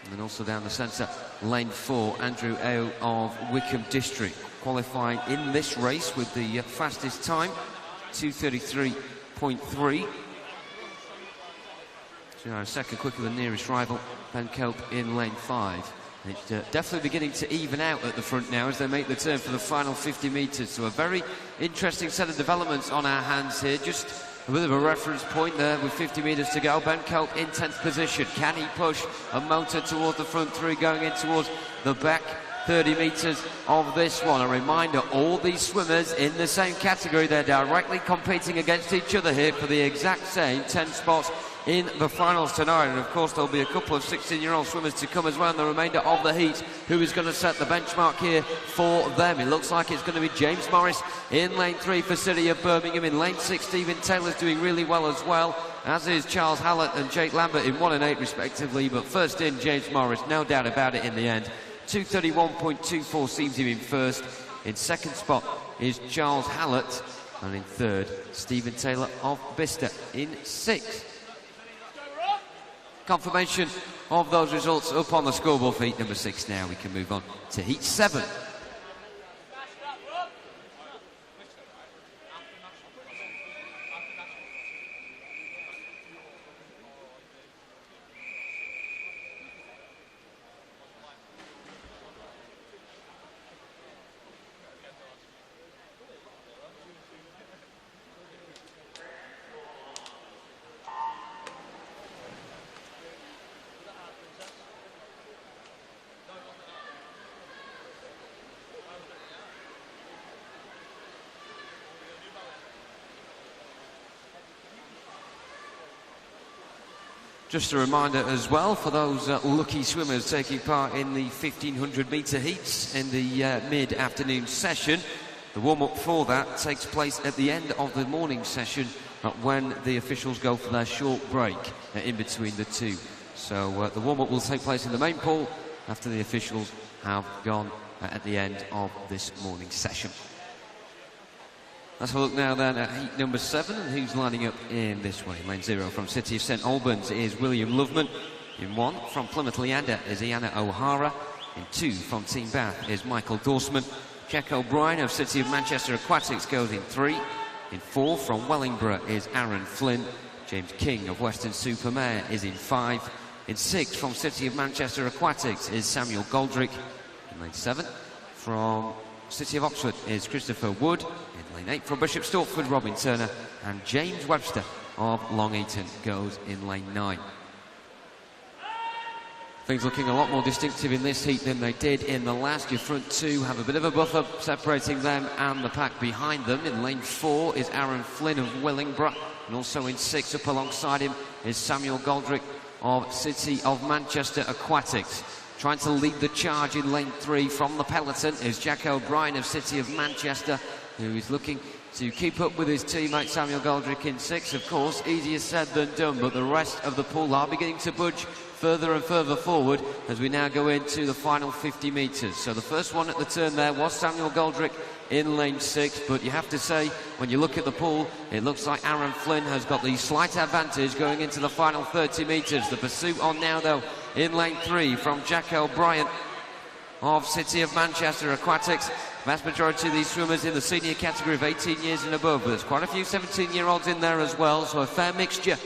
Speaker 2: And then also down the centre, lane 4, Andrew Earl of Wickham District, qualifying in this race with the fastest time, 2:33.3. So a second quicker than nearest rival, Ben Cope in lane 5. And it's definitely beginning to even out at the front now as they make the turn for the final 50 metres. So a very interesting set of developments on our hands here. Just a bit of a reference point there with 50 metres to go. Ben Cope in 10th position. Can he push a motor towards the front 3 going in towards the back 30 metres of this one? A reminder, all these swimmers in the same category, they're directly competing against each other here for the exact same 10 spots in the finals tonight. And of course there'll be a couple of 16-year-old swimmers to come as well in the remainder of the heat. Who is going to set the benchmark here for them? It looks like it's going to be James Morris in lane 3 for City of Birmingham. In lane 6, Stephen Taylor's doing really well as well, as is Charles Hallett and Jake Lambert in 1 and 8 respectively. But first in, James Morris, no doubt about it in the end. 2:31.24 seems him in first. In second spot is Charles Hallett, and in third, Stephen Taylor of Bicester in 6th. confirmation of those results up on the scoreboard for heat number 6 now. We can move on to heat 7. Just a reminder as well for those lucky swimmers taking part in the 1500 metre heats in the mid-afternoon session. The warm-up for that takes place at the end of the morning session when the officials go for their short break in between the two. So the warm-up will take place in the main pool after the officials have gone at the end of this morning session. Let's have a look now then at heat number 7 and who's lining up in this one. In lane 0 from City of St Albans is William Loveman. In 1 from Plymouth Leander is Iana O'Hara. In 2 from Team Bath is Michael Dorsman. Jack O'Brien of City of Manchester Aquatics goes in 3. In 4 from Wellingborough is Aaron Flynn. James King of Western Supermare is in 5. In 6 from City of Manchester Aquatics is Samuel Goldrick. In lane 7 from City of Oxford is Christopher Wood. In lane 8 from Bishop Stortford, Robin Turner. And James Webster of Long Eaton goes in lane 9. Things looking a lot more distinctive in this heat than they did in the last. Your front two have a bit of a buffer separating them and the pack behind them. In lane 4 is Aaron Flynn of Wellingborough. And also in 6 up alongside him is Samuel Goldrick of City of Manchester Aquatics. Trying to lead the charge in lane 3 from the peloton is Jack O'Brien of City of Manchester, who is looking to keep up with his teammate Samuel Goldrick in 6. Of course, easier said than done, but the rest of the pool are beginning to budge further and further forward as we now go into the final 50 metres. So the first one at the turn there was Samuel Goldrick in lane 6, but you have to say, when you look at the pool, it looks like Aaron Flynn has got the slight advantage going into the final 30 metres. The pursuit on now, though, in lane 3 from Jack O'Brien of City of Manchester Aquatics. Vast majority of these swimmers in the senior category of 18 years and above, but there's quite a few 17-year-olds in there as well, so a fair mixture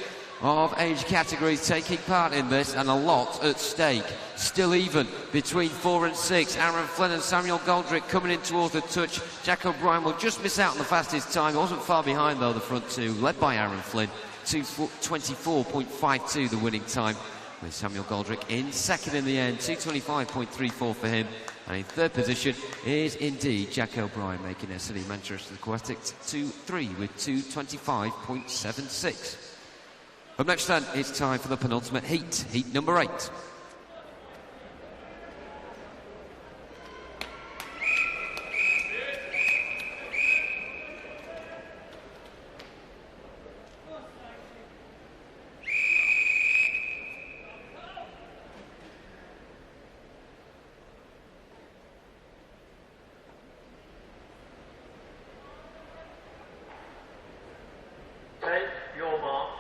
Speaker 2: of age categories taking part in this and a lot at stake. Still even between 4 and 6. Aaron Flynn and Samuel Goldrick coming in towards the touch. Jack O'Brien will just miss out on the fastest time. He wasn't far behind though, the front two, led by Aaron Flynn. 2:24.52 the winning time, with Samuel Goldrick in second in the end. 2:25.34 for him. And in third position is indeed Jack O'Brien, making their City Manchester Aquatics 2-3 with 2:25.76. Up next then, it's time for the penultimate heat, heat number 8.
Speaker 5: Take your marks.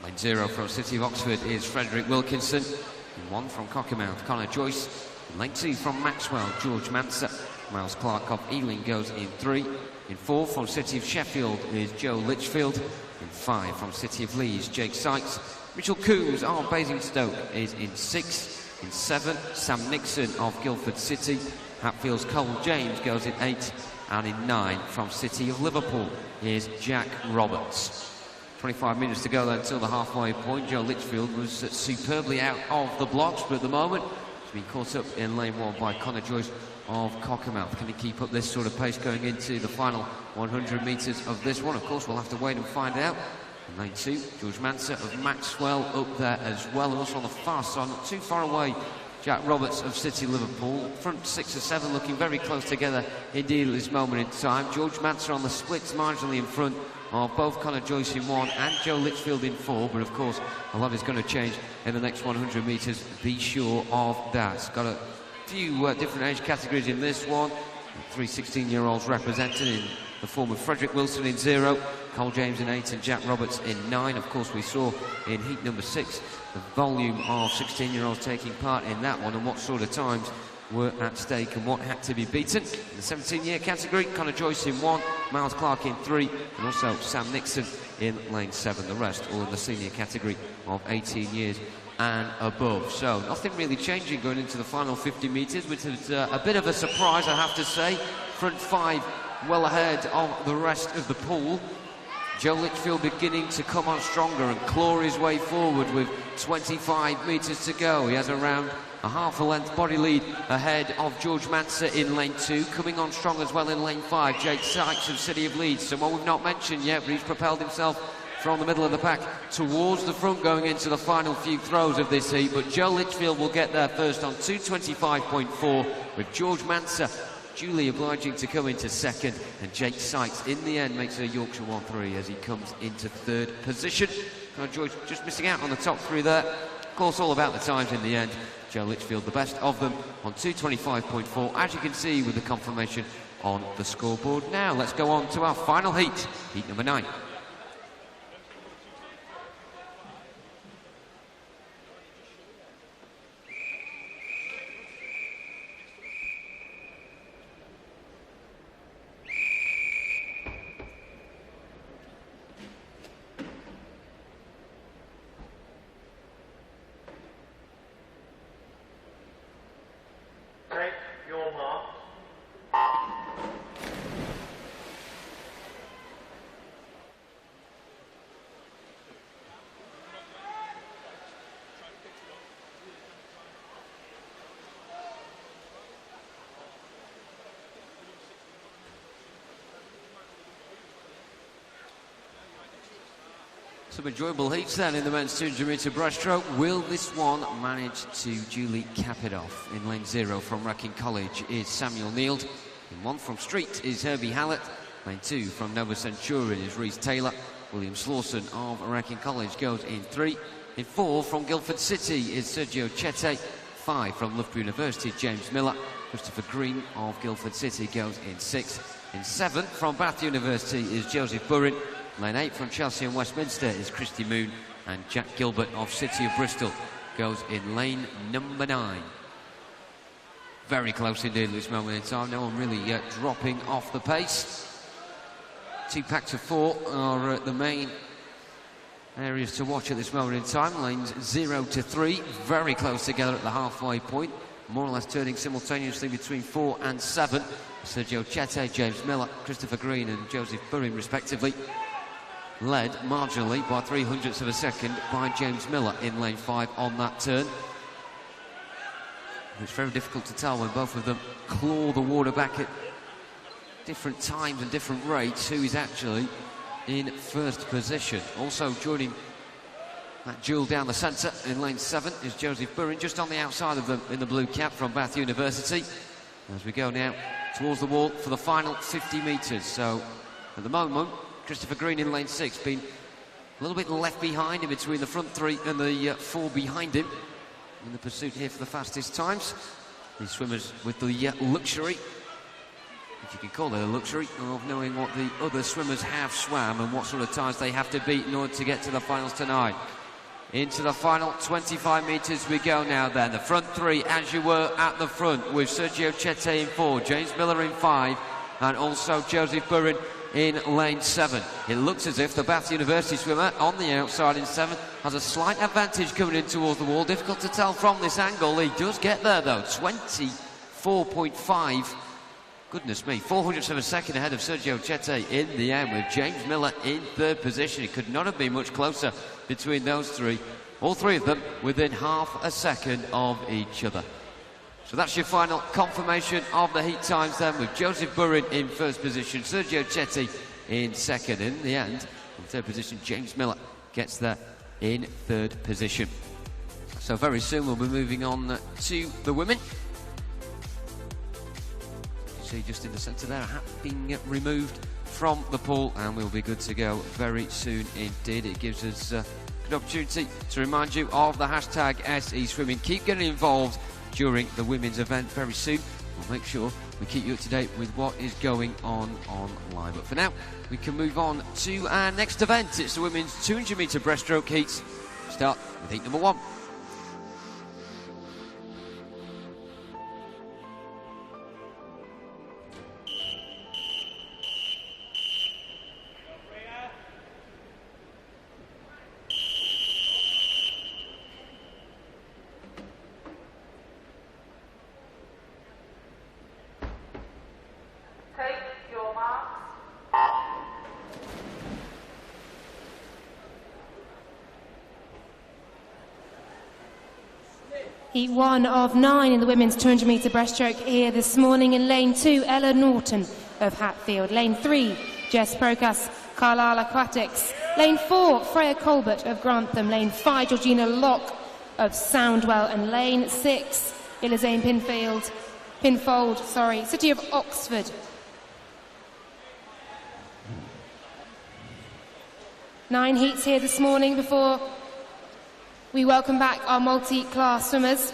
Speaker 2: Lane 0 from City of Oxford is Frederick Wilkinson. In 1 from Cockermouth, Connor Joyce. In lane 2 from Maxwell, George Manser. Miles Clark of Ealing goes in 3. In 4 from City of Sheffield is Joe Litchfield. In 5 from City of Leeds, Jake Sykes. Mitchell Coombs of Basingstoke is in 6. In 7, Sam Nixon of Guildford City. Hatfield's Cole James goes in 8. And in 9 from City of Liverpool is Jack Roberts. 25 minutes to go then until the halfway point. Joe Litchfield was superbly out of the blocks, but at the moment he's been caught up in lane 1 by Connor Joyce of Cockermouth. Can he keep up this sort of pace going into the final 100 metres of this one? Of course, we'll have to wait and find out. In lane 2, George Manser of Maxwell up there as well, and also on the far side, not too far away Jack Roberts of City Liverpool. Front 6 or 7 looking very close together indeed at this moment in time. George Manser on the splits marginally in front of both Conor Joyce in 1 and Joe Litchfield in 4, but of course a lot is going to change in the next 100 metres, be sure of that. It's got a few different age categories in this one. 3 16-year-olds represented in the form of Frederick Wilson in 0, Cole James in 8 and Jack Roberts in 9. Of course we saw in heat number 6 the volume of 16-year-olds taking part in that one and what sort of times were at stake and what had to be beaten. In the 17-year category, Conor Joyce in 1, Miles Clark in 3 and also Sam Nixon in lane 7. The rest all in the senior category of 18 years and above. So nothing really changing going into the final 50 metres, which is a bit of a surprise, I have to say. Front 5 well ahead of the rest of the pool. Joe Litchfield beginning to come on stronger and claw his way forward with 25 metres to go. He has around a half a length body lead ahead of George Manser in lane 2. Coming on strong as well in lane 5, Jake Sykes of City of Leeds. Someone we've not mentioned yet, but he's propelled himself from the middle of the pack towards the front going into the final few throws of this heat. But Joe Litchfield will get there first on 2:25.4 with George Manser duly obliging to come into second, and Jake Sykes in the end makes a Yorkshire 1-3 as he comes into 3rd position. George just missing out on the top 3 there. Of course all about the times in the end. Joe Litchfield the best of them on 2:25.4, as you can see with the confirmation on the scoreboard. Now let's go on to our final heat, heat number 9.
Speaker 5: Take your mark.
Speaker 2: Some enjoyable heats then in the men's 200 metre breaststroke. Will this one manage to duly cap it off? In lane 0 from Wrecking College is Samuel Neild. In 1 from Street is Herbie Hallett. Lane 2 from Nova Centurion is Rhys Taylor. William Slawson of Wrecking College goes in 3. In 4 from Guildford City is Sergio Chete. 5 from Loughborough University, James Miller. Christopher Green of Guildford City goes in 6. In 7 from Bath University is Joseph Burrin. Lane 8 from Chelsea and Westminster is Christy Moon, and Jack Gilbert of City of Bristol goes in lane number 9. Very close indeed at this moment in time. No one really dropping off the pace. 2 packs of 4 are the main areas to watch at this moment in time. Lanes 0 to 3, very close together at the halfway point, more or less turning simultaneously between 4 and 7. Sergio Chete, James Miller, Christopher Green and Joseph Burrin respectively. Led marginally by 0.03 of a second by James Miller in lane 5 on that turn. It's very difficult to tell when both of them claw the water back at different times and different rates who is actually in first position. Also joining that duel down the centre in lane 7 is Joseph Burrin, just on the outside of them in the blue cap from Bath University. As we go now towards the wall for the final 50 metres. So at the moment, Christopher Green in lane 6 been a little bit left behind in between the front 3 and the 4 behind him in the pursuit here for the fastest times. These swimmers with the luxury, if you can call it a luxury, of knowing what the other swimmers have swam and what sort of times they have to beat in order to get to the finals tonight. Into the final 25 metres we go now then. The front 3 as you were at the front with Sergio Chete in 4, James Miller in 5 and also Joseph Burrin in lane 7. It looks as if the Bath University swimmer on the outside in 7 has a slight advantage coming in towards the wall. Difficult to tell from this angle. He does get there though. 24.5. Goodness me, 0.04 of a second ahead of Sergio Chete in the end with James Miller in 3rd position. It could not have been much closer between those 3. All 3 of them within half a second of each other. So that's your final confirmation of the heat times then, with Joseph Burrin in 1st position, Sergio Chete in 2nd. In the end, in 3rd position, James Miller gets there in 3rd position. So very soon we'll be moving on to the women. You see just in the centre there, a hat being removed from the pool, and we'll be good to go very soon indeed. It gives us a good opportunity to remind you of the hashtag SE Swimming. Keep getting involved during the women's event very soon. We'll make sure we keep you up to date with what is going on online. But for now, we can move on to our next event. It's the women's 200 metre breaststroke heats. Start with heat number 1.
Speaker 3: Heat 1 of 9 in the women's 200 metre breaststroke here this morning. In lane 2, Ella Norton of Hatfield. Lane 3, Jess Prokas, Carlisle Aquatics. Lane 4, Freya Colbert of Grantham. Lane 5, Georgina Locke of Soundwell. And lane 6, Ilizane Pinfold, City of Oxford. Nine heats here this morning before we welcome back our multi-class swimmers.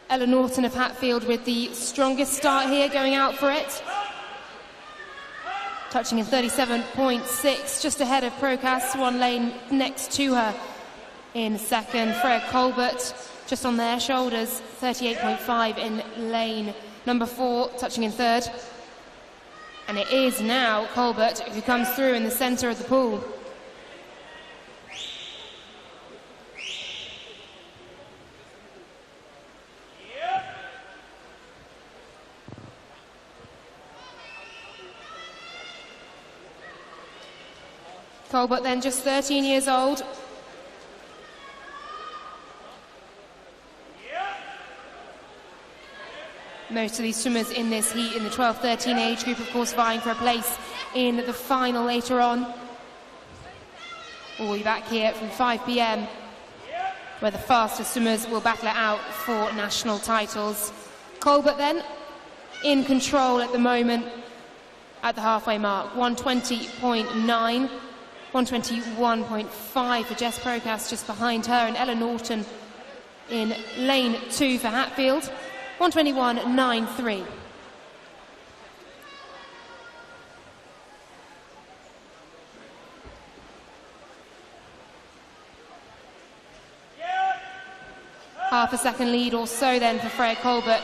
Speaker 3: Ella Norton of Hatfield with the strongest start here, going out for it. Touching in 37.6, just ahead of Prokas, one lane next to her. In second, Freya Colbert, just on their shoulders, 38.5 in lane number 4, touching in third. And it is now Colbert who comes through in the centre of the pool. Colbert then just 13 years old. Most of these swimmers in this heat in the 12-13 age group, of course, vying for a place in the final later on. We'll be back here from 5 p.m, where the fastest swimmers will battle it out for national titles. Colbert then in control at the moment at the halfway mark, 120.9. 121.5 for Jess Prokas just behind her, and Ella Norton in lane 2 for Hatfield, 121.93. Half a second lead or so then for Freya Colbert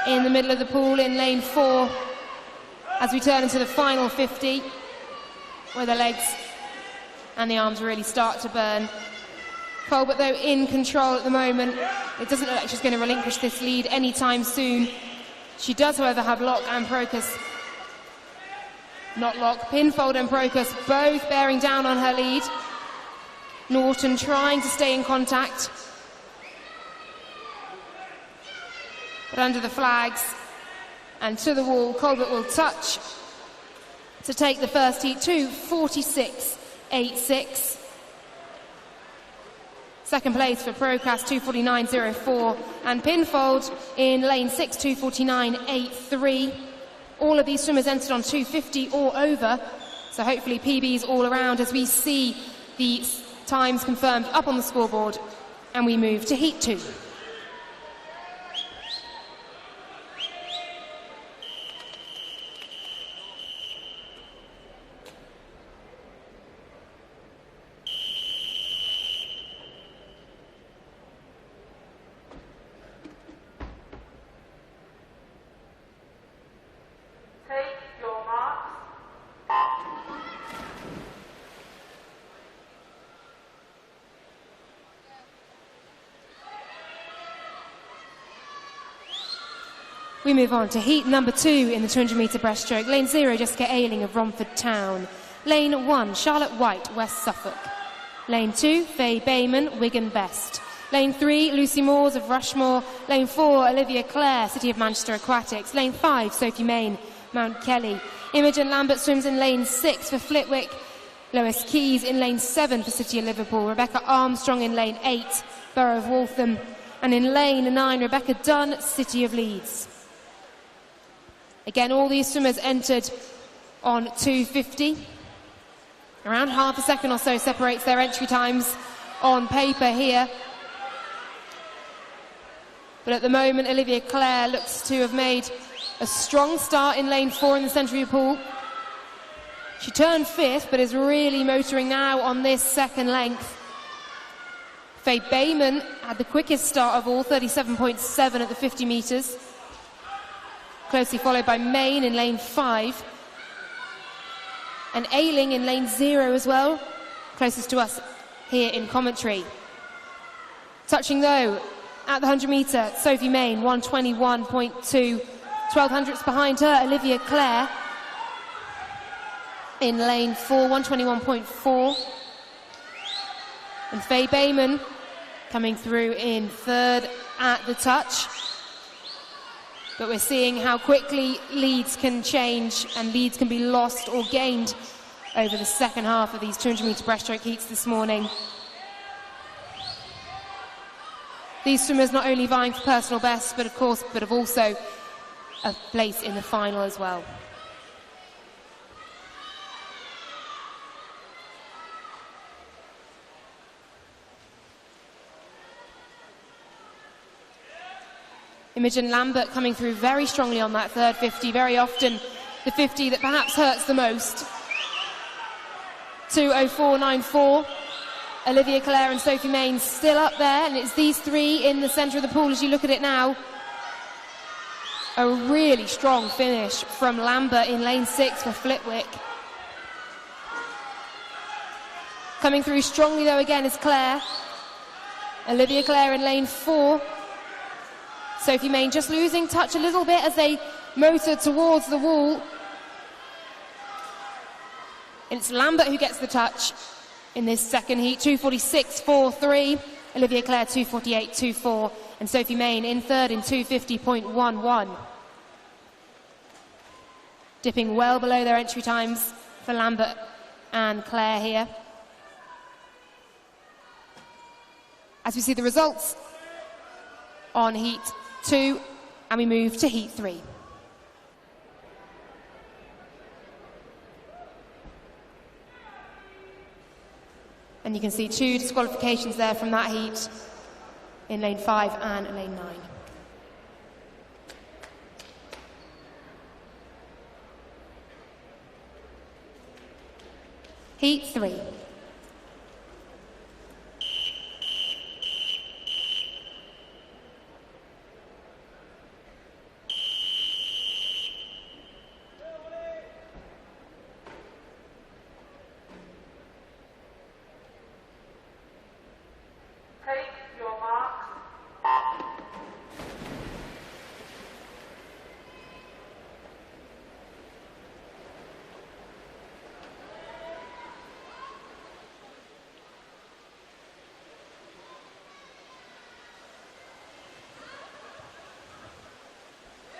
Speaker 3: in the middle of the pool in lane 4 as we turn into the final 50, where the legs and the arms really start to burn. Colbert, though, in control at the moment. It doesn't look like she's going to relinquish this lead anytime soon. She does, however, have Locke and Prokas. Not Locke, Pinfold and Prokas both bearing down on her lead. Norton trying to stay in contact. But under the flags and to the wall, Colbert will touch to take the first heat to 46.86. Second place for Prokas, 249.04, and Pinfold in lane 6, 249.83. All of these swimmers entered on 250 or over, so hopefully PBs all around as we see the times confirmed up on the scoreboard, and we move to heat 2. We move on to heat number 2 in the 200 metre breaststroke. Lane 0, Jessica Ayling of Romford Town. Lane 1, Charlotte White, West Suffolk. Lane 2, Faye Bayman, Wigan Best. Lane 3, Lucy Moores of Rushmore. Lane 4, Olivia Clare, City of Manchester Aquatics. Lane 5, Sophie Main, Mount Kelly. Imogen Lambert swims in lane 6 for Flitwick. Lois Keys in lane 7 for City of Liverpool. Rebecca Armstrong in lane 8, Borough of Waltham. And in lane 9, Rebecca Dunn, City of Leeds. Again, all these swimmers entered on 2:50. Around half a second or so separates their entry times on paper here. But at the moment, Olivia Clare looks to have made a strong start in lane 4 in the centre of the pool. She turned 5th, but is really motoring now on this second length. Faye Bayman had the quickest start of all, 37.7 at the 50 metres. Closely followed by Main in lane 5. And Ayling in lane 0 as well, closest to us here in commentary. Touching though, at the 100 metre, Sophie Main, 1:21.2. 12 hundredths behind her, Olivia Clare in lane 4, 1:21.4. And Faye Bayman coming through in 3rd at the touch. But we're seeing how quickly leads can change and leads can be lost or gained over the second half of these 200 metre breaststroke heats this morning. These swimmers not only vying for personal bests, but have also a place in the final as well. Imogen Lambert coming through very strongly on that third 50, very often the 50 that perhaps hurts the most. 2:04.94. Olivia Clare and Sophie Main still up there, and it's these three in the centre of the pool as you look at it now. A really strong finish from Lambert in lane 6 for Flitwick. Coming through strongly though again is Clare. Olivia Clare in lane 4. Sophie Main just losing touch a little bit as they motor towards the wall. It's Lambert who gets the touch in this second heat, 2:46.43. Olivia Clare 2:48.24. And Sophie Main in 3rd in 2:50.11. Dipping well below their entry times for Lambert and Clare here. As we see the results on heat 2, and we move to heat 3. And you can see 2 disqualifications there from that heat in lane 5 and lane 9. Heat 3.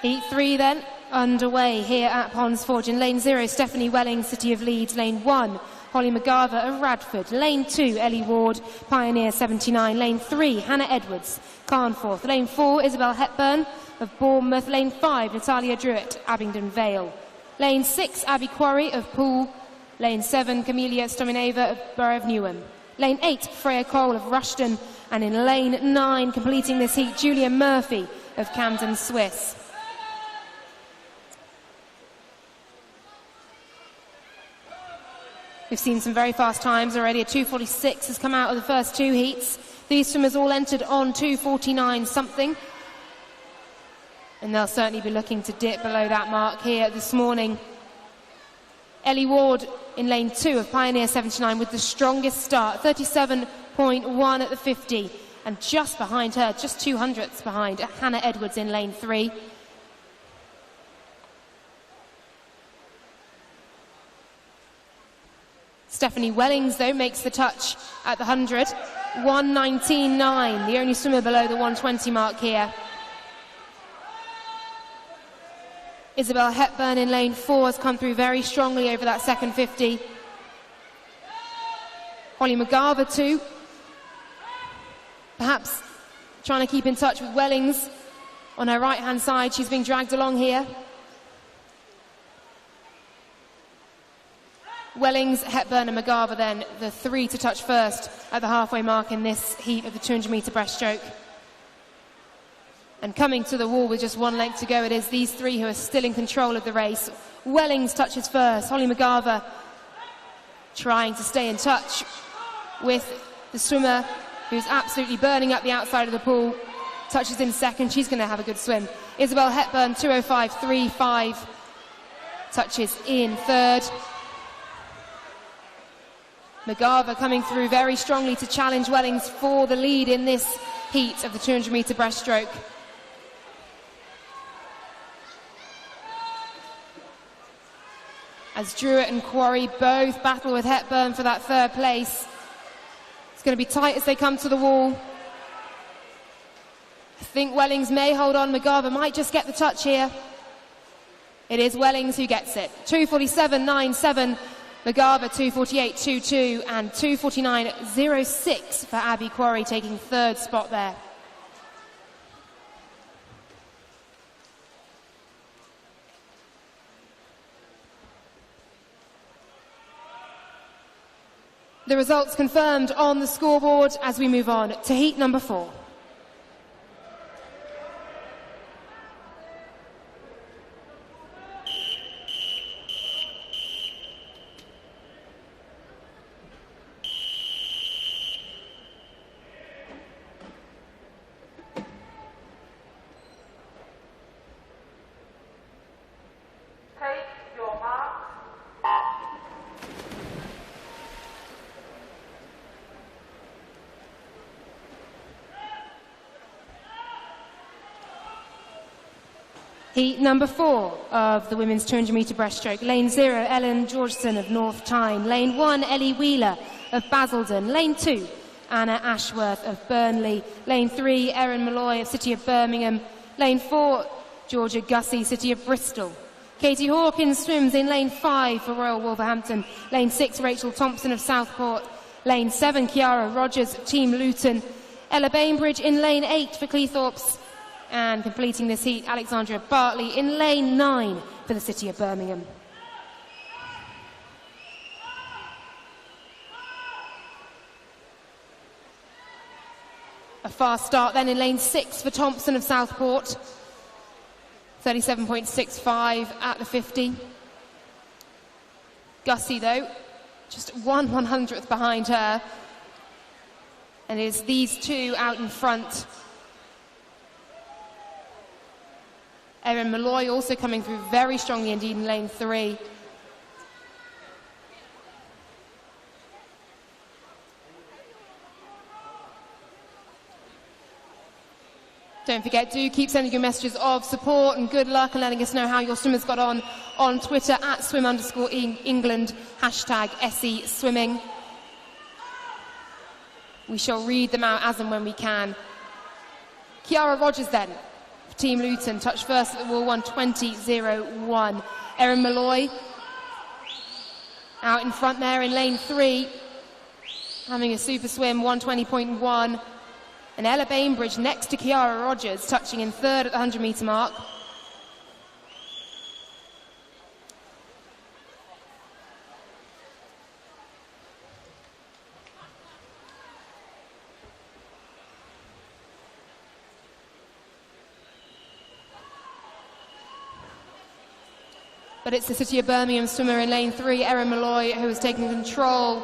Speaker 3: Heat 3 then, underway here at Ponds Forge. In lane 0, Stephanie Welling, City of Leeds. Lane 1, Holly McGarver of Radford. Lane 2, Ellie Ward, Pioneer 79. Lane 3, Hannah Edwards, Carnforth. Lane 4, Isabel Hepburn of Bournemouth. Lane 5, Natalia Druitt, Abingdon Vale. Lane 6, Abby Quarry of Poole. Lane 7, Camelia Stomineva of Borough of Newham. Lane 8, Freya Cole of Rushton. And in lane 9, completing this heat, Julia Murphy of Camden Swiss. We've seen some very fast times already. A 2:46 has come out of the first 2 heats. These swimmers all entered on 2:49 something. And they'll certainly be looking to dip below that mark here this morning. Ellie Ward in lane 2 of Pioneer 79 with the strongest start, 37.1 at the 50. And just behind her, just 200ths behind, Hannah Edwards in lane 3. Stephanie Wellings, though, makes the touch at the 100. 1:19.9, the only swimmer below the 1:20 mark here. Isabel Hepburn in lane 4 has come through very strongly over that second 50. Holly McGarver too. Perhaps trying to keep in touch with Wellings on her right-hand side. She's being dragged along here. Wellings, Hepburn and McGarver then, the three to touch first at the halfway mark in this heat of the 200-metre breaststroke. And coming to the wall with just one length to go, it is these three who are still in control of the race. Wellings touches first. Holly McGarver trying to stay in touch with the swimmer who's absolutely burning up the outside of the pool. Touches in second. She's going to have a good swim. Isabel Hepburn, 2:05.35. Touches in third. McGarver coming through very strongly to challenge Wellings for the lead in this heat of the 200-metre breaststroke. As Druitt and Quarry both battle with Hepburn for that third place. It's going to be tight as they come to the wall. I think Wellings may hold on. McGarver might just get the touch here. It is Wellings who gets it. 2:47.97. McGarver 2:48.22 and 2:49.06 for Abby Quarry, taking third spot there. The results confirmed on the scoreboard as we move on to heat number 4. Heat number 4 of the women's 200-metre breaststroke. Lane 0, Ellen Georgeson of North Tyne. Lane 1, Ellie Wheeler of Basildon. Lane 2, Anna Ashworth of Burnley. Lane 3, Erin Malloy of City of Birmingham. Lane 4, Georgia Gussie, City of Bristol. Katie Hawkins swims in lane 5 for Royal Wolverhampton. Lane 6, Rachel Thompson of Southport. Lane 7, Kiara Rogers of Team Luton. Ella Bainbridge in lane 8 for Cleethorpes. And completing this heat, Alexandria Bartley in lane 9 for the City of Birmingham. A fast start then in lane 6 for Thompson of Southport. 37.65 at the 50. Gussie, though, just 1/100th behind her. And it is these two out in front. Erin Malloy also coming through very strongly indeed in lane 3. Don't forget, do keep sending your messages of support and good luck and letting us know how your swimmers got on Twitter at @swim_England, #SE Swimming. We shall read them out as and when we can. Kiara Rogers then, Team Luton, touched first at the wall, 1:20.01. Erin Malloy out in front there in lane 3, having a super swim, 1:20.1. And Ella Bainbridge next to Kiara Rogers, touching in third at the 100-metre mark. But it's the City of Birmingham swimmer in lane 3, Erin Malloy, who is taking control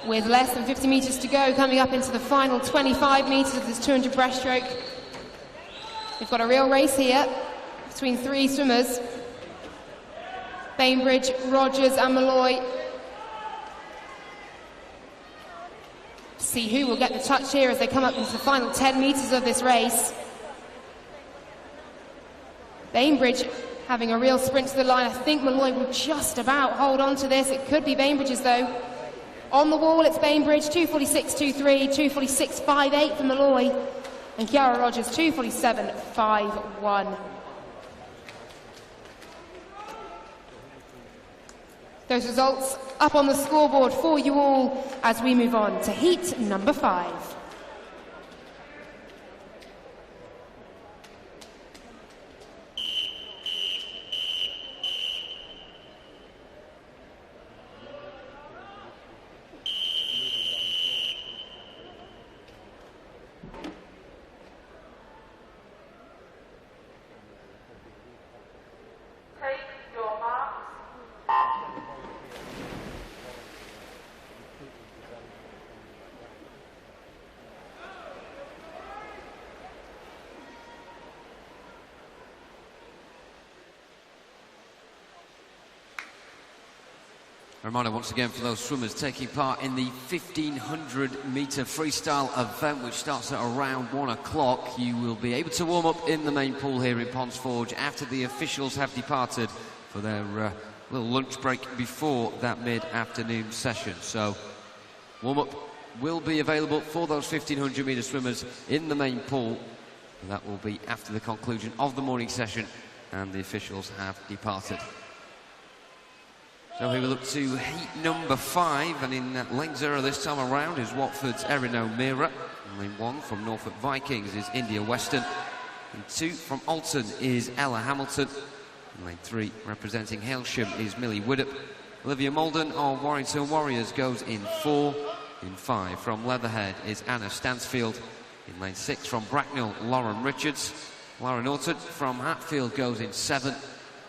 Speaker 3: with less than 50 metres to go, coming up into the final 25 metres of this 200 breaststroke. We've got a real race here between three swimmers. Bainbridge, Rogers and Malloy. See who will get the touch here as they come up into the final 10 metres of this race. Bainbridge having a real sprint to the line. I think Malloy will just about hold on to this. It could be Bainbridge's though. On the wall, it's Bainbridge, 2:46.23, 2:46.58 for Malloy, and Kiara Rogers, 2:47.51. Those results up on the scoreboard for you all as we move on to heat number 5.
Speaker 2: A reminder once again for those swimmers taking part in the 1500-metre freestyle event, which starts at around 1 o'clock. You will be able to warm up in the main pool here in Ponds Forge after the officials have departed for their little lunch break before that mid-afternoon session. So warm-up will be available for those 1500-metre swimmers in the main pool. And that will be after the conclusion of the morning session and the officials have departed. So here we look to heat number 5, and in lane 0 this time around is Watford's Erin O'Meara. In lane 1 from Norfolk Vikings is India Weston. In 2 from Alton is Ella Hamilton. In lane 3 representing Hailsham is Millie Widdop. Olivia Molden of Warrington Warriors goes in 4. In 5 from Leatherhead is Anna Stansfield. In lane 6 from Bracknell, Lauren Richards. Lara Norton from Hatfield goes in 7.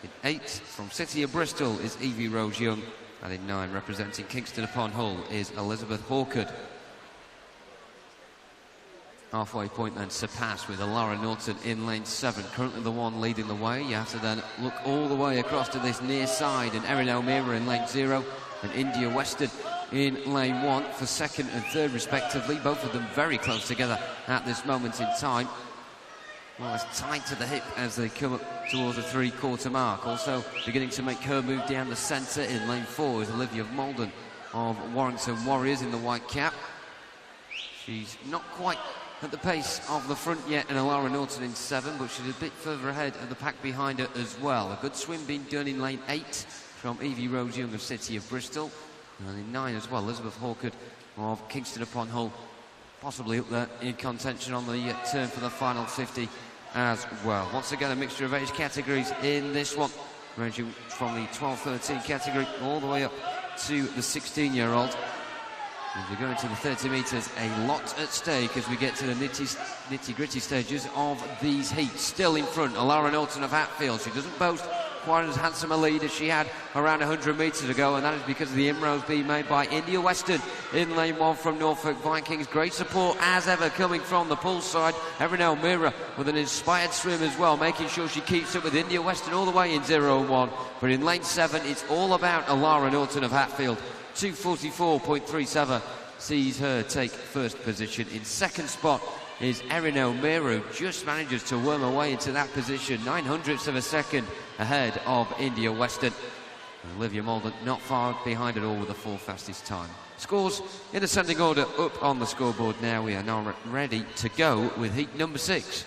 Speaker 2: In 8, from City of Bristol, is Evie Rose Young. And in 9, representing Kingston upon Hull, is Elizabeth Hawkard. Halfway point then surpassed with Lara Norton in lane 7. Currently the one leading the way. You have to then look all the way across to this near side. And Erin O'Meara in lane 0. And India Weston in lane 1 for 2nd and 3rd respectively. Both of them very close together at this moment in time. Well, it's tight to the hip as they come up towards the 3/4 mark. Also beginning to make her move down the centre in lane 4 is Olivia Molden of Warrington Warriors in the white cap. She's not quite at the pace of the front yet, and Lara Norton in 7, but she's a bit further ahead of the pack behind her as well. A good swim being done in lane 8 from Evie Rose Young of City of Bristol. And in 9 as well, Elizabeth Hawkard of Kingston upon Hull, possibly up there in contention on the turn for the final 50 as well. Once again, a mixture of age categories in this one, ranging from the 12-13 category all the way up to the 16-year-old. As we go into the 30 metres, a lot at stake as we get to the nitty-gritty stages of these heats. Still in front, Lara Norton of Hatfield. She doesn't boast quite as handsome a lead as she had around 100 metres ago, and that is because of the inroads being made by India Weston in lane 1 from Norfolk Vikings. Great support as ever coming from the pool side. Erin O'Meara with an inspired swim as well, making sure she keeps up with India Weston all the way in 0-1. But in lane 7, it's all about Lara Norton of Hatfield. 2:44.37 sees her take first position. In second spot is Erin O'Meara, who just manages to worm her way into that position, 900ths of a second ahead of India Weston. And Olivia Molden not far behind at all with the 4th fastest time. Scores in ascending order up on the scoreboard now. We are now ready to go with heat number 6.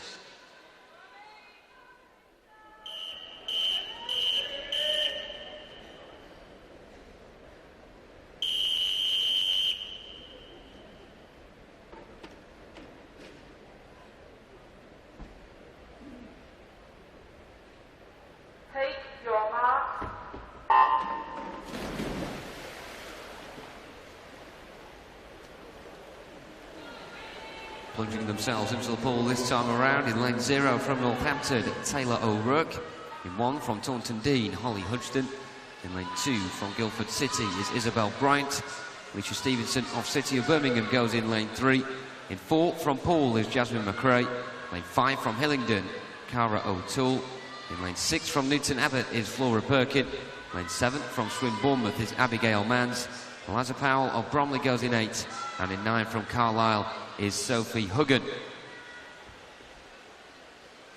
Speaker 2: Plunging themselves into the pool this time around in lane 0 from Northampton, Taylor O'Rourke. In 1 from Taunton Dean, Holly Hudson. In lane 2 from Guildford City is Isabel Bryant. Alicia Stevenson of City of Birmingham goes in lane 3. In 4 from Poole is Jasmine McRae. Lane 5 from Hillingdon, Cara O'Toole. In lane 6 from Newton Abbott is Flora Perkin. Lane 7 from Swin Bournemouth is Abigail Manns. Eliza Powell of Bromley goes in 8. And in 9 from Carlisle is Sophie Huggan.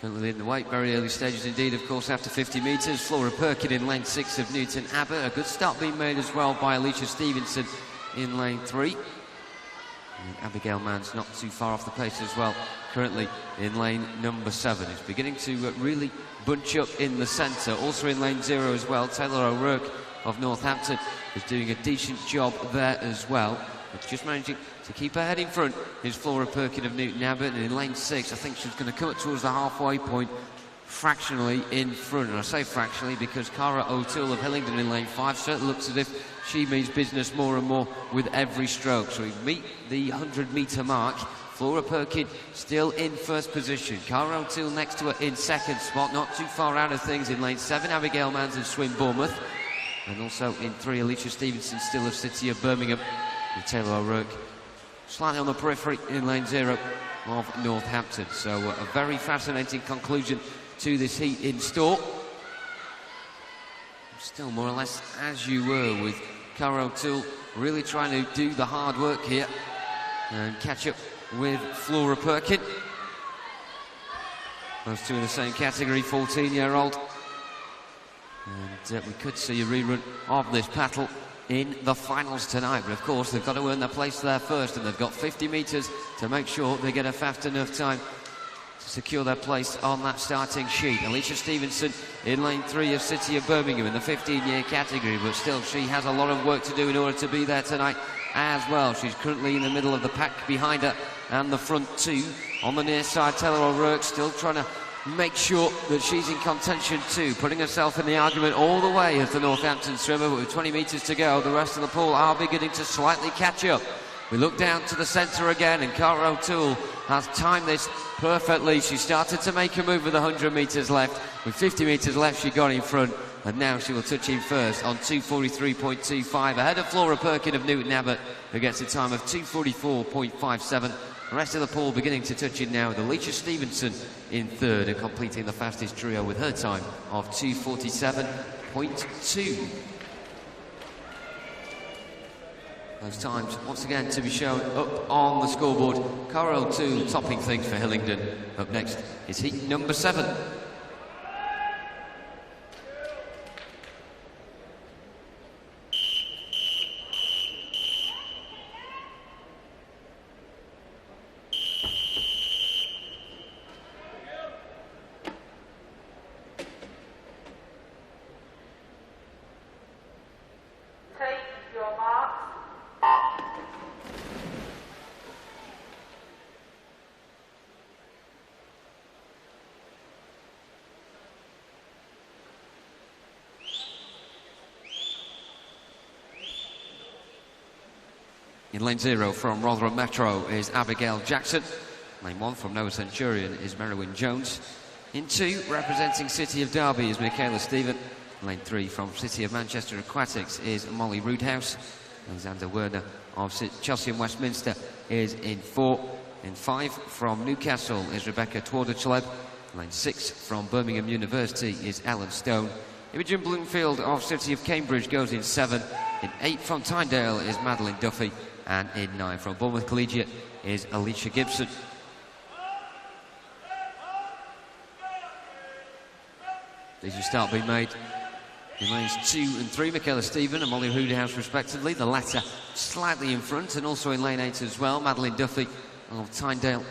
Speaker 2: Currently leading the weight, very early stages indeed, of course, after 50 metres. Flora Perkin in lane 6 of Newton Abbott. A good start being made as well by Alicia Stevenson in lane 3. And Abigail Manns not too far off the pace as well, currently in lane number 7. It's beginning to really bunch up in the centre. Also in lane 0 as well, Taylor O'Rourke of Northampton is doing a decent job there as well. But just managing to keep her head in front is Flora Perkin of Newton Abbot, and in lane 6 I think she's going to come up towards the halfway point, fractionally in front. And I say fractionally because Cara O'Toole of Hillingdon in lane 5 certainly looks as if she means business more and more with every stroke. So we meet the 100-metre mark. Flora Perkin still in first position. Cara O'Toole next to her in second spot, not too far out of things in lane 7. Abigail Manns of Swim Bournemouth. And also in 3, Alicia Stevenson still of City of Birmingham. With Taylor O'Rourke slightly on the periphery in lane 0 of Northampton. So a very fascinating conclusion to this heat in store. Still more or less as you were, with Cara O'Toole really trying to do the hard work here and catch up with Flora Perkin. Those two in the same category, 14-year-old. And we could see a rerun of this battle in the finals tonight, but of course they've got to earn their place there first, and they've got 50 metres to make sure they get a fast enough time to secure their place on that starting sheet. Alicia Stevenson in lane 3 of City of Birmingham in the 15-year category, but still she has a lot of work to do in order to be there tonight as well. She's currently in the middle of the pack behind her and the front 2. On the near side, Taylor O'Rourke still trying to make sure that she's in contention too, putting herself in the argument all the way as the Northampton swimmer. But with 20 metres to go, the rest of the pool are beginning to slightly catch up. We look down to the centre again, and Cara O'Toole has timed this perfectly. She started to make a move with 100 metres left. With 50 metres left, she got in front, and now she will touch in first on 2:43.25, ahead of Flora Perkin of Newton Abbot, who gets a time of 2:44.57. The rest of the pool beginning to touch in now, with Alicia Stevenson in third and completing the fastest trio with her time of 2:47.2. Those times once again to be shown up on the scoreboard. Cara O'Toole topping things for Hillingdon. Up next is heat number 7. In lane 0 from Rotherham Metro is Abigail Jackson. Lane 1 from Nova Centurion is Merywyn Jones. In 2, representing City of Derby, is Michaela Stephen. Lane 3 from City of Manchester Aquatics is Molly Roodhouse. Alexander Werner of Chelsea and Westminster is in 4. In 5 from Newcastle is Rebecca Twarder-Chleb. Lane 6 from Birmingham University is Ellen Stone. Imogen Bloomfield of City of Cambridge goes in 7. In 8 from Tyndale is Madeline Duffy. And in 9 from Bournemouth Collegiate is Alicia Gibson. Decent start being made in lanes 2 and 3. Michaela Stephen and Molly Roodhouse respectively, the latter slightly in front, and also in lane 8 as well, Madeline Duffy of Tyndale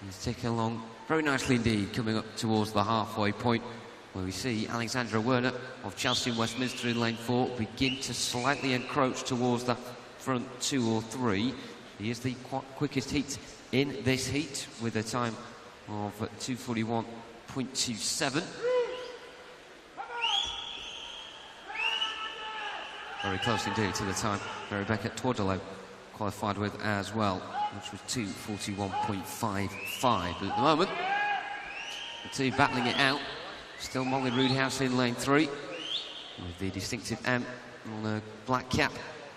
Speaker 2: is taking along very nicely indeed, coming up towards the halfway point, where we see Alexandra Werner of Chelsea and Westminster in lane 4 begin to slightly encroach towards the front 2 or 3. He is the quickest heat in this heat with a time of 2:41.27. Very close indeed to the time that Rebecca Twarder-Chleb qualified with as well, which was 2:41.55. But at the moment, the two battling it out. Still Molly Roodhouse in lane 3 with the distinctive M on the black cap,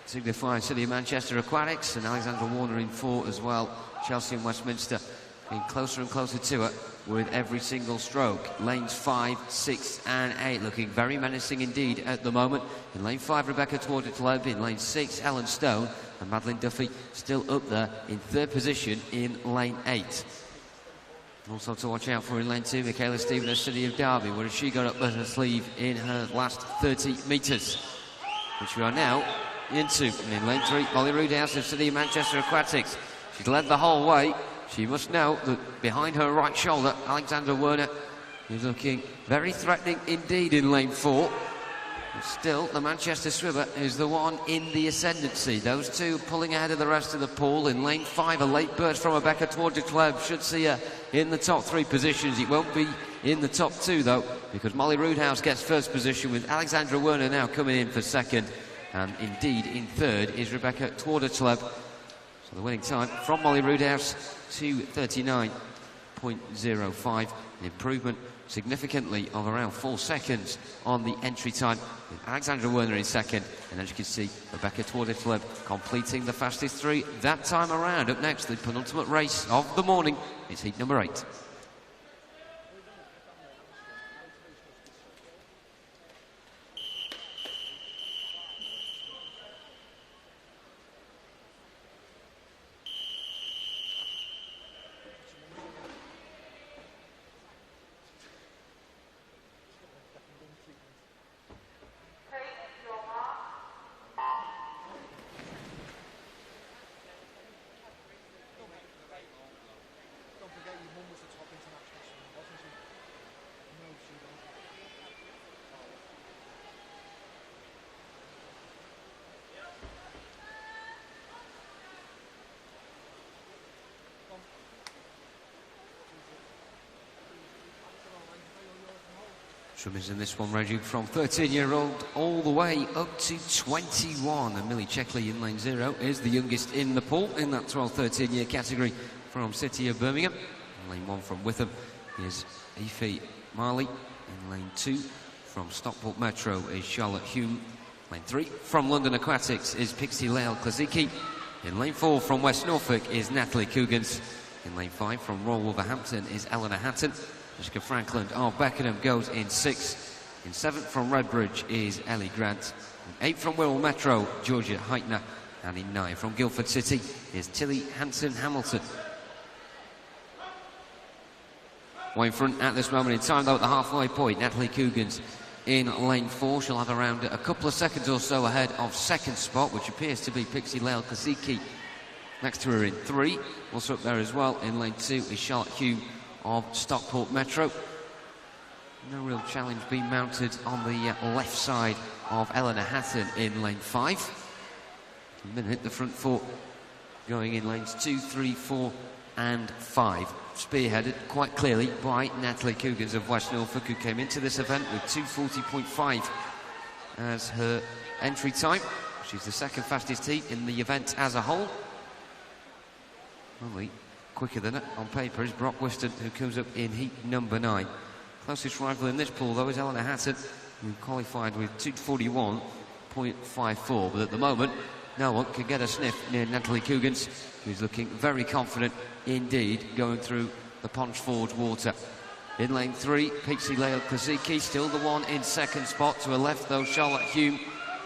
Speaker 2: signifying City of Manchester Aquatics, and Alexandra Warner in 4 as well. Chelsea and Westminster getting closer and closer to it with every single stroke. Lanes 5, 6 and 8 looking very menacing indeed at the moment. In lane 5, Rebecca Twarder-Chleb. In lane 6, Ellen Stone. And Madeline Duffy still up there in 3rd position in lane 8. Also to watch out for in lane 2, Michaela Stephen of City of Derby. What has she got up her sleeve in her last 30 metres? Which we are now into. And in lane 3, Molly Roodhouse of City of Manchester Aquatics. She's led the whole way. She must know that behind her right shoulder, Alexandra Werner is looking very threatening indeed in lane 4. Still, the Manchester swimmer is the one in the ascendancy. Those two pulling ahead of the rest of the pool. In lane 5, a late burst from Rebecca towards the club should see her in the top 3 positions. It won't be in the top 2 though, because Molly Roodhouse gets first position, with Alexandra Werner now coming in for second, and indeed in third is Rebecca Twardertleb. So the winning time from Molly Roodhouse, 2:39.05, an improvement significantly of around 4 seconds on the entry time, with Alexandra Werner in second, and as you can see, Rebecca Twardertleb completing the fastest 3 that time around. Up next, the penultimate race of the morning is heat number 8. Swimmers in this one ranging from 13-year-old all the way up to 21. And Millie Checkley in lane 0 is the youngest in the pool in that 12-13 year category from City of Birmingham. In lane 1 from Witham is Aoife Marley. In lane 2 from Stockport Metro is Charlotte Hume. Lane 3 from London Aquatics is Pixie Lael Klaziki. In lane 4 from West Norfolk is Natalie Cougans. In lane 5 from Royal Wolverhampton is Eleanor Hatton. Jessica Franklin of Beckenham goes in 6. In 7th from Redbridge is Ellie Grant. In 8th from Wirral Metro, Georgia Heitner. And in 9 from Guildford City is Tilly Hanson-Hamilton. Way in front at this moment in time, though, at the halfway point, Natalie Cougans in lane 4. She'll have around a couple of seconds or so ahead of second spot, which appears to be Pixie Lael Kaziki. Next to her in 3, also up there as well in lane 2 is Charlotte Hume of Stockport Metro. No real challenge being mounted on the left side of Eleanor Hatton in lane 5. A minute, the front 4 going in lanes 2, 3, 4 and 5. Spearheaded quite clearly by Natalie Cougans of West Norfolk, who came into this event with 2:40.5 as her entry time. She's the second fastest heat in the event as a whole. Only quicker than it on paper is Brock Whiston, who comes up in heat number 9. Closest rival in this pool, though, is Eleanor Hatton, who qualified with 2:41.54. But at the moment, no one can get a sniff near Natalie Cougans, who's looking very confident indeed going through the Ponds Forge water. In lane 3, Pixie Lael Kaziki, still the one in second spot. To her left, though, Charlotte Hume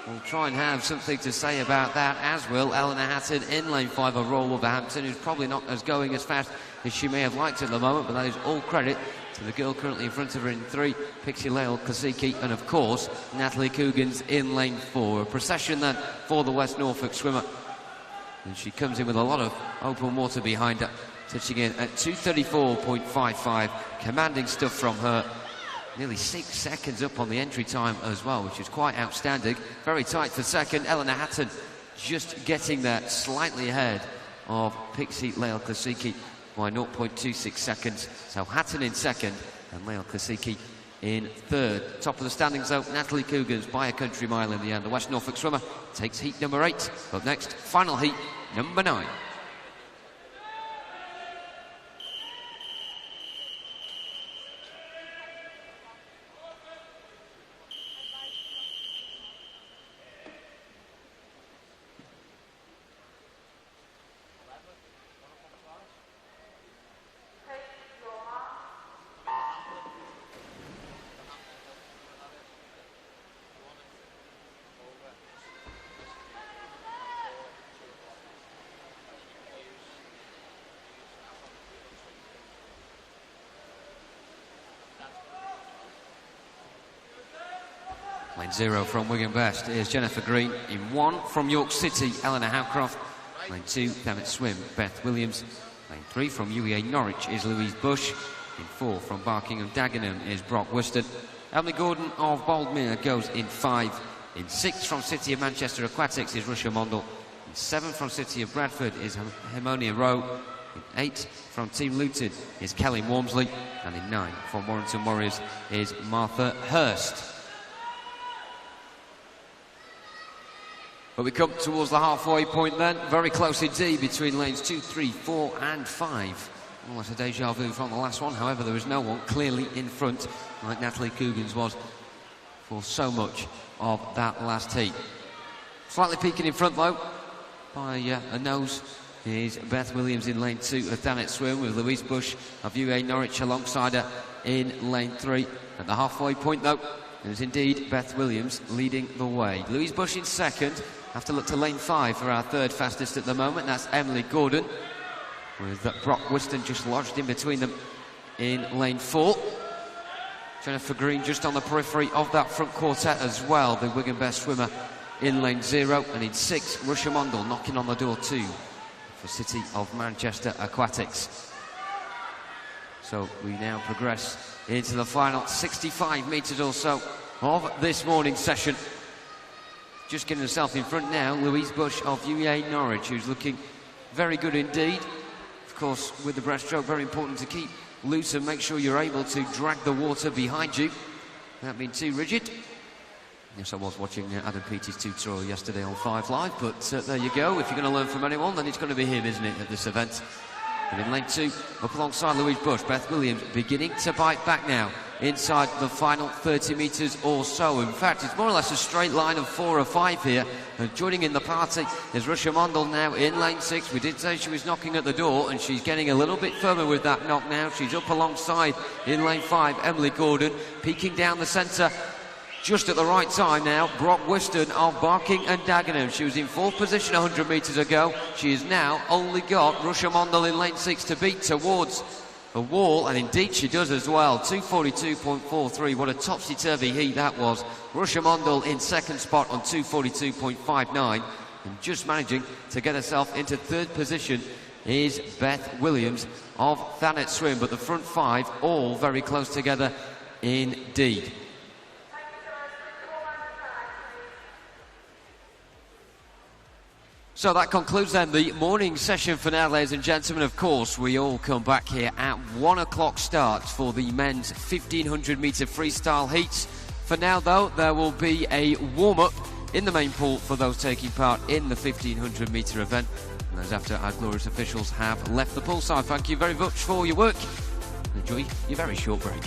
Speaker 2: will try and have something to say about that, as will Eleanor Hatton in lane 5 of Royal Wolverhampton, who's probably not going as fast as she may have liked at the moment, but that is all credit to the girl currently in front of her in 3, Pixie Lael Kaziki, and of course Natalie Cougans in lane 4. A procession then for the West Norfolk swimmer, and she comes in with a lot of open water behind her, touching in at 2:34.55. Commanding stuff from her. Nearly 6 seconds up on the entry time as well, which is quite outstanding. Very tight for second. Eleanor Hatton just getting there slightly ahead of Pixie Lael Kaziki by 0.26 seconds. So Hatton in second and Lael Kaziki in third. Top of the standings, though, Natalie Cougans by a country mile in the end. The West Norfolk swimmer takes heat number 8. Up next, final heat number 9. Lane 0 from Wigan Best is Jennifer Green. In 1 from York City, Eleanor Howcroft. Lane 2, Thamet Swim, Beth Williams. Lane 3 from UEA Norwich is Louise Bush. In 4 from Barkingham Dagenham is Brock Whiston. Emily Gordon of Boldmere goes in 5. In 6 from City of Manchester Aquatics is Russia Mondal. In 7 from City of Bradford is Harmonia Rowe. In 8 from Team Luton is Kelly Wormsley. And in 9 from Warrington Warriors is Martha Hurst. But we come towards the halfway point then. Very close indeed between lanes 2, 3, 4 and 5. Almost a deja vu from the last one. However, there is no one clearly in front like Natalie Coogan's was for so much of that last heat. Slightly peaking in front though by a nose is Beth Williams in lane 2 of Thanet Swim, with Louise Bush of UA Norwich alongside her in lane 3. At the halfway point though, it was indeed Beth Williams leading the way. Louise Bush in second. Have to look to lane 5 for our third fastest at the moment. That's Emily Gordon, with Brock Whiston just lodged in between them in lane 4. Jennifer Green just on the periphery of that front quartet as well, the Wigan best swimmer in lane 0. And in 6, Russia Mondal knocking on the door 2 for City of Manchester Aquatics. So we now progress into the final 65 metres or so of this morning's session. Just getting herself in front now, Louise Bush of UA Norwich, who's looking very good indeed. Of course, with the breaststroke, very important to keep loose and make sure you're able to drag the water behind you without being too rigid. Yes, I was watching Adam Peaty's tutorial yesterday on 5 Live, but there you go. If you're going to learn from anyone, then it's going to be him, isn't it, at this event? And in lane 2, up alongside Louise Bush, Beth Williams beginning to bite back now inside the final 30 metres or so. In fact, it's more or less a straight line of 4 or 5 here. And joining in the party is Russia Mondal now in lane 6. We did say she was knocking at the door, and she's getting a little bit firmer with that knock now. She's up alongside in lane 5, Emily Gordon, peeking down the centre. Just at the right time now, Brock Whiston of Barking and Dagenham. She was in 4th position 100 metres ago. She has now only got Russia Mondal in lane 6 to beat towards a wall, and indeed she does as well. 2:42.43. What a topsy-turvy heat that was. Russia Mondal in 2nd spot on 2:42.59, and just managing to get herself into 3rd position is Beth Williams of Thanet Swim. But the front 5 all very close together indeed. So that concludes then the morning session for now, ladies and gentlemen. Of course, we all come back here at 1 o'clock start for the men's 1500 metre freestyle heats. For now, though, there will be a warm-up in the main pool for those taking part in the 1500 metre event. And that's after our glorious officials have left the poolside. Thank you very much for your work. Enjoy your very short break.